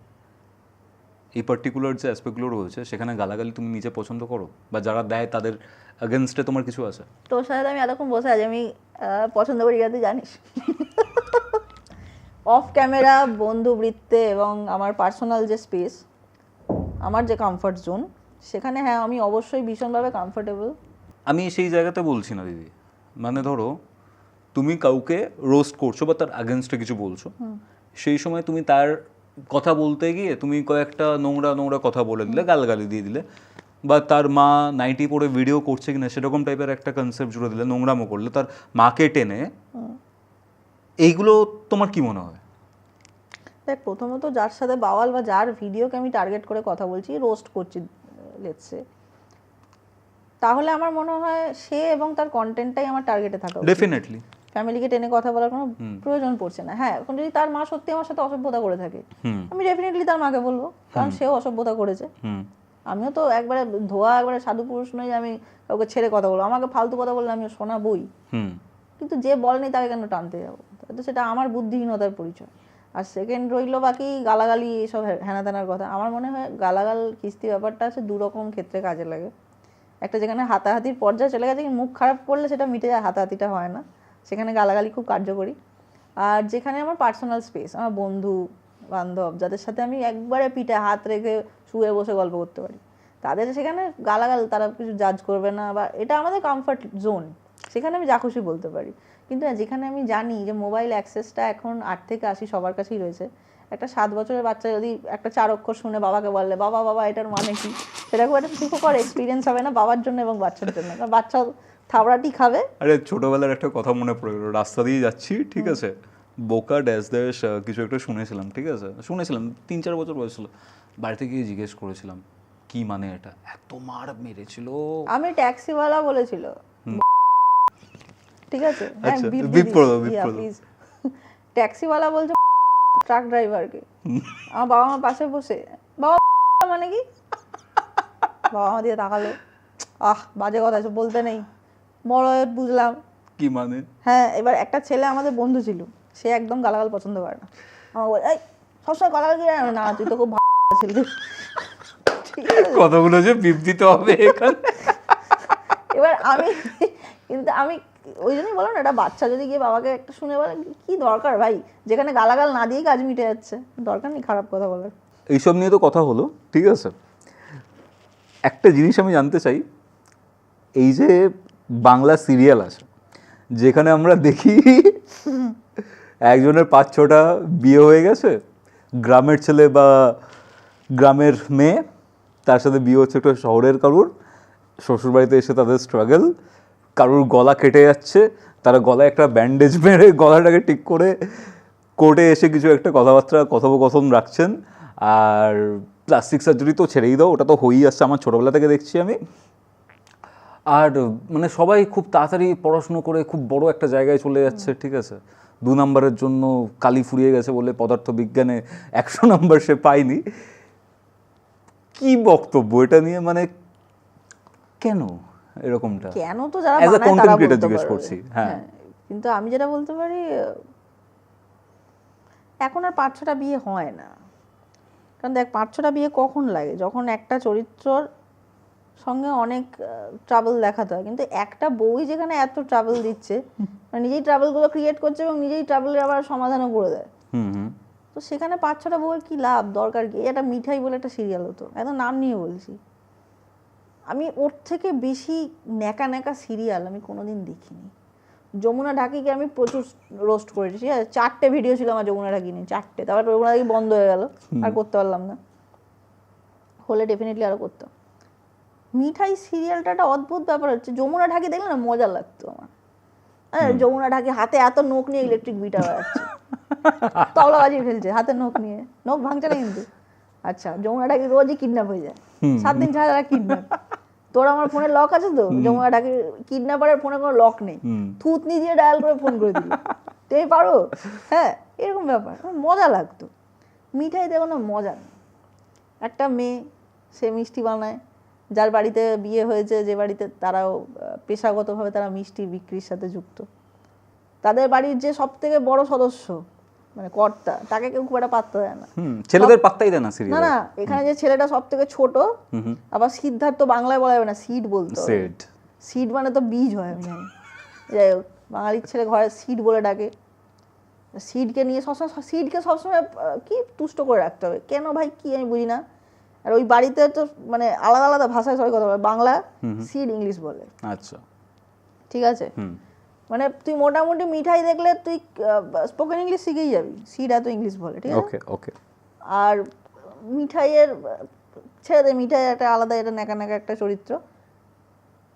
এই পার্টিকুলার যে অ্যাসপেক্টগুলো রয়েছে সেখানে গালাগালি তুমি নিজে পছন্দ করো, বা যারা দেয় তাদের এগেনস্টে তোমার কিছু আছে? তোর সাথে আমি এতক্ষণ বসে আছি, আমি পছন্দ করি যাতে জানিস, অফ ক্যামেরা, বন্ধু বৃত্তে এবং আমার পার্সোনাল যে স্পেস, আমার যে কমফর্ট জোন, সেখানে হ্যাঁ আমি অবশ্যই ভীষণভাবে কমফোর্টেবল। আমি সেই জায়গাতে বলছি না দিদি, মানে ধরো তুমি কাউকে রোস্ট করছো বা তার আগেনস্টে কিছু বলছো, সেই সময় তুমি তার কথা বলতে গিয়ে তুমি কয়েকটা নোংরা নোংরা কথা বলে দিলে, গালগালি দিয়ে দিলে, বা তার মা নাইটি পরে ভিডিও করছে কিনা সেরকম টাইপের একটা কনসেপ্ট জুড়ে দিলে, নোংরামো করলে, তার মাকে টেনে, এইগুলো তোমার কি মনে হয়? দেখ, প্রথমত যার সাথে বাওয়াল বা যার ভিডিওকে আমি টার্গেট করে কথা বলছি, রোস্ট করছি লেটসে, তাহলে আমার মনে হয় সে এবং তার কন্টেন্টটাই আমার টার্গেটে থাকা উচিত। ডেফিনেটলি। ফ্যামিলিকে টেনে কথা বলার কোনো প্রয়োজন পড়ছে না। হ্যাঁ, এখন যদি তার মা সত্যি আমার সাথে অসভ্যতা করে থাকে, আমি ডেফিনেটলি তার মাকে বলবো, কারণ সেও অসভ্যতা করেছে। আমিও তো একবারে ধোয়া একবারে সাধু পুরুষ নই, আমি কাউকে ছেড়ে কথা বলবো, আমাকে ফালতু কথা বললে আমি শোনাবই, কিন্তু যে বলেনি তাকে কেন টানতে যাবো? তো সেটা আমার বুদ্ধিহীনতার পরিচয়। আর সেকেন্ড রইল বাকি গালাগালি, এসব হ্যানা ত্যানার কথা। আমার মনে হয় গালাগাল কিস্তি ব্যাপারটা আছে দুরকম ক্ষেত্রে কাজে লাগে। একটা যেখানে হাতাহাতির পর্যায়ে চলে গেছে, মুখ খারাপ করলে সেটা মিটে যায়, হাতাহাতিটা হয় না, সেখানে গালাগালি খুব কার্যকরী। আর যেখানে আমার পার্সোনাল স্পেস, আমার বন্ধু বান্ধব যাদের সাথে আমি একবারে পিঠে হাত রেখে শুয়ে বসে গল্প করতে পারি, তাদের সেখানে গালাগাল, তারা কিছু জাজ করবে না, বা এটা আমাদের কমফর্ট জোন, সেখানে আমি যা খুশি বলতে পারি। কিন্তু যেখানে আমি জানি যে মোবাইল অ্যাক্সেসটা এখন 8 থেকে 80 সবার কাছেই রয়েছে, একটা 7 বছরের বাচ্চা যদি একটা 4 অক্ষর শুনে বাবাকে বললে, বাবা বাবা এটার মানে কি, সেটা খুব একটা সুখকর এক্সপিরিয়েন্স হবে না বাবার জন্য এবং বাচ্চার জন্য, কারণ বাচ্চা থাবড়াটি খাবে। আরে ছোটবেলার একটা কথা মনে পড়ে গেলো, রাস্তা দিয়ে যাচ্ছি, ঠিক আছে, বোকা ড্যাশ ড্যাশ কিছু একটা শুনেছিলাম, ঠিক আছে, শুনেছিলাম 3-4 বছর বয়স ছিল, বাড়িতে গিয়ে জিজ্ঞেস করেছিলাম কি মানে এটা, এত মার মেরেছিল। আমি ট্যাক্সিওয়ালা বলেছিল, ঠিক আছে, হ্যাঁ আচ্ছা, বিপ বিপ করে দাও, দিস, বিপ ইয়া করে দাও। প্লিজ। ট্যাক্সিওয়ালা বলছে ট্রাক ড্রাইভারকে, আমার বাবা আমার পাশে বসে, বাবা মানে কি, বাবা আমার দিকে তাকালো, বাজে কথা এসব বলতে নেই, বড় হয়ে বুঝলাম। কি মানে? হ্যাঁ, এবার একটা ছেলে আমাদের বন্ধু ছিল, সে একদম গালাগাল পছন্দ করে না। আমার বলে, এই সবসময় গালাগাল কি না, তুই তো খুব ভালো ছিলি। কতগুলো যে বিপ দিতে হবে এখানে। এবার কিন্তু আমি ওই জন্যই বললাম না, একটা বাচ্চা যদি গিয়ে বাবাকে একটা শুনে বলে, কি দরকার ভাই, যেখানে গালাগাল না দিয়ে কাজ মিটে যাচ্ছে, দরকার নেই খারাপ কথা বলার। এইসব নিয়ে তো কথা হলো, ঠিক আছে। একটা জিনিস আমি জানতে চাই, এই যে বাংলা সিরিয়াল আছে যেখানে আমরা দেখি একজনের 5-6টা বিয়ে হয়ে গেছে, গ্রামের ছেলে বা গ্রামের মেয়ে, তার সাথে বিয়ে হচ্ছে একটা শহরের কারুর, শ্বশুরবাড়িতে এসে তাদের স্ট্রাগল, কারুর গলা কেটে যাচ্ছে, তারা গলায় একটা ব্যান্ডেজ মেরে গলাটাকে ঠিক করে কোর্টে এসে কিছু একটা কথোপকথন রাখছেন। আর প্লাস্টিক সার্জারি তো ছেড়েই দাও, ওটা তো হয়েই আসছে, আমার ছোটোবেলা থেকে দেখছি আমি। আর মানে সবাই খুব তাড়াতাড়ি পড়াশুনো করে খুব বড় একটা জায়গায় চলে যাচ্ছে, ঠিক আছে। 2 নম্বরের জন্য কালি ফুরিয়ে গেছে বলে পদার্থবিজ্ঞানে 100 নম্বর সে পায়নি। কি বক্তব্য এটা নিয়ে, মানে কেন এরকমটা? কেন তো যারা As a বানায় content তারা creator বলতে জিজ্ঞেস পারবে। করছি, হ্যাঁ। কিন্তু আমি যেটা বলতে পারি, এখন আর 5-6টা বিয়ে হয় না। কারণ দেখ, 5-6টা বিয়ে কখন লাগে, যখন একটা চরিত্রর সঙ্গে অনেক ট্রাবল দেখাতে হয়। কিন্তু একটা বউই যেখানে এত ট্রাবল দিচ্ছে, মানে নিজেই ট্রাবলগুলো ক্রিয়েট করছে এবং নিজেই ট্রাবলের আবার সমাধানও করে দেয়, তো সেখানে 5-6টা বউয়ের কি লাভ, দরকার কি? এটা মিঠাই বলে একটা সিরিয়াল হতো, একদম নাম নিয়ে বলছি, আমি ওর থেকে বেশি ন্যাকা ন্যাকা সিরিয়াল আমি কোনোদিন দেখিনি। যমুনা ঢাকিকে আমি প্রচুর রোস্ট করেছি, ঠিক আছে, 4টে ভিডিও ছিল আমার যমুনা ঢাকি নিয়ে, 4টে। তারপর যমুনা ঢাকি বন্ধ হয়ে গেল, আর করতে পারলাম না, হলে ডেফিনেটলি আরও করতাম। মিঠাই সিরিয়ালটা একটা অদ্ভুত ব্যাপার হচ্ছে, যমুনা ঢাকি দেখলে না মজা লাগতো আমার। যমুনা ঢাকি হাতে এত নোক নিয়ে ইলেকট্রিক গিটার বাজাচ্ছে, তবলা বাজিয়ে ফেলছে হাতে নোক নিয়ে, নোক ভাঙছে না কিন্তু। আচ্ছা, যমুনা ঢাকি রোজই কিডন্যাপ হয়ে যায়, 7 দিন ছাড়া কিডন্যাপ। তোর আমার ফোনে লক আছে তো, যমুনা ঢাকি কিডন্যাপারের ফোনে কোনো লক নেই, থুতনি দিয়ে ডায়াল করে ফোন করে দিল, তুমি পারো? হ্যাঁ, এরকম ব্যাপার, মজা লাগতো। মিঠাই দেখো না, মজা নেই। একটা মেয়ে, সে মিষ্টি বানায়, যার বাড়িতে বিয়ে হয়েছে, যে বাড়িতে তারাও পেশাগতভাবে তারা মিষ্টি বিক্রির সাথে যুক্ত, তাদের বাড়ির যে সব থেকে বড় সদস্য, মানে কর্তা, তাকে কেউ খুব একটা পাত্তা দেয় না। ছেলেদের পাত্তাই দেয় না সিরিয়াল। না না, এখানে যে ছেলেটা সব থেকে ছোট, আবার সিদ্ধার্থ বাংলায় বলা যাবে না, সিড বলতে হবে। সিড মানে তো বীজ হয়, আমি জানি। যাই হোক, বাঙালির ছেলে ঘরে সিড বলে ডাকে। সিডকে নিয়ে সবসময় কি তুষ্ট করে রাখতে হবে, কেন ভাই কি আমি বুঝি না। আর ওই বাড়িতে তো মানে আলাদা আলাদা ভাষায় সবাই কথা বলে, বাংলা সিড ইংলিশ বলে। আচ্ছা, ঠিক আছে, মানে তুই মোটামুটি মিঠাই দেখলে তুই স্পোকেন ইংলিশ শিখেই যাবি, সিড এত ইংলিশ বলে, ঠিক আছে। ওকে। আর মিঠাইয়ের ছেড়ে দে, মিঠাই একটা আলাদা, এটা ন্যাকা ন্যাকা একটা চরিত্র,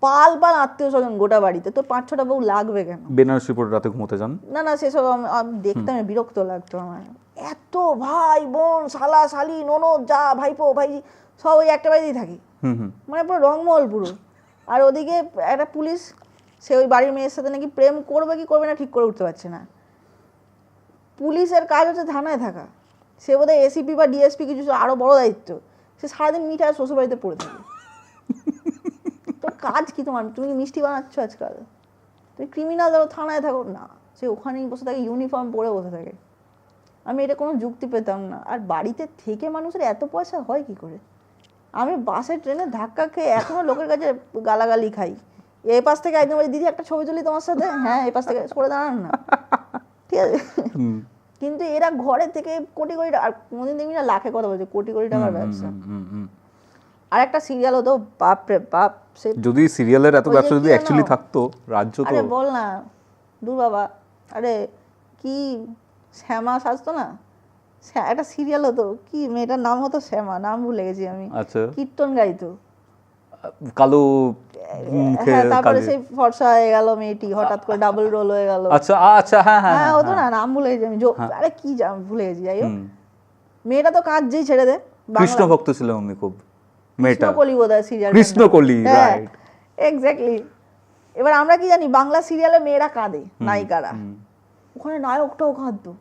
পাল আত্মীয় স্বজন গোটা বাড়িতে, তোর 5-6টা বউ লাগবে কেন? বেনারসি পরে রাতে ঘুমোতে যান না না, সেসব আমি দেখতাম, বিরক্ত লাগতো আমার। এত ভাই বোন, শালা শালি, ননদ, যা, ভাইপো ভাইজি, সব ওই একটা বাড়িতেই থাকি, মানে পুরো রংমহল পুরো। আর ওদিকে একটা পুলিশ, সে ওই বাড়ির মেয়ের সাথে নাকি প্রেম করবে কি করবে না ঠিক করে উঠতে পারছে না। পুলিশের কাজ হচ্ছে থানায় থাকা, সে বোধহয় এসিপি বা ডিএসপি কিছু আরও বড় দায়িত্ব, সে সারাদিন মিঠাই শ্বশুর বাড়িতে পড়ে থাকে। তোর কাজ কি তোমার? তুমি কি মিষ্টি বানাচ্ছ আজকাল? তুমি ক্রিমিনাল ধরো থানায় থাকো না, সে ওখানেই বসে থাকে, ইউনিফর্ম পরে বসে থাকে। আমি এটা কোনো যুক্তি পেতাম না। আর বাড়িতে থেকে মানুষের এত পয়সা হয় কি করে? আমি বাসে ট্রেনে ধাক্কা খেয়ে এখনও লোকের কাছে গালাগালি খাই। এই পাশ থেকে একদম বলি, দিদি একটা ছবি তুলি তোমার সাথে, হ্যাঁ এই পাশ থেকে করে দাঁড়ান না, ঠিক আছে। কিন্তু এরা ঘরে থেকে কোটি কোটি টাকা, আর কোনোদিন দেখবি না লাখে কথা বলছে, কোটি কোটি টাকার ব্যবসা। আর একটা সিরিয়াল হতো, বাপ রে বাপ, সে যদি সিরিয়ালের এত ব্যবসা যদি অ্যাকচুয়ালি থাকতো, রাজ্য তো, আরে বল না, দূর বাবা, আরে কি শ্যামা সাজতো না, একটা সিরিয়াল হতো, কি মেয়েটার নাম হতো শ্যামা, নাম ভুলে গেছি আমি। আচ্ছা, কীর্তন গাইতো, কালো, হ্যাঁ, তারপরে সেই ফর্সা হয়ে গেল মেয়েটি, হঠাৎ করে ডাবল রোল হয়ে গেল। আচ্ছা আচ্ছা, হ্যাঁ হ্যাঁ হ্যাঁ, হতো না, নাম ভুলে গেছি আমি, আরে কি ভুলে গেছি। যাই হোক, মেয়েটা তো কাঁদছেই, ছেড়ে দে। কৃষ্ণ ভক্ত ছিল উনি খুব, মেয়েটা কৃষ্ণকলি বোধহয় সিরিয়াল, কৃষ্ণকলি, রাইট, এক্স্যাক্টলি। এবার আমরা কি জানি, বাংলা সিরিয়ালে মেয়েরা কাঁদে, নায়িকারা, ওখানে নায়কটাও কাঁদতো,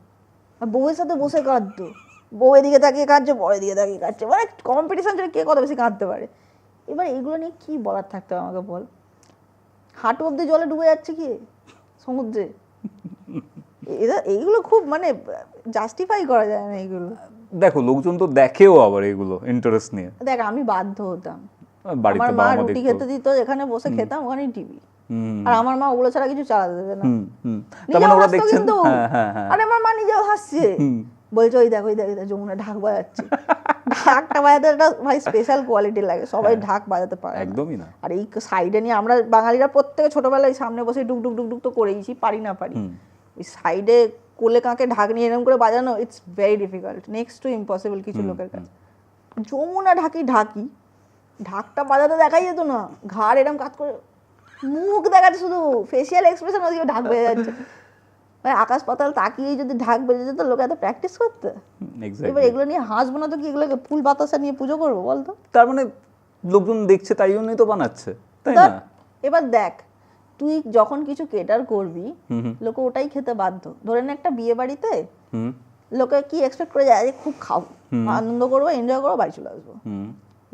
আর বউয়ের সাথে বসে কাঁদতো, বউ এদিকে তাকিয়ে কাঁদছে, বউ এদিকে তাকিয়ে কাঁদছে, মানে কম্পিটিশন ছিল কে কত বেশি কাঁদতে পারে। এবার এগুলো নিয়ে কি বলার থাকতে হবে আমাকে বল? হাঁটু অব্দি জলে ডুবে যাচ্ছে কি সমুদ্রে? এইগুলো খুব মানে জাস্টিফাই করা যায় না এইগুলো। দেখো লোকজন তো দেখেও আবার এগুলো ইন্টারেস্ট নিয়ে। দেখ আমি বাধ্য হতাম, বাড়িতে আমার মা বাবা মা রুটি দেখতো। খেতে দিত, এখানে বসে খেতাম, ওখানেই টিভি। হুম, আর আমার মা ওগুলো ছাড়া কিছু চালাতে দেবে না। তার মানে নিজেও ওরা হাসতো দেখছেন। কিন্তু। হ্যাঁ হ্যাঁ হ্যাঁ। আরে আমার মা নিজেও হাসছে, বলছে ওই দেখ ওই দেখ যমুনা ঢাক বাজাচ্ছে। ঢাকটা বাজাতে একটা ভাই স্পেশাল কোয়ালিটি লাগে, সবাই ঢাক বাজাতে পারে না। একদমই না। আর এই সাইডে নিয়ে আমরা বাঙালিরা প্রত্যেকে ছোটবেলায় সামনে বসে ডুক ডুক ডুক ডুক তো করেইছি, পারি না পারি। ওই সাইডে কোলে কাঁকে ঢাক নিয়ে এরকম করে বাজানো, it's very difficult, next to impossible কিছু লোকের কাছে। যমুনা ঢাকি ঢাকি ঢাকটা বাজাতে দেখাই যেত না, ঘাড় এরকম কাজ করে মুখ দেখাচ্ছে, শুধু ফেসিয়াল এক্সপ্রেশন ওদিকে ঢাক বেজে যাচ্ছে। মানে আকাশ পাতাল তাকিয়েই যদি ঢাক বেজে যেত, লোকে এত প্র্যাকটিস করতে। এবার এগুলো নিয়ে হাসবো না তো কি, এগুলোকে ফুল বাতাসা নিয়ে পুজো করবো বলতো? তার মানে লোকজন দেখছে তাই জন্যই তো বানাচ্ছে, তাই না? এবার দেখ তুই যখন কিছু কেটার করবি, লোকে ওটাই খেতে বাধ্য। ধরে নে একটা বিয়ে বাড়িতে লোকে কি এক্সপেক্ট করে যায়, খুব খাবো, আনন্দ করবো, এনজয় করবো, বাড়ি চলে আসবো।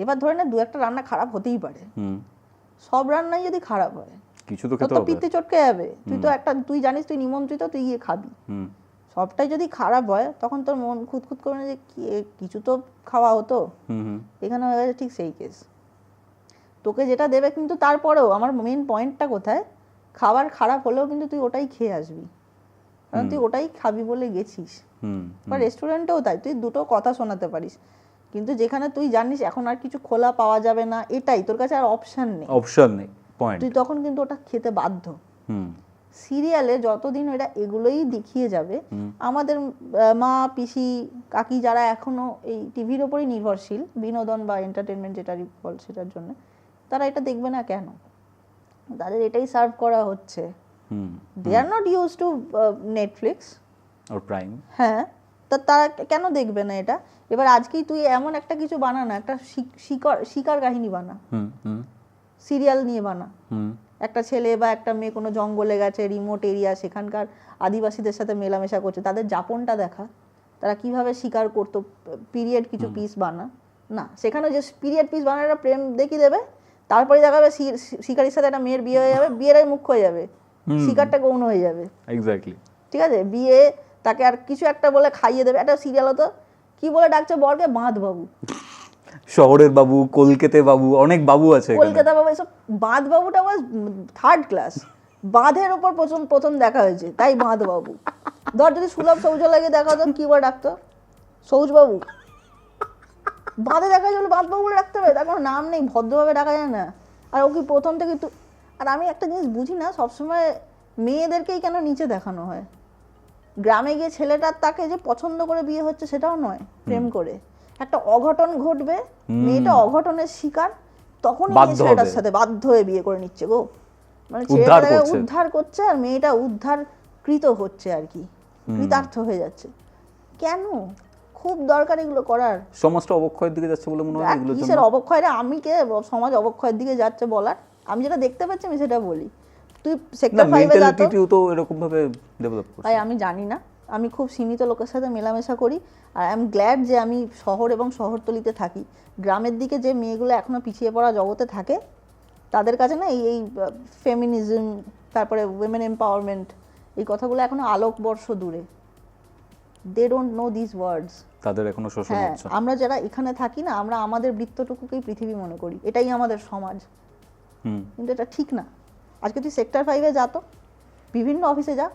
এবার ধরে নে দু একটা রান্না খারাপ হতেই পারে, সব রান্নাই যদি খারাপ হয় কিছু তো খেতে তো হবে। পিত্তে চটকে যাবে। তুই জানিস তুই নিমন্ত্রিত, তুই গিয়ে খাবি, সবটাই যদি খারাপ হয় তখন তোর মন খুঁতখুত করবে না যে কিছু তো খাওয়া হতো। এখানে হয়ে গেছে ঠিক সেই কেস। তোকে যেটা দেবে কিন্তু তারপরেও আমার মেন পয়েন্টটা কোথায়, খাবার খারাপ হলেও কিন্তু তুই ওটাই খেয়ে আসবি, কারণ তুই ওটাই খাবি বলে গেছিস। বা রেস্টুরেন্টেও তাই, তুই দুটো কথা শোনাতে পারিস, কিন্তু যেখানে তুই জানিস এখন আর কিছু খোলা পাওয়া যাবে না, এটাই তোর কাছে আর অপশন নেই, পয়েন্ট, তুই তখন কিন্তু ওটা খেতে বাধ্য। সিরিয়ালে যতদিন এটা এগুলোই দেখিয়ে যাবে, আমাদের মা পিসি কাকি যারা এখনো এই টিভির ওপরই নির্ভরশীল, বিনোদন বা এন্টারটেনমেন্ট যেটারই বল সেটার জন্য, তারা এটা দেখবে না কেন? তাদের এটাই সার্ভ করা হচ্ছে। They are not used to Netflix আর প্রাইম। হ্যাঁ, তা তারা কেন দেখবে না এটা? এবার আজকেই তুই এমন একটা কিছু বানা না, একটা শিকার কাহিনী বানা, সিরিয়াল নিয়ে বানা। একটা ছেলে বা একটা মেয়ে কোনো জঙ্গলে গেছে, রিমোট এরিয়া, সেখানকার আদিবাসীদের সাথে মেলামেশা করছে, তাদের যাপনটা দেখা, তারা কিভাবে শিকার করতো, পিরিয়ড কিছু পিস বানা না, সেখানে যে পিরিয়ড পিস বানার একটা প্রেম দেখিয়ে দেবে, তারপরে দেখাবে শিকারির সাথে একটা মেয়ের বিয়ে হয়ে যাবে, বিয়েরাই মুখ্য হয়ে যাবে, শিকারটা গৌণ হয়ে যাবে। এক্স্যাক্টলি, ঠিক আছে, বিয়ে তাকে আর কিছু একটা বলে খাইয়ে দেবে। একটা সিরিয়াল হতো কি বলে ডাকছে বরকে, বাঁধ বাবু, শহরের বাবু, কলকাতা বাবু, অনেক বাবু আছে এখানে। কলকাতা বাবু, এসব বাঁধ বাবুটা ওয়াজ থার্ড ক্লাস, বাঁধের ওপর প্রথম দেখা হয়েছে, তাই বাঁধ বাবু। ধর যদি সুলভ শৌচালয়কে দেখা হতো কি বলে ডাকতো, সৌজ বাবু। বাঁধে দেখা যায় বাঁধ বাবু বলে ডাকতে হবে, তার কোনো নাম নেই, ভদ্রভাবে ডাকা যায় না। আর ও কি প্রথম থেকে আর আমি একটা জিনিস বুঝি না, সবসময় মেয়েদেরকেই কেন নিচে দেখানো হয়? গ্রামে গিয়ে ছেলেটার তাকে যে পছন্দ করে বিয়ে হচ্ছে সেটাও নয়, প্রেম করে একটা অঘটন ঘটবে, মেয়েটা অঘটনের শিকার, তখনই ছেলেটার সাথে বাধ্য হয়ে বিয়ে করে নিচ্ছে গো। মানে ছেলেটাকে উদ্ধার করছে আর মেয়েটা উদ্ধারকৃত হচ্ছে আর কি, কৃতার্থ হয়ে যাচ্ছে। কেন? খুব দরকার এগুলো করার। সমাজটা অবক্ষয়ের দিকে যাচ্ছে বলে মনে হয় এগুলোর জন্য। কিসের অবক্ষয় রে? আমি কে সমাজ অবক্ষয়ের দিকে যাচ্ছে বলার? আমি যেটা দেখতে পাচ্ছি আমি সেটা বলি। তুই সেক্টর 5 এ যা তো এরকম ভাবে ডেভেলপ করছে। ভাই আমি জানি না, আমি খুব সীমিত লোকের সাথে মেলামেশা করি, আর আই এম গ্ল্যাড যে আমি শহর এবং শহরতলিতে থাকি। গ্রামের দিকে যে মেয়েগুলো এখনো পিছিয়ে পড়া জগতে থাকে, তাদের কাছে না এই ফেমিনিজম, তারপরে উইমেন এম্পাওয়ারমেন্ট, এই কথাগুলো এখনো আলোকবর্ষ দূরে। They don't know this words. তাদের এখনো শোষণ হচ্ছে। আমরা যারা এখানে থাকি না, আমরা আমাদের বৃত্তটুকুকেই পৃথিবী মনে করি, এটাই আমাদের সমাজ, কিন্তু এটা ঠিক না। আজকে তুই সেক্টর 5 এ যা, তো বিভিন্ন অফিসে যা,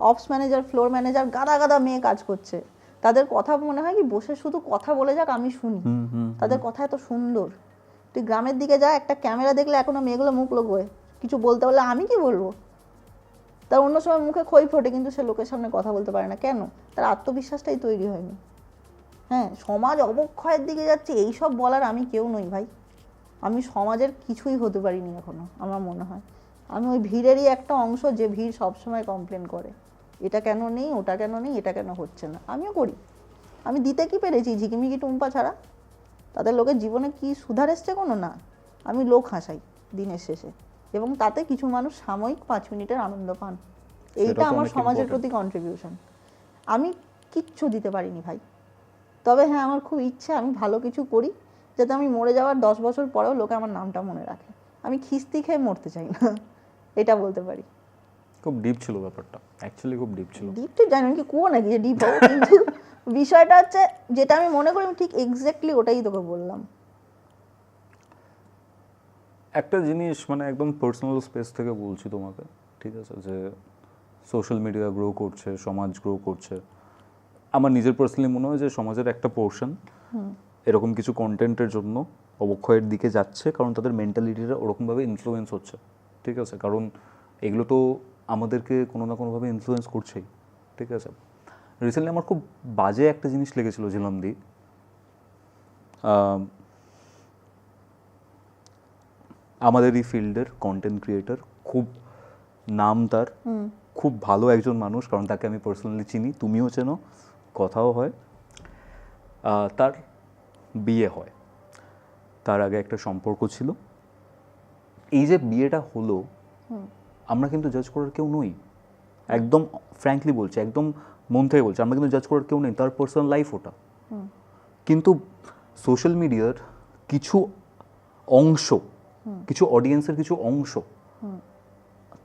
অপস ম্যানেজার, ফ্লোর ম্যানেজার, গাদা গাদা মেয়ে কাজ করছে, তাদের কথা মনে হয় কি বসে শুধু কথা বলে যাক, আমি শুনি, তাদের কথা এত সুন্দর। তুই গ্রামের দিকে যা, একটা ক্যামেরা দেখলে এখনো মেয়েগুলো মুখ লোকোয়, কিছু বলতে বললে আমি কি বলবো, তার অন্য সময় মুখে খই ফোটে, কিন্তু সে লোকের সামনে কথা বলতে পারে না। কেন? তার আত্মবিশ্বাসটাই তৈরি হয়নি। হ্যাঁ, সমাজ অবক্ষয়ের দিকে যাচ্ছে এইসব বলার আমি কেউ নই ভাই, আমি সমাজের কিছুই হতে পারিনি এখনো। আমার মনে হয় আমি ওই ভিড়েরই একটা অংশ, যে ভিড় সবসময় কমপ্লেন করে, এটা কেন নেই, ওটা কেন নেই, এটা কেন হচ্ছে না। আমিও করি, আমি দিতে কি পেরেছি ঝিকিমিকি টুম্পা ছাড়া? তাদের লোকের জীবনে কি সুধার এসছে কোনো? না, আমি লোক হাসাই দিনের শেষে, এবং তাতে কিছু মানুষ সাময়িক 5 মিনিটের আনন্দ পান। এইটা আমার সমাজের প্রতি কন্ট্রিবিউশন। আমি কিচ্ছু দিতে পারিনি ভাই, তবে হ্যাঁ আমার খুব ইচ্ছে আমি ভালো কিছু করি, যাতে আমি মরে যাওয়ার 10 বছর পরেও লোকে আমার নামটা মনে রাখে। আমি খিস্তি খেয়ে মরতে চাই না, এটা বলতে পারি। খুব ডিপ ছিল ব্যাপারটা, অ্যাকচুয়ালি খুব ডিপ ছিল। ডিপ তো জানি কি কুয়ো নাকি যে ডিপ হবো, কিন্তু বিষয়টা হচ্ছে যেটা আমি মনে করি আমি ঠিক এক্স্যাক্টলি ওটাই তোকে বললাম। একটা জিনিস মানে একদম পার্সোনাল স্পেস থেকে বলছি তোমাকে, ঠিক আছে, যে সোশ্যাল মিডিয়া গ্রো করছে, সমাজ গ্রো করছে। আমার নিজের পার্সোনালি মনে হয় যে সমাজের একটা পোর্শন এরকম কিছু কন্টেন্টের জন্য অবক্ষয়ের দিকে যাচ্ছে, কারণ তাদের মেন্টালিটিটা ওরকমভাবে ইনফ্লুয়েন্স হচ্ছে, ঠিক আছে। কারণ এগুলো তো আমাদেরকে কোনো না কোনোভাবে ইনফ্লুয়েন্স করছেই, ঠিক আছে। রিসেন্টলি আমার খুব বাজে একটা জিনিস লেগেছিল ঝিলামদি। আমাদের এই ফিল্ডের কন্টেন্ট ক্রিয়েটর, খুব নাম তার, খুব ভালো একজন মানুষ, কারণ তাকে আমি পার্সোনালি চিনি, তুমিও চেনো, কথাও হয়। তার বিয়ে হয়, তার আগে একটা সম্পর্ক ছিল। এই যে বিয়েটা হলো, আমরা কিন্তু জাজ করার কেউ নই, একদম ফ্র্যাঙ্কলি বলছি, একদম মন থেকে বলছি, আমরা কিন্তু জাজ করার কেউ নেই, তার পার্সোনাল লাইফ ওটা। কিন্তু সোশ্যাল মিডিয়ার কিছু অংশ, কিছু অডিয়েন্সের কিছু অংশ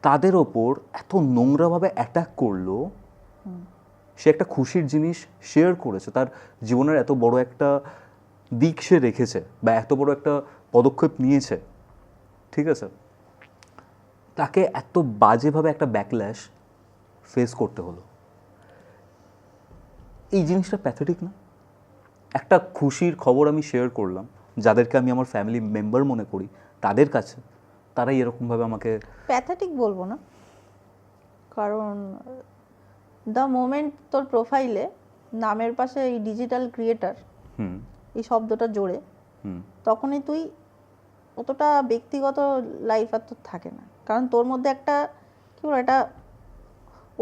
তাদের ওপর এত নোংরাভাবে অ্যাটাক করলো। সে একটা খুশির জিনিস শেয়ার করেছে, তার জীবনের এত বড় একটা দিক সে রেখেছে বা এত বড় একটা পদক্ষেপ নিয়েছে, ঠিক আছে, তাকে এত বাজেভাবে একটা ব্যাকল্যাশ ফেস করতে হলো। এই জিনিসটা প্যাথেটিক না? একটা খুশির খবর আমি শেয়ার করলাম, যাদেরকে আমি আমার ফ্যামিলি মেম্বার মনে করি, তাদের কাছে তারাই এরকমভাবে আমাকে। প্যাথেটিক বলবো না, কারণ দ্য মোমেন্ট তোর প্রোফাইলে নামের পাশে এই ডিজিটাল ক্রিয়েটার এই শব্দটা জোরে, তখনই তুই অতটা ব্যক্তিগত লাইফ আর তোর থাকে না। কারণ তোর মধ্যে একটা কী বলো, একটা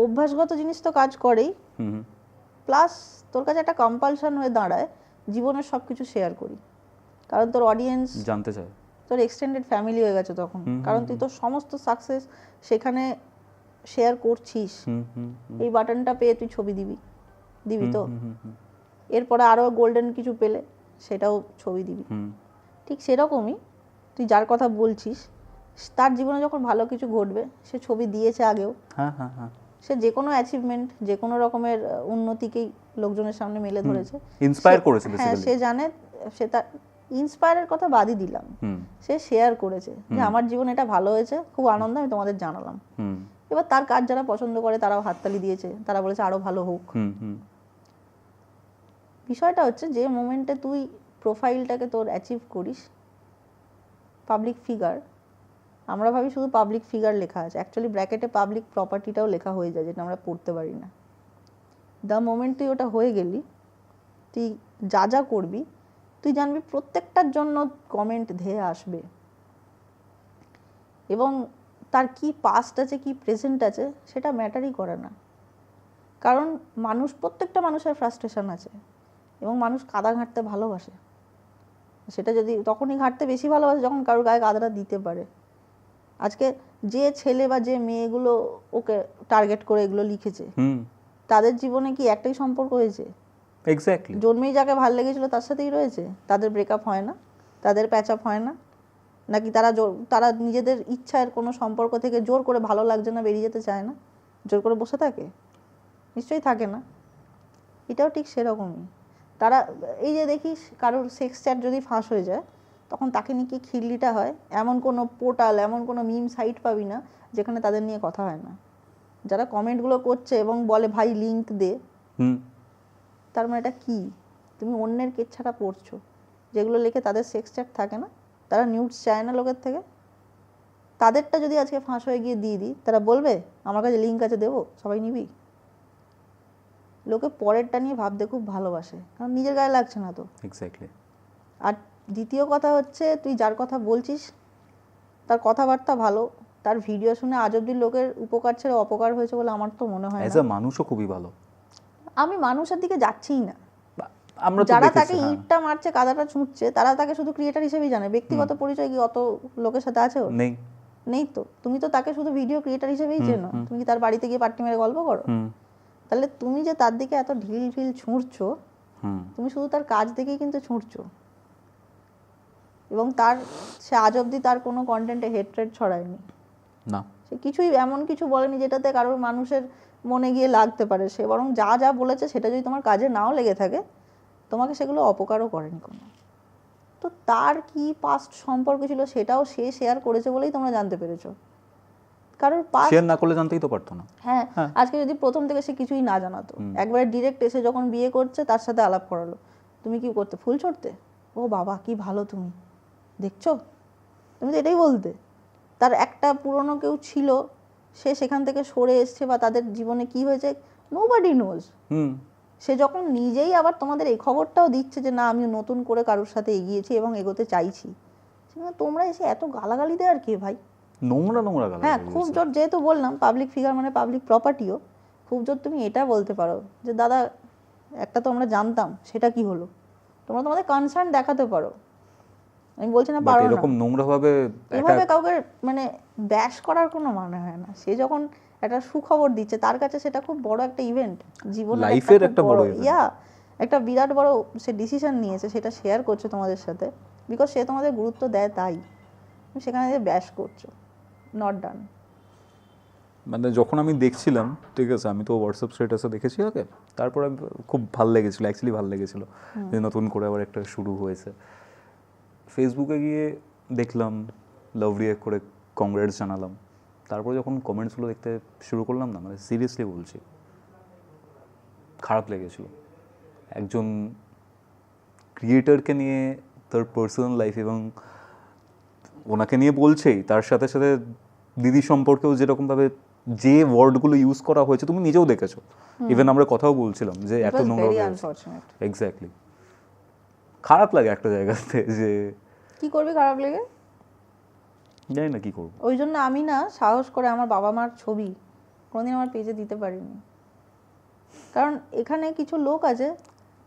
অভ্যাসগত জিনিস তো কাজ করেই, প্লাস তোর কাছে একটা কম্পালশন হয়ে দাঁড়ায় জীবনের সব কিছু শেয়ার করি, কারণ তোর অডিয়েন্স জানতে চায়, তোর এক্সটেন্ডেড ফ্যামিলি হয়ে গেছে তখন। কারণ তুই তোর সমস্ত সাকসেস সেখানে শেয়ার করছিস। এই বাটনটা পেয়ে তুই ছবি দিবি তো, এরপরে আরও গোল্ডেন কিছু পেলে সেটাও ছবি দিবি। ঠিক সেরকমই তুই যার কথা বলছিস, তার জীবনে যখন ভালো কিছু ঘটবে সে ছবি দিয়েছে আগেও। সে যে কোনো অ্যাচিভমেন্ট, যে কোনো রকমের উন্নতিকেই লোকজনের সামনে মেলে ধরেছে, ইন্সপায়ার করেছে। হ্যাঁ, সে জানে, সে তার ইন্সপায়ারের কথা বাদই দিলাম, সে শেয়ার করেছে যে আমার জীবনে এটা ভালো হয়েছে, খুব আনন্দ, আমি তোমাদের জানালাম। এবার তার কাজ যারা পছন্দ করে তারাও হাততালি দিয়েছে, তারা বলেছে আরো ভালো হোক। বিষয়টা হচ্ছে যে মোমেন্টে তুই প্রোফাইলটাকে তোর অ্যাচিভ করিস, পাবলিক ফিগার, আমরা ভাবি শুধু পাবলিক ফিগার লেখা আছে, অ্যাকচুয়ালি ব্র্যাকেটে পাবলিক প্রপার্টিটাও লেখা হয়ে যায়, যেটা আমরা পড়তে পারি না। দ্য মোমেন্ট তুই ওটা হয়ে গেলি, তুই যা করবি তুই জানবি প্রত্যেকটার জন্য কমেন্ট ধেয়ে আসবে, এবং তার কি পাস্ট আছে কি প্রেজেন্ট আছে সেটা ম্যাটারই করে না। কারণ প্রত্যেকটা মানুষের ফ্রাস্ট্রেশন আছে, এবং মানুষ কাদা ঘাঁটতে ভালোবাসে। সেটা যদি তখনই ঘাঁটতে বেশি ভালোবাসে যখন কারোর গায়ে কাদাটা দিতে পারে। আজকে যে ছেলে বা যে মেয়েগুলো ওকে টার্গেট করে এগুলো লিখেছে, তাদের জীবনে কি একটাই সম্পর্ক হয়েছে? এক্স্যাক্টলি, জন্মেই যাকে ভালো লেগেছিল তার সাথেই রয়েছে, তাদের ব্রেকআপ হয় না, তাদের প্যাচ আপ হয় না, নাকি তারা নিজেদের ইচ্ছার কোনো সম্পর্ক থেকে জোর করে ভালো লাগছে না বেরিয়ে যেতে চায় না, জোর করে বসে থাকে? নিশ্চয়ই থাকে না। এটাও ঠিক সেরকমই। তারা এই যে দেখিস কারোর সেক্স চ্যাট যদি ফাঁস হয়ে যায়, তখন তাকে নিয়ে কি খিল্লিটা হয়, এমন কোনো পোর্টাল, এমন কোনো মিম সাইট পাবি না যেখানে তাদের নিয়ে কথা হয় না। যারা কমেন্টগুলো করছে এবং বলে ভাই লিঙ্ক দে, তার মানে এটা কি? তুমি অন্যের কেচ্ছাটা পড়ছো। যেগুলো লিখে তাদের সেক্স চ্যাট থাকে না, তারা নিউজ চায় না লোকের থেকে, তাদেরটা যদি আজকে ফাঁস হয়ে গিয়ে দিয়ে দিই, তারা বলবে আমার কাছে লিঙ্ক আছে দেবো, সবাই নিবি? লোকে পরেরটা নিয়ে ভাবতে খুব ভালোবাসে, কারণ নিজের গায়ে লাগছে না তো। এক্স্যাক্টলি। আর দ্বিতীয় কথা হচ্ছে, তুই যার কথা বলছিস তার কথাবার্তা ভালো, তার ভিডিও শুনে আজ অব্দি লোকের উপকার ছেড়ে অপকার হয়েছে বলে আমার তো মনে হয় অ্যাজ না। আ মানুষও খুবই ভালো। আমি মানুষের দিকে যাচ্ছিই না। আমরা যারা তাকে ইটটা মারছে, কাদাটা ছুঁড়ছে, তারা তাকে শুধু ক্রিয়েটার হিসেবেই জানে। ব্যক্তিগত পরিচয় কি অত লোকের সাথে আছে? নেই তো। তুমি তো তাকে শুধু ভিডিও ক্রিয়েটার হিসেবেই চেনো। তুমি কি তার বাড়িতে গিয়ে পার্টি মেরে গল্প করো? তাহলে তুমি যে তার দিকে এত ঢিল ছুঁড়ছো, তুমি শুধু তার কাজ দেখেই কিন্তু ছুঁড়ছো। এবং সে আজ অবধি তার কোনো কন্টেন্টে হেট্রেড ছড়ায়নি, না সে কিছুই এমন কিছু বলেনি যেটাতে কারোর মানুষের মনে গিয়ে লাগতে পারে। সে বরং যা যা বলেছে সেটা যদি তোমার কাজে নাও লেগে থাকে, তোমাকে সেগুলো অপকারও করেনি কোনো। তো তার কি পাস্ট সম্পর্ক ছিল সেটাও সে শেয়ার করেছে বলেই তোমরা জানতে পেরেছো। কারোর পাস্ট শেয়ার না করলে জানতেই তো পারতো না। হ্যাঁ, আজকে যদি প্রথম থেকে সে কিছুই না জানাতো, একবারে ডিরেক্ট এসে যখন বিয়ে করছে তার সাথে আলাপ করালো, তুমি কি করতে? ফুল ছড়তে, ও বাবা কি ভালো তুমি, দেখছো, তুমি তো এটাই বলতে। তার একটা পুরনো কেউ ছিল, সে সেখান থেকে সরে এসছে বা তাদের জীবনে কি হয়েছে নোবডি নোজ। সে যখন নিজেই আবার তোমাদের এই খবরটাও দিচ্ছে যে না আমি নতুন করে কারোর সাথে এগিয়েছি এবং এগোতে চাইছি, সেখানে তোমরা এসে এত গালাগালি দেওয়ার কে ভাই? নোংরা নোংরা গালাগালি। হ্যাঁ, খুব জোর, যেহেতু বললাম পাবলিক ফিগার মানে পাবলিক প্রপার্টিও, খুব জোর তুমি এটা বলতে পারো যে দাদা একটা তো আমরা জানতাম, সেটা কি হলো, তোমরা তোমাদের কনসার্ন দেখাতে পারো। আমি বলছি না পারো না, এরকম নোংরা ভাবে এভাবে কাউকে মানে ব্যাশ করার কোনো মানে হয় না। সে যখন একটা সুখবর দিচ্ছে তার কাছে সেটা খুব বড় একটা ইভেন্ট, জীবনের লাইফের একটা বড় event। একটা বিরাট বড় সে ডিসিশন নিয়েছে, সেটা শেয়ার করছে তোমাদের সাথে বিকজ সে তোমাদের গুরুত্ব দেয়, তাই তুমি সেখানে যে ব্যাশ করছো, নট ডান। মানে যখন আমি দেখছিলাম, ঠিক আছে, আমি তো হোয়াটসঅ্যাপ স্ট্যাটাসে দেখেছি আগে, তারপর আমি খুব ভালো লেগেছিলো, অ্যাকচুয়ালি ভালো লেগেছিলো যে নতুন করে আবার একটা শুরু হয়েছে। ফেসবুকে গিয়ে দেখলাম, লাভ রিঅ্যাক্ট করে কংগ্রেটস জানালাম। তারপর যখন কমেন্টসগুলো দেখতে শুরু করলাম না, মানে সিরিয়াসলি বলছি খারাপ লেগেছিল। একজন ক্রিয়েটারকে নিয়ে তার পার্সোনাল লাইফ এবং ওনাকে নিয়ে বলছেই, তার সাথে সাথে দিদি সম্পর্কেও যেরকমভাবে যে ওয়ার্ডগুলো ইউজ করা হয়েছে তুমি নিজেও দেখেছো, ইভেন আমরা কথাও বলছিলাম যে এত নোংরা। এক্স্যাক্টলি, খারাপ লাগে একটা জায়গাতে। যে কি করবি খারাপ লেগে, জানি না কি করবো। ওই জন্য আমি না সাহস করে আমার বাবা মার ছবি কোনোদিন আমার পেজে দিতে পারিনি। কারণ এখানে কিছু লোক আছে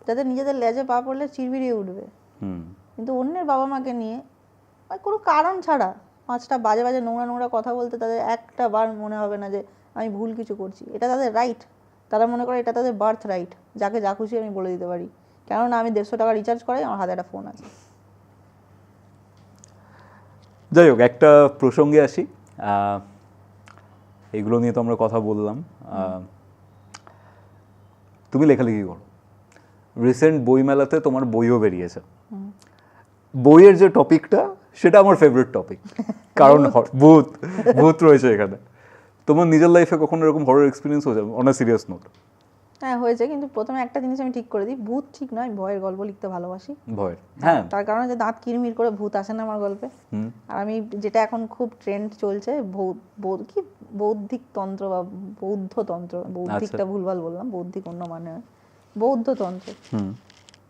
যাদের নিজেদের লেজে পা পড়লে চিরবিরিয়ে উঠবে, কিন্তু অন্যের বাবা মাকে নিয়ে কোনো কারণ ছাড়া 5টা বাজে বাজে নোংরা নোংরা কথা বলতে তাদের একটা বার মনে হবে না যে আমি ভুল কিছু করছি। এটা তাদের রাইট, তারা মনে করে এটা তাদের বার্থ রাইট, যাকে যা খুশি আমি বলে দিতে পারি, কেননা আমি 150 টাকা রিচার্জ করাই, আমার হাতে একটা ফোন আছে। যাই হোক, একটা প্রসঙ্গে আসি। এগুলো নিয়ে তো আমরা কথা বললাম। তুমি লেখালেখি করো, রিসেন্ট বইমেলাতে তোমার বইও বেরিয়েছে। বইয়ের যে টপিকটা সেটা আমার ফেভারিট টপিক, কারণ ভূত ভূত রয়েছে এখানে। তোমার নিজের লাইফে কখনো এরকম হরর এক্সপিরিয়েন্স হয়েছে অন আ সিরিয়াস নোট? হ্যাঁ হয়েছে, কিন্তু প্রথমে একটা জিনিস আমি ঠিক করে দিই, ভূত ঠিক নয়, ভয়ের গল্প লিখতে ভালোবাসি। ভয়ের, হ্যাঁ, তার কারণে যে দাঁত কিরমির করে ভূত আসে না আমার গল্পে। আর আমি যেটা এখন খুব ট্রেন্ড চলছে কি বৌদ্ধিক তন্ত্র বা বৌদ্ধ তন্ত্র, বৌদ্ধিকটা ভুলভাল বললাম, বৌদ্ধিক অন্য মানে হয়, বৌদ্ধ তন্ত্র।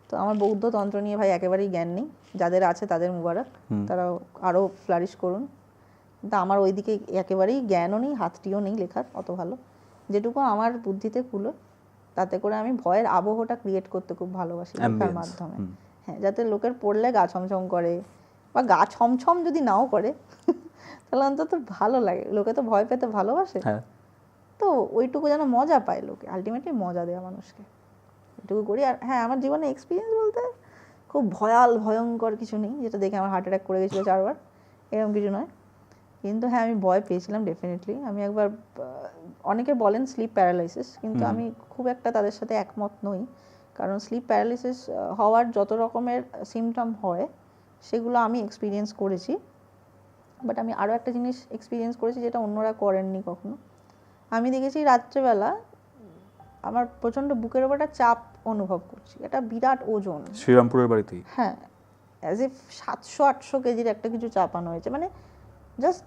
তো আমার বৌদ্ধ তন্ত্র নিয়ে ভাই একেবারেই জ্ঞান নেই, যাদের আছে তাদের মুবারক, তারা আরও ফ্লারিশ করুন, কিন্তু আমার ওইদিকে একেবারেই জ্ঞানও নেই, হাতটিও নেই লেখার অত ভালো। যেটুকু আমার বুদ্ধিতে কুলো তাতে করে আমি ভয়ের আবহটা ক্রিয়েট করতে খুব ভালোবাসি লেখার মাধ্যমে। হ্যাঁ, যাতে লোকের পড়লে গা ছমছম করে, বা গা ছমছম যদি নাও করে তাহলে অন্তত ভালো লাগে, লোকে তো ভয় পেতে ভালোবাসে, তো ওইটুকু যেন মজা পায় লোকে, আলটিমেটলি মজা দেওয়া মানুষকে, এটুকু করি। আর হ্যাঁ, আমার জীবনে এক্সপিরিয়েন্স বলতে খুব ভয়ঙ্কর কিছু নেই যেটা দেখে আমার হার্ট অ্যাটাক করে গেছিলো 4 বার, এরকম কিছু নয়। কিন্তু হ্যাঁ, আমি ভয় পেয়েছিলাম ডেফিনেটলি। আমি একবার, অনেকে বলেন স্লিপ প্যারালাইসিস, কিন্তু আমি খুব একটা তাদের সাথে একমত নই, কারণ স্লিপ প্যারালাইসিস হওয়ার যত রকমের সিমটম হয় সেগুলো আমি এক্সপিরিয়েন্স করেছি, বাট আমি আরও একটা জিনিস এক্সপিরিয়েন্স করেছি যেটা অন্যরা করেননি কখনো। আমি দেখেছি রাত্রেবেলা আমার প্রচণ্ড বুকের ওপর একটা চাপ অনুভব করছি, একটা বিরাট ওজন, শ্রীরামপুরের বাড়িতেই, হ্যাঁ, অ্যাজ ইফ 700-800 কেজির একটা কিছু চাপানো হয়েছে, মানে জাস্ট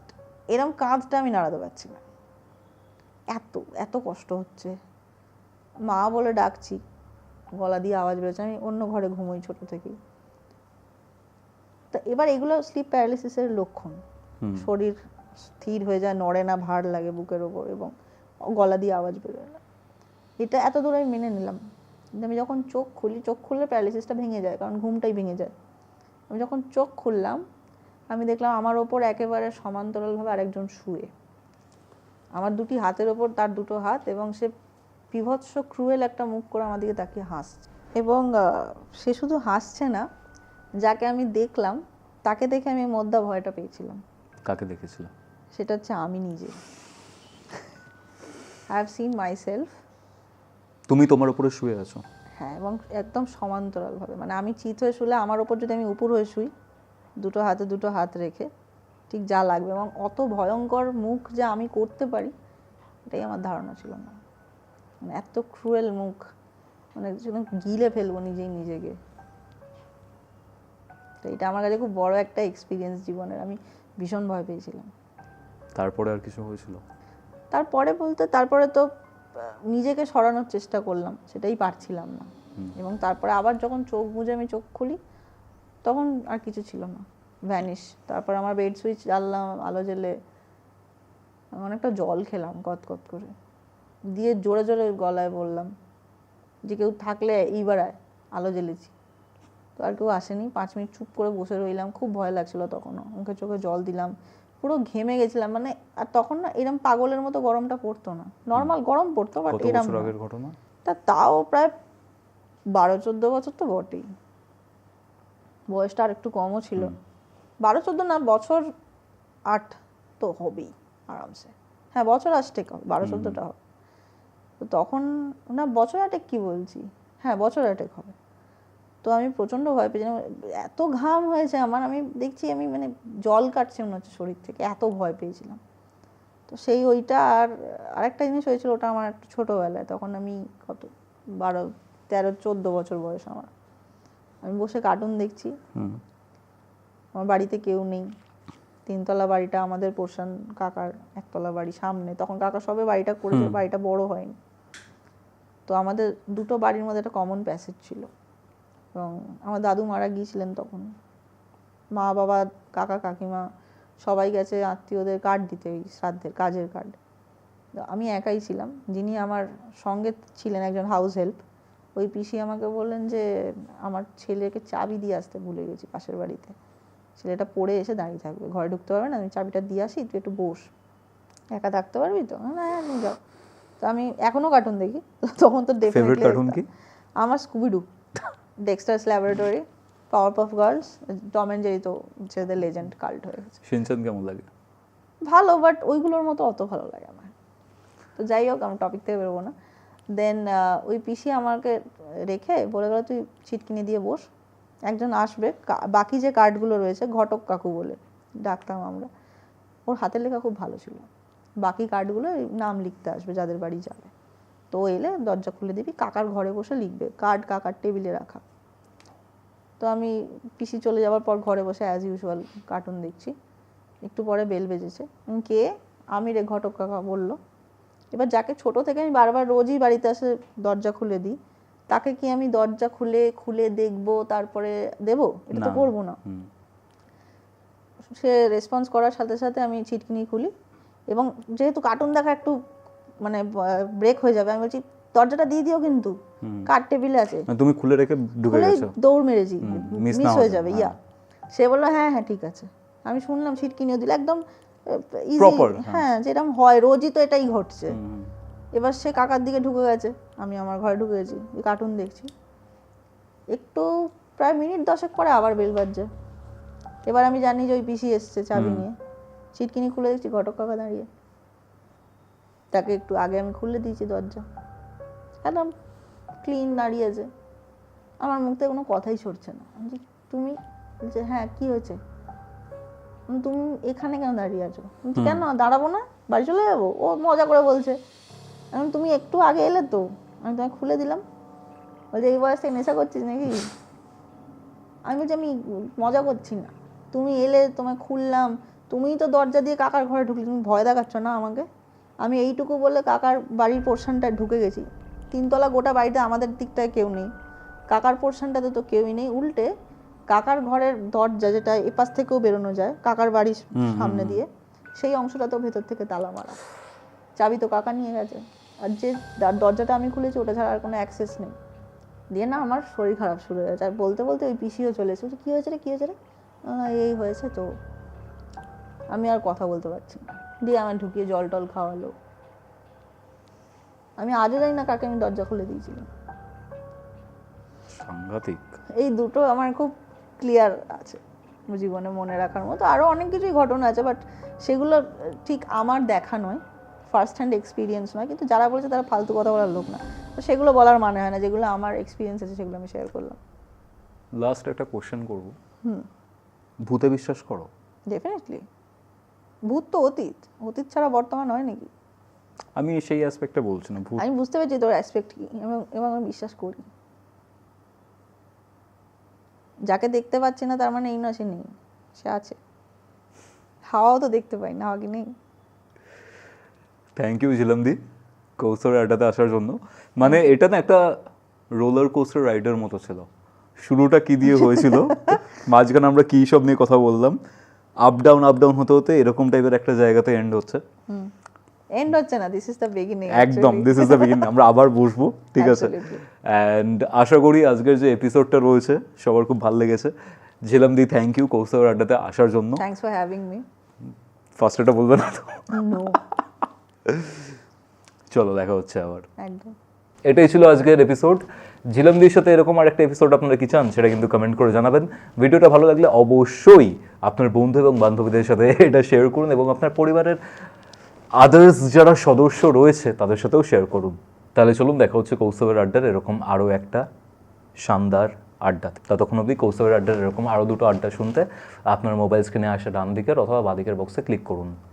এরম কাঁধটা আমি নাড়াতে পারছি না, এত এত কষ্ট হচ্ছে। মা বলে ডাকছি, গলা দিয়ে আওয়াজ বেরোচ্ছে, আমি অন্য ঘরে ঘুমোই ছোট থেকেই। তো এবার এগুলো স্লিপ প্যারালিসিসের লক্ষণ, শরীর স্থির হয়ে যায়, নড়ে না, ভার লাগে বুকের ওপর এবং গলা দিয়ে আওয়াজ বেরোয় না। এটা এত দূর আমি মেনে নিলাম, কিন্তু আমি যখন চোখ খুললে প্যারালিসিসটা ভেঙে যায়, কারণ ঘুমটাই ভেঙে যায়। আমি যখন চোখ খুললাম আমি দেখলাম আমার ওপর একেবারে সমান্তরালভাবে আরেকজন শুয়ে, আমার দুটি হাতের ওপর তার দুটো হাত, এবং সে বিভৎস ক্রুয়েল একটা মুখ করে আমার দিকে তাকিয়ে হাসছে। এবং সে শুধু হাসছে না, যাকে আমি দেখলাম তাকে দেখে আমি মধ্যা ভয়টা পেয়েছিলাম। কাকে দেখেছিল? সেটা হচ্ছে আমি নিজে। I have seen my self. তুমি তোমার উপরে শুয়ে আছো। হ্যাঁ, এবং একদম সমান্তরালভাবে, মানে আমি চিত হয়ে শুলে আমার ওপর যদি আমি উপর হয়ে শুই, দুটো হাত রেখে, ঠিক যা লাগবে, এবং অত ভয়ঙ্কর মুখ যে আমি করতে পারি এটাই আমার ধারণা ছিল না। মানে এত ক্রুয়েল মুখ, মানে যেন গিলে ফেলবো নিজেকে। তো এটা আমার কাছে খুব বড় একটা এক্সপিরিয়েন্স জীবনের। আমি ভীষণ ভয় পেয়েছিলাম। তারপরে আর কিছু হয়েছিল? তারপরে তো নিজেকে সরানোর চেষ্টা করলাম, সেটাই পারছিলাম না। এবং তারপরে আবার যখন চোখ বুজে আমি চোখ খুলি, তখন আর কিছু ছিল না, ভ্যানিশ। তারপর আমার বেড সুইচ জ্বাললাম, আলো জ্বেলে অনেকটা জল খেলাম কত করে, দিয়ে জোরে গলায় বললাম যে কেউ থাকলে এইবার আয়, আলো জ্বেলেছি। তো আর কেউ আসেনি। 5 মিনিট চুপ করে বসে রইলাম। খুব ভয় লাগছিল তখনও। মুখে চোখে জল দিলাম, পুরো ঘেমে গেছিলাম। মানে আর তখন না এরম পাগলের মতো গরমটা পড়তো না, নর্মাল গরম পড়তো, বাট কত এরম বছর না। আগের ঘটনা? তাও প্রায় 12-14 বছর তো বটেই। বয়সটা আর একটু কমও ছিল। 12-14 না, বছর 8 তো হবেই আরামসে। হ্যাঁ, বছর 8 হবে, 12-14টা হবে। তো তখন না, বছর 8 কি বলছি, হ্যাঁ বছর 8 হবে। তো আমি প্রচণ্ড ভয় পেয়েছিলাম। এত ঘাম হয়েছে আমার, আমি দেখছি আমি মানে জল কাটছে মনে হচ্ছে শরীর থেকে, এত ভয় পেয়েছিলাম। তো সেই ওইটা। আর আরেকটা জিনিস হয়েছিল, ওটা আমার একটু ছোটোবেলায়, তখন আমি কত 12, 13, 14 বছর বয়স আমার। আমি বসে কার্টুন দেখছি, আমার বাড়িতে কেউ নেই। 3তলা বাড়িটা আমাদের পোর্শন, কাকার 1তলা বাড়ি সামনে। তখন কাকা সবে বাড়িটা করেছে, বাড়িটা বড় হয়নি। তো আমাদের দুটো বাড়ির মধ্যে একটা কমন প্যাসেজ ছিল, এবং আমার দাদু মারা গিয়েছিলেন তখন। মা বাবা কাকা কাকিমা সবাই গেছে আত্মীয়দের কার্ড দিতে, ওই শ্রাদ্ধের কাজের কার্ড। আমি একাই ছিলাম। যিনি আমার সঙ্গে ছিলেন একজন হাউস হেল্প, ওই পিসি আমাকে বললেন যে আমার ছেলেকে চাবি দিয়ে আসতে ভুলে গেছি পাশের বাড়িতে, ছেলেটা পড়ে এসে দাঁড়িয়ে থাকবে, ঘরে ঢুকতে পারবে না, আমি চাবিটা দিয়ে আসি, তুই একটু বস, একা থাকতে পারবি তো? হ্যাঁ তুমি যাও। তো আমি এখনও কার্টুন দেখি, তখন তো ফেভারিট কার্টুন কি আমার? Scooby Doo, Dexter's laboratory, Powerpuff girls, Tom and Jerry তো ছেলেদের লেজেন্ড কাল্ট হয়ে গেছে। শিনচান কেমন লাগে? ভালো, বাট ওইগুলোর মতো অত ভালো লাগে আমার। তো যাই হোক, আমি টপিক থেকে বেরোবো না। দেন ওই পিসি আমাকে রেখে বলে গেল তুই ছিটকিনি দিয়ে বস, একজন আসবে, বাকি যে কার্ডগুলো রয়েছে, ঘটক কাকু বলে ডাকতাম আমরা, ওর হাতের লেখা খুব ভালো ছিল, বাকি কার্ডগুলো নাম লিখতে আসবে যাদের বাড়ি যাবে। তো এলে দরজা খুলে দিবি, কাকার ঘরে বসে লিখবে, কার্ড কাকার টেবিলে রাখা। তো আমি পিসি চলে যাওয়ার পর ঘরে বসে অ্যাজ ইউজুয়াল কার্টুন দেখছি। একটু পরে বেল বেজেছে। কে? আমি রে, ঘটক কাকা বলল। এবার যাকে ছোট থেকে আমি বারবার রোজই বাড়িতে আসে দরজা খুলে দিই, তাকে কি আমি দরজা খুলে দেখবো তারপরে দেবো? এটা তো করবো না। সে রেসপন্স করার সাথে সাথে আমি ছিটকিনি খুলি, এবং যেহেতু কার্টুন দেখা একটু মানে ব্রেক হয়ে যাবে, আমি বলছি দরজাটা দিয়ে দিও, কিন্তু কার টেবিলে আছে। তুমি খুলে রেখে ঢুকে গেছো? দৌড় মেরেছি, মিস হয়ে যাবে। হ্যাঁ। সে বললো হ্যাঁ ঠিক আছে। আমি শুনলাম, ছিটকিনিও দিল, একদম ইজি। Proper, হ্যাঁ, যেরকম হয় রোজই তো এটাই ঘটছে। এবার সে কাকার দিকে ঢুকে গেছে, আমি আমার ঘরে ঢুকে গেছি, কার্টুন দেখছি। একটু প্রায় মিনিট 10 পরে আবার বেল বাজছে। এবার আমি জানি যে ওই পিসি এসছে চাবি নিয়ে। ছিটকিনি খুলে দেখছি ঘটক কাকা দাঁড়িয়ে। তাকে একটু আগে আমি খুলে দিয়েছি দরজা, একদম ক্লিন দাঁড়িয়েছে। আমার মুখ থেকে কোনো কথাই সরছে না। আমি বলছি তুমি? বলছে হ্যাঁ কি হয়েছে? তুমি এখানে কেন দাঁড়িয়ে আছো? বলছি কেন দাঁড়াবো না, বাড়ি চলে যাবো? ও মজা করে বলছে। এখন তুমি একটু আগে এলে তো, আমি তোমায় খুলে দিলাম। বলছে এই বয়সে নেশা করছিস নাকি? আমি বলছি আমি মজা করছি না, তুমি এলে, তোমায় খুললাম, তুমিই তো দরজা দিয়ে কাকার ঘরে ঢুকলি, তুমি ভয় দেখাচ্ছ না আমাকে? আমি এইটুকু বলে কাকার বাড়ির পোর্শনটায় ঢুকে গেছি। 3তলা গোটা বাড়িতে আমাদের দিকটায় কেউ নেই, কাকার পোর্শনটাতে তো কেউই নেই। উল্টে কাকার ঘরের দরজা, যেটা এপাশ থেকেও বেরোনো যায় কাকার বাড়ির সামনে দিয়ে, সেই অংশটা তো ভেতর থেকে তালা মারা, চাবি তো কাকা নিয়ে গেছে। আর যে দরজাটা আমি খুলেছি ওটা ছাড়া আর কোনো অ্যাক্সেস নেই। দিয়ে না আমার শরীর খারাপ শুরু হয়ে গেছে। আর বলতে বলতে ওই পিসিও চলে এসেছে। কী হয়েছে রে, কী হয়েছে রে? এই হয়েছে তো। আমি আর কথা বলতে পারছি না। দিয়ে আমার ঢুকিয়ে জল টল খাওয়ালো। আমি আজও জানি না কাকে আমি দরজা খুলে দিয়েছিলাম। সাংঘাতিক। এই দুটো আমার খুব ক্লিয়ার আছে। জীবনে মনে রাখার মতো আরও অনেক কিছুই ঘটনা আছে, বাট সেগুলো ঠিক আমার দেখা নয়, ফার্স্ট হ্যান্ড এক্সপিরিয়েন্স নয়, কিন্তু যারা বলছে তারা ফালতু কথা বলার লোক না, তো সেগুলো বলার মানে হয় না। যেগুলো আমার এক্সপিরিয়েন্স আছে সেগুলো আমি শেয়ার করলাম। লাস্ট একটা কোশ্চেন করবো, ভূতে বিশ্বাস করো? ডেফিনেটলি। ভূত তো অতীত, অতীত ছাড়া বর্তমান হয় নাকি? আমি সেই অ্যাসপেক্টে বলছি না, ভূত আমি বুঝতে পেরেছি তোর অ্যাসপেক্ট কি, এবং আমি বিশ্বাস করি। যাকে দেখতে পাচ্ছি না তার মানে এই নয় সে নেই, সে আছে। হাওয়াও তো দেখতে পাই না, হাওয়া কি নেই? থ্যাংক ইউ ঝিলামদি কৌশলের আড্ডাতে আসার জন্য। মানে এটা না একটা রোলার কোস্টার রাইডের মতো ছিল। শুরুটা কি দিয়ে হয়েছিল, মাঝখানে আমরা কী সব নিয়ে কথা বললাম, আপ ডাউন হতে হতে এরকম টাইপের একটা জায়গাতে এন্ড হচ্ছে। এন্ড হচ্ছে না, দিস ইজ দ্য বিগিনিং। একদম দিস ইজ দ্য বিগিনিং। আমরা আবার বসবো, ঠিক আছে? Absolutely. অ্যান্ড আশা করি আজকের যে এপিসোডটা রয়েছে সবার খুব ভালো লেগেছে। ঝিলামদি থ্যাংক ইউ কৌশলের আড্ডাতে আসার জন্য। Thanks for having me. First এটা বলবে না তো? নো, চলো দেখা হচ্ছে আবার। একদম। এটাই ছিল আজকের এপিসোড। ঝিলামদির সাথে এরকম আর একটা এপিসোড আপনারা কি চান সেটা কিন্তু কমেন্ট করে জানাবেন। ভিডিওটা ভালো লাগলে অবশ্যই আপনার বন্ধু এবং বান্ধবীদের সাথে এটা শেয়ার করুন, এবং আপনার পরিবারের আদার্স যারা সদস্য রয়েছে তাদের সাথেও শেয়ার করুন। তাহলে চলুন দেখা হচ্ছে কৌস্তবের আড্ডার এরকম আরও একটা শানদার আড্ডাতে। ততক্ষণ অবধি কৌস্তবের আড্ডার এরকম আরও দুটো আড্ডা শুনতে আপনার মোবাইল স্ক্রিনে আসা ডান দিকের অথবা বাঁ দিকের বক্সে ক্লিক করুন।